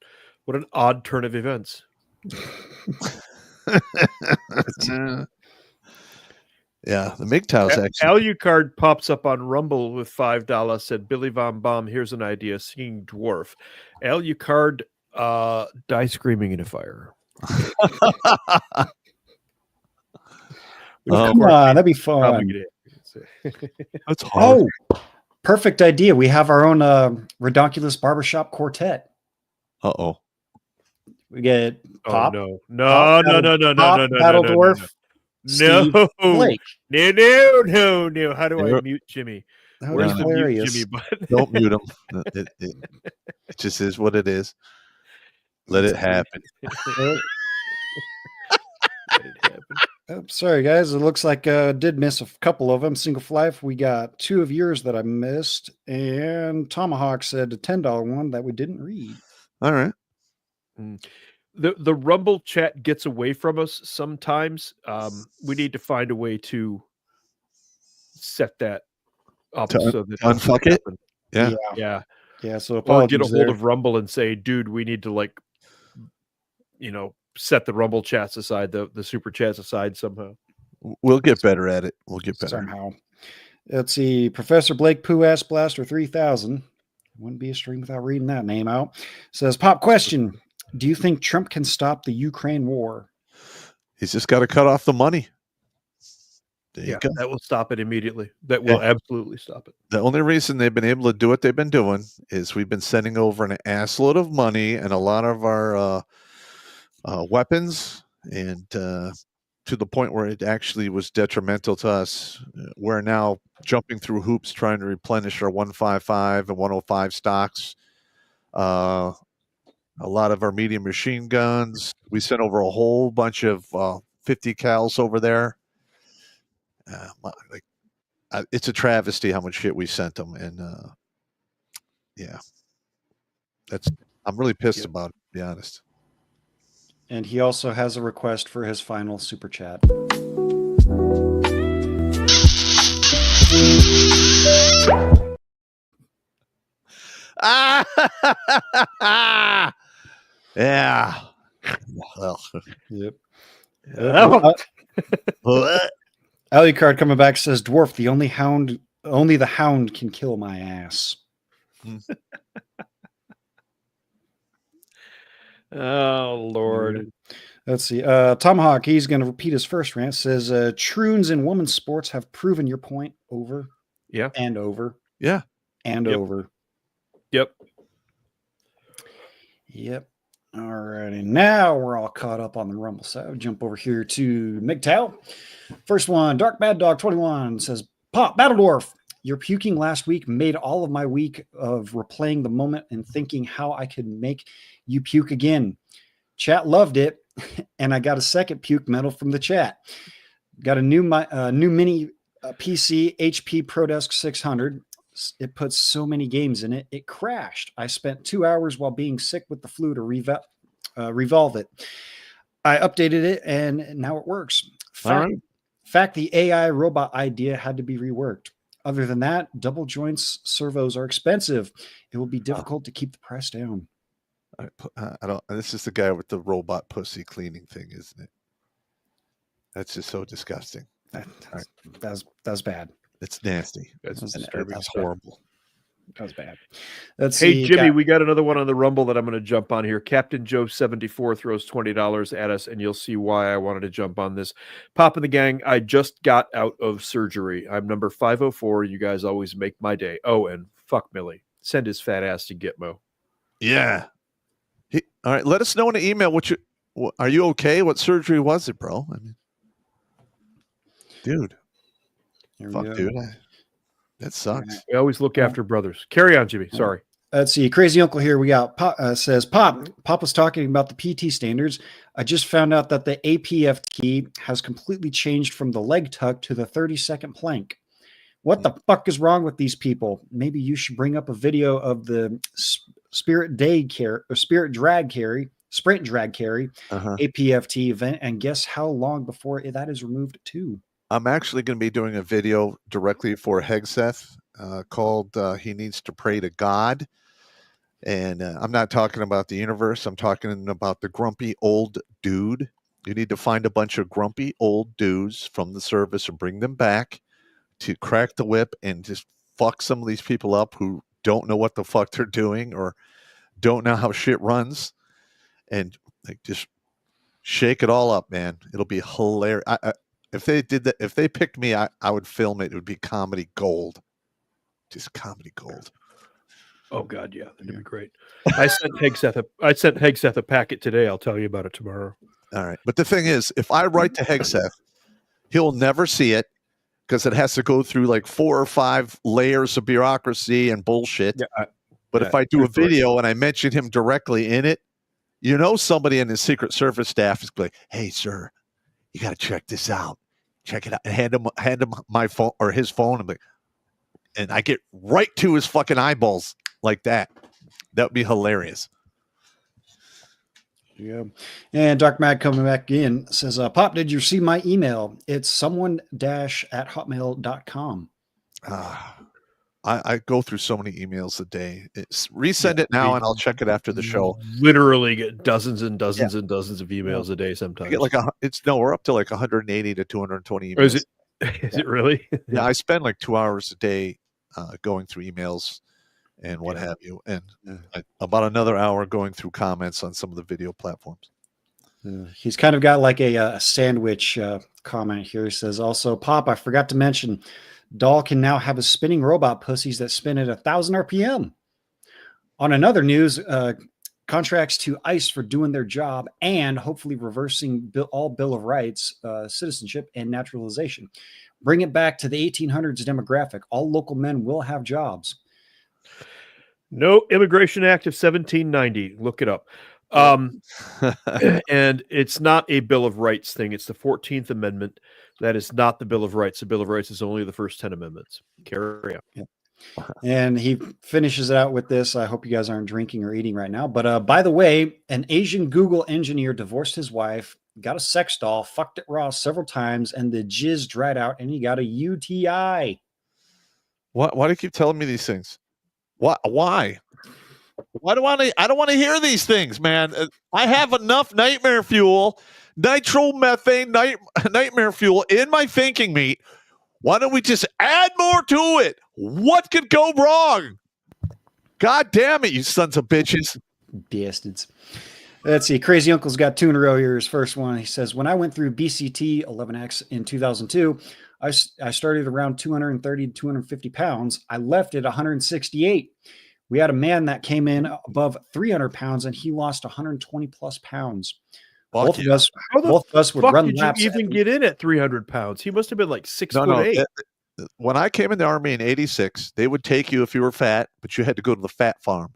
an odd turn of events. Yeah, the MGTOW's actually. Alucard pops up on Rumble with $5. Said Billy Von Baum, here's an idea: singing dwarf. Alucard, die screaming in a fire. Come on, that'd be fun. That's hard. Oh, perfect idea. We have our own Redonkulas barbershop quartet. Uh-oh. We get Pop. No. Battle Dwarf. No. Blake. No. How do I mute Jimmy? Where's the mute Jimmy button? Don't mute him. It just is what it is. Let it happen. Oh, sorry, guys. It looks like I did miss a couple of them. Single Life, we got 2 of yours that I missed. And Tomahawk said a $10 one that we didn't read. All right. The Rumble chat gets away from us sometimes. We need to find a way to set that up so that unfuck it. Yeah. So or get a hold of Rumble and say, dude, we need to set the Rumble chats aside, the super chats aside somehow. We'll get better at it. We'll get better somehow. Let's see. Professor Blake Pooh Ass Blaster 3000. Wouldn't be a stream without reading that name out. Says, pop question. Do you think Trump can stop the Ukraine war? He's just got to cut off the money. There you go. That will stop it immediately. That will absolutely stop it. The only reason they've been able to do what they've been doing is we've been sending over an assload of money and a lot of our weapons, and to the point where it actually was detrimental to us. We're now jumping through hoops trying to replenish our 155 and 105 stocks. A lot of our medium machine guns. We sent over a whole bunch of 50 cals over there. It's a travesty how much shit we sent them, and I'm really pissed about it, to be honest. And he also has a request for his final super chat. Yeah. Well, yep. Alucard coming back says, "Dwarf, only the hound can kill my ass." Oh Lord. Let's see. Tomahawk, he's going to repeat his first rant. Says, "Troons in women's sports have proven your point over, yeah, and over, yeah, and over." Yep. Yep. All righty. Now we're all caught up on the Rumble. So jump over here to MGTOW. First one, Dark Bad Dog 21 says, "Pop, Battle Dwarf, your puking last week made all of my week of replaying the moment and thinking how I could make you puke again. Chat loved it, and I got a second puke medal from the chat. Got a new mini PC HP ProDesk 600. It puts so many games in it. It crashed. I spent 2 hours while being sick with the flu to revolve it. I updated it, and now it works. Fact, the AI robot idea had to be reworked. Other than that, double joints servos are expensive. It will be difficult to keep the price down." I don't. This is the guy with the robot pussy cleaning thing, isn't it? That's just so disgusting. That's bad. It's nasty. That's disturbing. That's horrible. That was bad. Hey, Jimmy, we got another one on the Rumble that I'm going to jump on here. Captain Joe 74 throws $20 at us, and you'll see why I wanted to jump on this. Pop in the gang, I just got out of surgery. I'm number 504. You guys always make my day. Oh, and fuck Millie. Send his fat ass to Gitmo. Yeah. All right. Let us know in an email. Are you okay? What surgery was it, bro? I mean, dude. Fuck, dude. That sucks. We always look after brothers. Carry on, Jimmy. Sorry. Let's see. Crazy Uncle here. We got says, Pop was talking about the PT standards. I just found out that the APFT has completely changed from the leg tuck to the 30-second plank. What the fuck is wrong with these people? Maybe you should bring up a video of the sprint drag carry APFT event and guess how long before that is removed too. I'm actually going to be doing a video directly for Hegseth called He Needs to Pray to God. And I'm not talking about the universe. I'm talking about the grumpy old dude. You need to find a bunch of grumpy old dudes from the service and bring them back to crack the whip and just fuck some of these people up who don't know what the fuck they're doing or don't know how shit runs. And like, just shake it all up, man. It'll be hilarious. If they did that, if they picked me, I would film it. It would be comedy gold. Just comedy gold. Oh God, yeah, that'd be great. I sent Hegseth a packet today. I'll tell you about it tomorrow. All right, but the thing is, if I write to Hegseth, he'll never see it because it has to go through like 4 or 5 layers of bureaucracy and bullshit. Yeah, but if I do a video and I mention him directly in it, somebody in his Secret Service staff is like, "Hey, sir, you got to check this out. Check it out." And hand him my phone or his phone, and I get right to his fucking eyeballs like that. That would be hilarious. Yeah. And Dark Mag coming back in says, Pop, did you see my email? It's someone-at hotmail.com. I go through so many emails a day. Resend it now, and I'll check it after the show. Literally get dozens and dozens and dozens of emails a day sometimes. I get we're up to like 180 to 220 emails. Or is it really? Yeah, I spend like 2 hours a day going through emails and what have you, and about another hour going through comments on some of the video platforms. He's kind of got like a sandwich comment here. He says, also, Pop, I forgot to mention, Doll can now have a spinning robot pussies that spin at 1,000 RPM. On another news, contracts to ICE for doing their job and hopefully reversing all Bill of Rights, citizenship, and naturalization. Bring it back to the 1800s demographic. All local men will have jobs. No Immigration Act of 1790. Look it up. And it's not a Bill of Rights thing. It's the 14th Amendment. That is not the Bill of Rights. The Bill of Rights is only the first 10 amendments. Carry on. Yeah. And he finishes it out with this. I hope you guys aren't drinking or eating right now. But by the way, an Asian Google engineer divorced his wife, got a sex doll, fucked it raw several times, and the jizz dried out, and he got a UTI. Why do you keep telling me these things? Why? Why do I don't want to hear these things, man. I have enough nightmare fuel, nitromethane nightmare fuel in my thinking meat. Why don't we just add more to it? What could go wrong? God damn it, you sons of bitches. Bastards. Let's see. Crazy Uncle's got two in a row here. His first one, he says, when I went through BCT 11X in 2002, I started around 230 to 250 pounds. I left at 168. We had a man that came in above 300 pounds, and he lost 120 plus pounds. Both of us would run did laps. You even get in at 300 pounds? He must have been like 6'8". When I came in the Army in 86, they would take you if you were fat, but you had to go to the fat farm.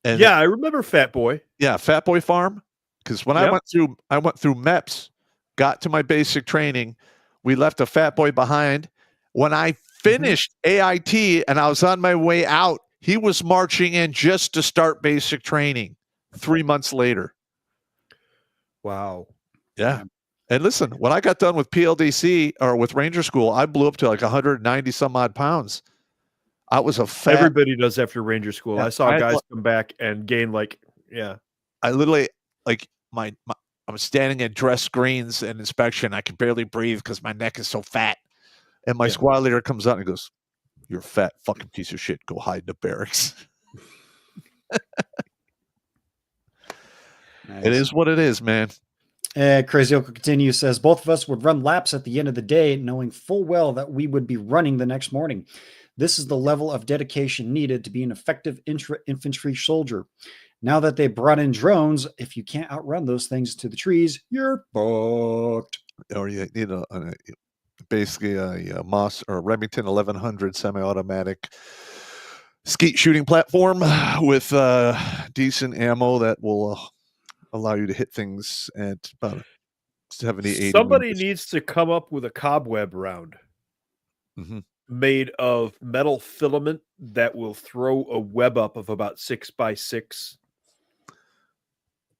And yeah, I remember Fat Boy. Yeah, Fat Boy Farm. Because when I went through MEPS, got to my basic training, we left a Fat Boy behind. When I finished AIT and I was on my way out, he was marching in just to start basic training 3 months later. Wow. Yeah. And listen, when I got done with PLDC or with Ranger School, I blew up to like 190 some odd pounds. I was a fat. Everybody does after Ranger School. Yeah, I saw guys come back and gain I literally I'm standing at dress screens and inspection. I can barely breathe because my neck is so fat. And my squad leader comes out and goes, "You're a fat fucking piece of shit. Go hide in the barracks." Nice. It is what it is, man. Crazy Uncle continues, says, both of us would run laps at the end of the day, knowing full well that we would be running the next morning. This is the level of dedication needed to be an effective infantry soldier. Now that they brought in drones, if you can't outrun those things to the trees, you're fucked. Or you need basically a Moss or Remington 1100 semi-automatic skeet shooting platform with decent ammo that will allow you to hit things at about 70, 80 Somebody meters. needs to come up with a cobweb round made of metal filament that will throw a web up of about 6 by 6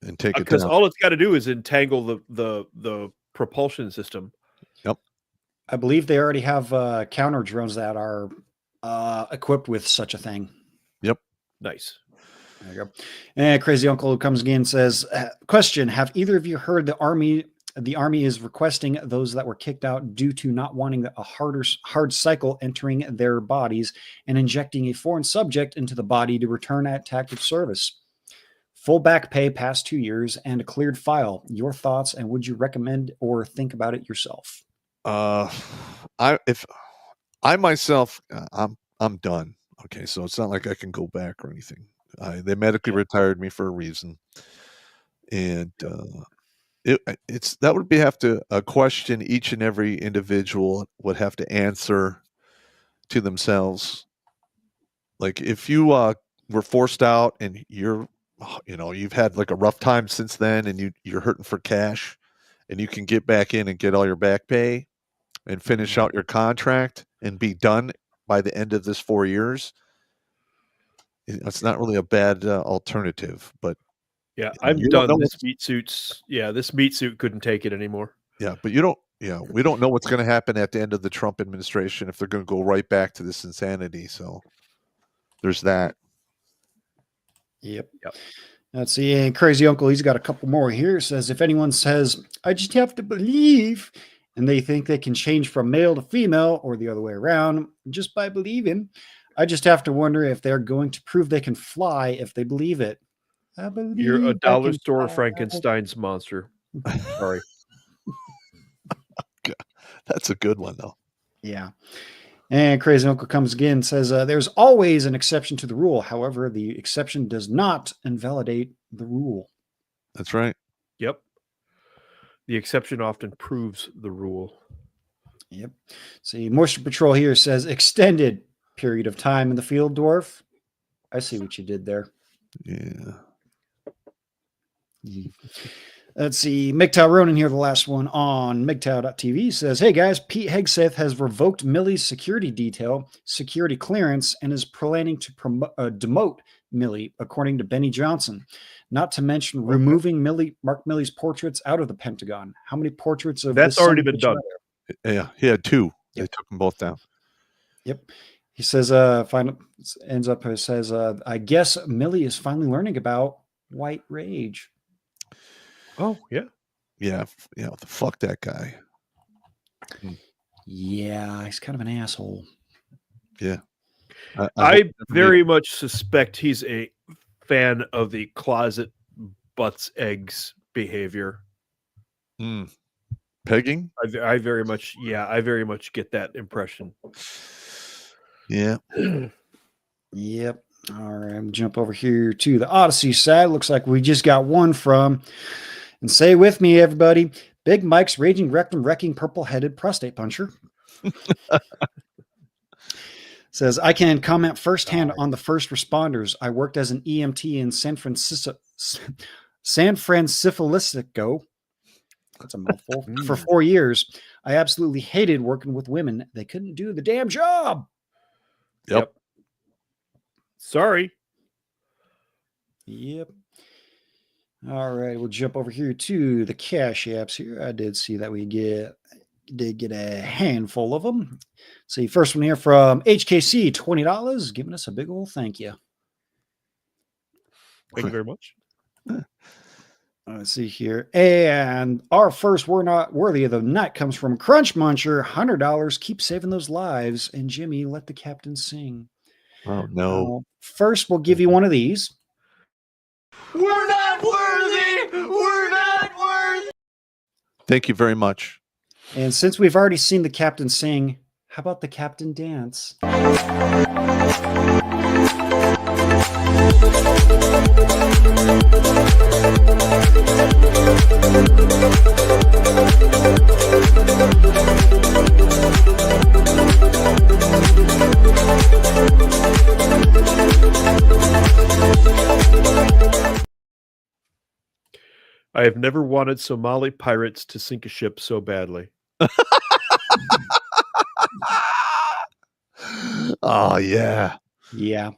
and take it because down. all it's got to do is entangle the propulsion system. Yep. I believe they already have counter drones that are equipped with such a thing. Yep. Nice. There you go. And Crazy Uncle who comes again says, question, have either of you heard the Army is requesting those that were kicked out due to not wanting a hard cycle entering their bodies and injecting a foreign subject into the body to return at active service? Full back pay past 2 years and a cleared file. Your thoughts, and would you recommend or think about it yourself? I'm done. Okay, so it's not like I can go back or anything. They medically retired me for a reason, and that would have to a question each and every individual would have to answer to themselves. Like if you were forced out and you've had like a rough time since then, and you're hurting for cash, and you can get back in and get all your back pay and finish out your contract and be done by the end of this 4 years. It's not really a bad alternative, but yeah, I'm done. This meat suits. Yeah, this meat suit couldn't take it anymore. Yeah, but we don't know what's going to happen at the end of the Trump administration if they're going to go right back to this insanity. So there's that. Yep. Let's see. And Crazy Uncle, he's got a couple more here. Says, if anyone says, I just have to believe, and they think they can change from male to female or the other way around just by believing, I just have to wonder if they're going to prove they can fly if they believe it. I believe You're a dollar I can store fly. Frankenstein's monster. Sorry. That's a good one, though. Yeah. And Crazy Uncle comes again, says, there's always an exception to the rule. However, the exception does not invalidate the rule. That's right. Yep. The exception often proves the rule. Yep. See, Moisture Patrol here says extended period of time in the field, Dwarf. I see what you did there. Yeah. Let's see. MGTOW Ronan here, the last one on MGTOW.tv says, hey guys, Pete Hegseth has revoked Millie's security detail, security clearance, and is planning to demote Millie, according to Benny Johnson. Not to mention removing Mark Millie's portraits out of the Pentagon. How many portraits of that's this already been done? Yeah, he had 2. They took them both down. Yep. He says, ends up, says, I guess Millie is finally learning about white rage. Oh, yeah. Yeah. Fuck that guy. Yeah, he's kind of an asshole. Yeah. I very much suspect he's a fan of the closet butts eggs behavior. Pegging? I very much get that impression. Yeah. Yep. All right, I'm jump over here to the Odyssey side. Looks like we just got one from, and say with me, everybody, Big Mike's raging rectum wrecking purple-headed prostate puncher. Says, I can comment firsthand on the first responders. I worked as an EMT in San Francisco. That's a mouthful. For 4 years. I absolutely hated working with women. They couldn't do the damn job. Yep. Sorry. Yep. All right, we'll jump over here to the cash apps here. I did see that we did get a handful of them. See, first one here from HKC, $20, giving us a big old thank you. Thank you very much. Let's see here. And our first We're Not Worthy of the Night comes from Crunch Muncher, $100. Keep saving those lives. And Jimmy, let the captain sing. Oh, no. First, we'll give you one of these. We're not worthy. We're not worthy. Thank you very much. And since we've already seen the captain sing, how about the captain dance? I have never wanted Somali pirates to sink a ship so badly. Oh, yeah. Yeah.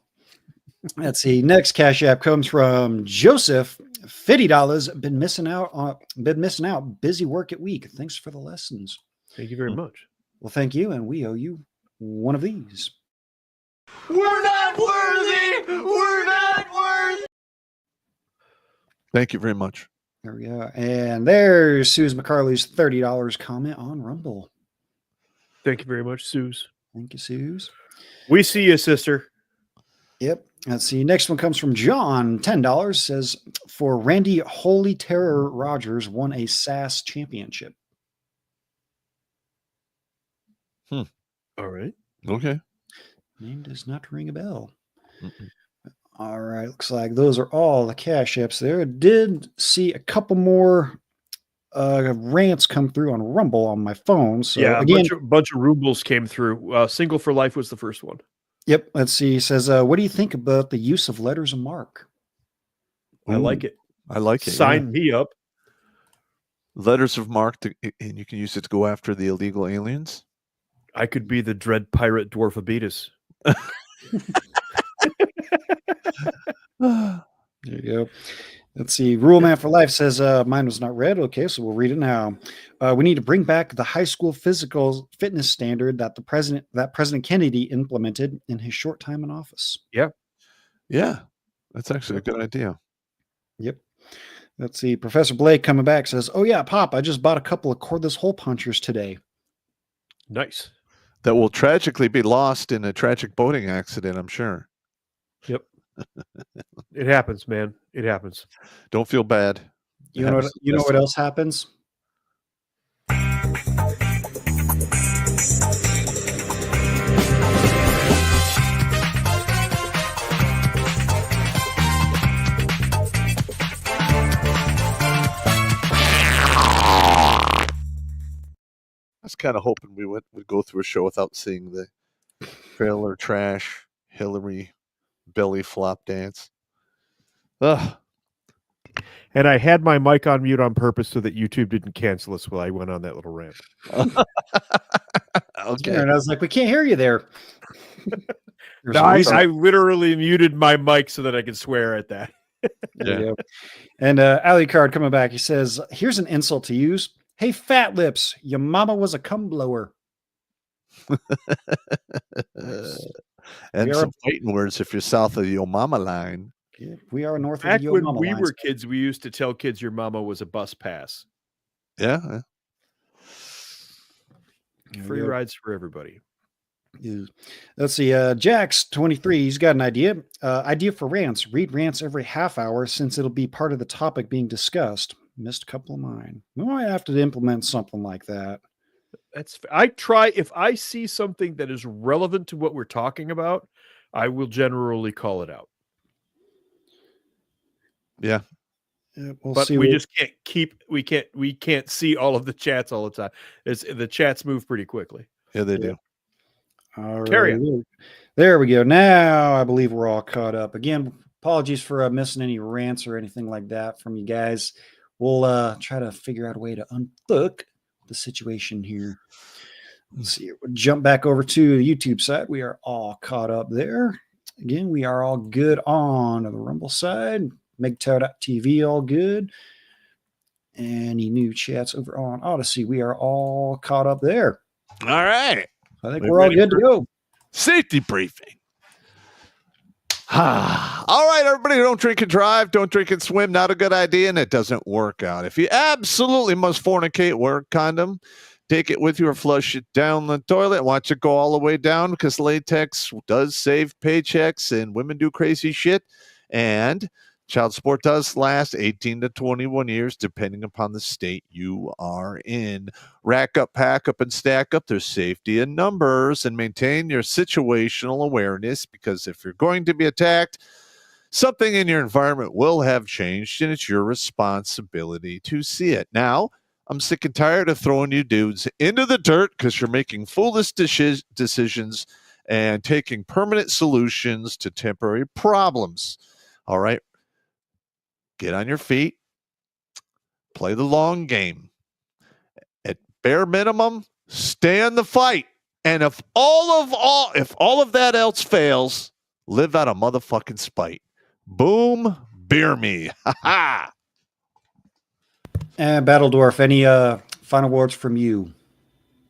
Let's see. Next cash app comes from Joseph, $50. Been missing out. Busy work at week. Thanks for the lessons. Thank you very much. Well, thank you, and we owe you one of these. We're not worthy. We're not worthy. Thank you very much. There we go. And there's Suze McCarley's $30 comment on Rumble. Thank you very much, Suze. Thank you, Suze. We see you, sister. Yep. Let's see. Next one comes from John, $10. Says, for Randy Holy Terror Rogers won a SAS championship. All right. Okay. Name does not ring a bell. All right. Looks like those are all the cash apps there. I did see a couple more rants come through on Rumble on my phone. So yeah, again, a bunch of rubles came through. Single for Life was the first one. Yep. Let's see. He says, what do you think about the use of letters of marque? I like it. I like it. Sign me up. Letters of marque, and you can use it to go after the illegal aliens. I could be the dread pirate Dwarfabetus. There you go. Let's see. Rule Man for Life says mine was not read. Okay, so we'll read it now. We need to bring back the high school physical fitness standard that President Kennedy implemented in his short time in office. Yeah. Yeah. That's actually a good idea. Yep. Let's see. Professor Blake coming back says, oh yeah, Pop, I just bought a couple of cordless hole punchers today. Nice. That will tragically be lost in a tragic boating accident, I'm sure. Yep. It happens, man. It happens. Don't feel bad. You know what else happens? I was kind of hoping we'd go through a show without seeing the trailer trash Hillary belly flop dance. Ugh. And I had my mic on mute on purpose so that YouTube didn't cancel us while I went on that little rant. Okay. And I was like, we can't hear you there. No, I literally muted my mic so that I could swear at that. Yeah. And Ali Card coming back, he says, here's an insult to use. Hey, fat lips, your mama was a cum blower. And We are- some fighting words if you're south of the Yo Mama line. Yeah, we are north Back of the Yo when Mama we lines. were kids, we used to tell kids your mama was a bus pass. Yeah. Free rides for everybody. Let's see. Jax 23. He's got an idea. Idea for rants. Read rants every half hour since it'll be part of the topic being discussed. Missed a couple of mine. We might have to implement something like that. I try, if I see something that is relevant to what we're talking about, I will generally call it out. Yeah. But we just can't we can't see all of the chats all the time. The chats move pretty quickly. Yeah, they do. All right. Carry on. There we go. Now I believe we're all caught up. Again, apologies for missing any rants or anything like that from you guys. We'll try to figure out a way to unfuck the situation here. Let's see. We'll jump back over to the YouTube side. We are all caught up there. Again, we are all good on the Rumble side. MegTower.tv, all good. Any new chats over on Odyssey? We are all caught up there. All right. I think we're all good to go. Safety briefing. All right, everybody, don't drink and drive. Don't drink and swim. Not a good idea, and it doesn't work out. If you absolutely must fornicate, wear a condom. Take it with you or flush it down the toilet. Watch it go all the way down because latex does save paychecks and women do crazy shit. And child support does last 18 to 21 years, depending upon the state you are in. Rack up, pack up, and stack up. There's safety in numbers, and maintain your situational awareness, because if you're going to be attacked, something in your environment will have changed, and it's your responsibility to see it. Now, I'm sick and tired of throwing you dudes into the dirt because you're making foolish decisions and taking permanent solutions to temporary problems. All right? Get on your feet. Play the long game. At bare minimum, stay in the fight. And if all of that else fails, live out a motherfucking spite. Boom, beer me. Ha ha. And Battledorf, any final words from you?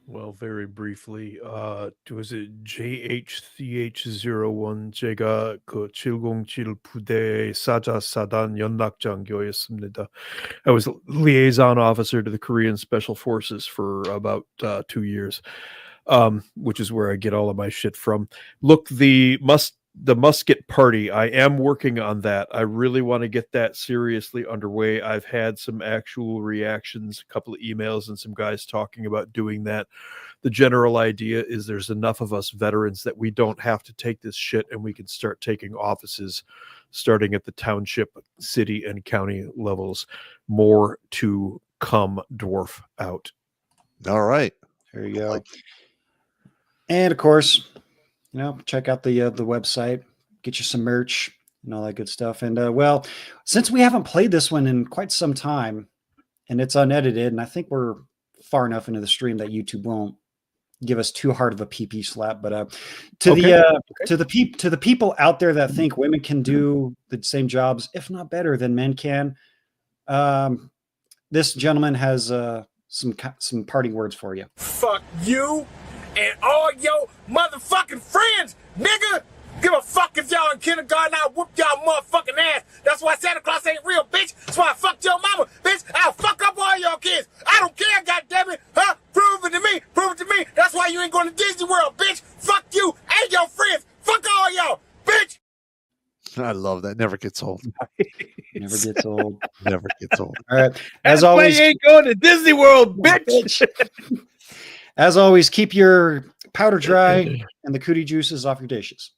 Well, very briefly, was it JHCH01 제가 그 707 부대 사자 사단 연락장교였습니다. I was liaison officer to the Korean Special Forces for about 2 years, which is where I get all of my shit from. Look, the musket party, I am working on that. I really want to get that seriously underway. I've had some actual reactions, a couple of emails, and some guys talking about doing that. The general idea is there's enough of us veterans that we don't have to take this shit, and we can start taking offices starting at the township, city, and county levels. More to come, dwarf out. All right. There you go. And of course, check out the website, get you some merch and all that good stuff. And well, since we haven't played this one in quite some time and it's unedited, and I think we're far enough into the stream that YouTube won't give us too hard of a PP slap, but to the people out there that think women can do the same jobs, if not better than men can, this gentleman has some parting words for you. Fuck you and all your motherfucking friends, nigga. Give a fuck if y'all in kindergarten, I'll whoop y'all motherfucking ass. That's why Santa Claus ain't real, bitch. That's why I fucked your mama, bitch. I'll fuck up all your kids. I don't care, goddammit. Huh? Prove it to me. Prove it to me. That's why you ain't going to Disney World, bitch. Fuck you and your friends. Fuck all y'all, bitch. I love that. Never gets old. Never gets old. Never gets old. All right. That's always, why you ain't going to Disney World, bitch. As always, keep your powder dry and the cootie juices off your dishes,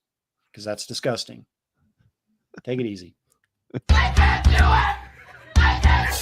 because that's disgusting. Take it easy. I can't do it! I can't!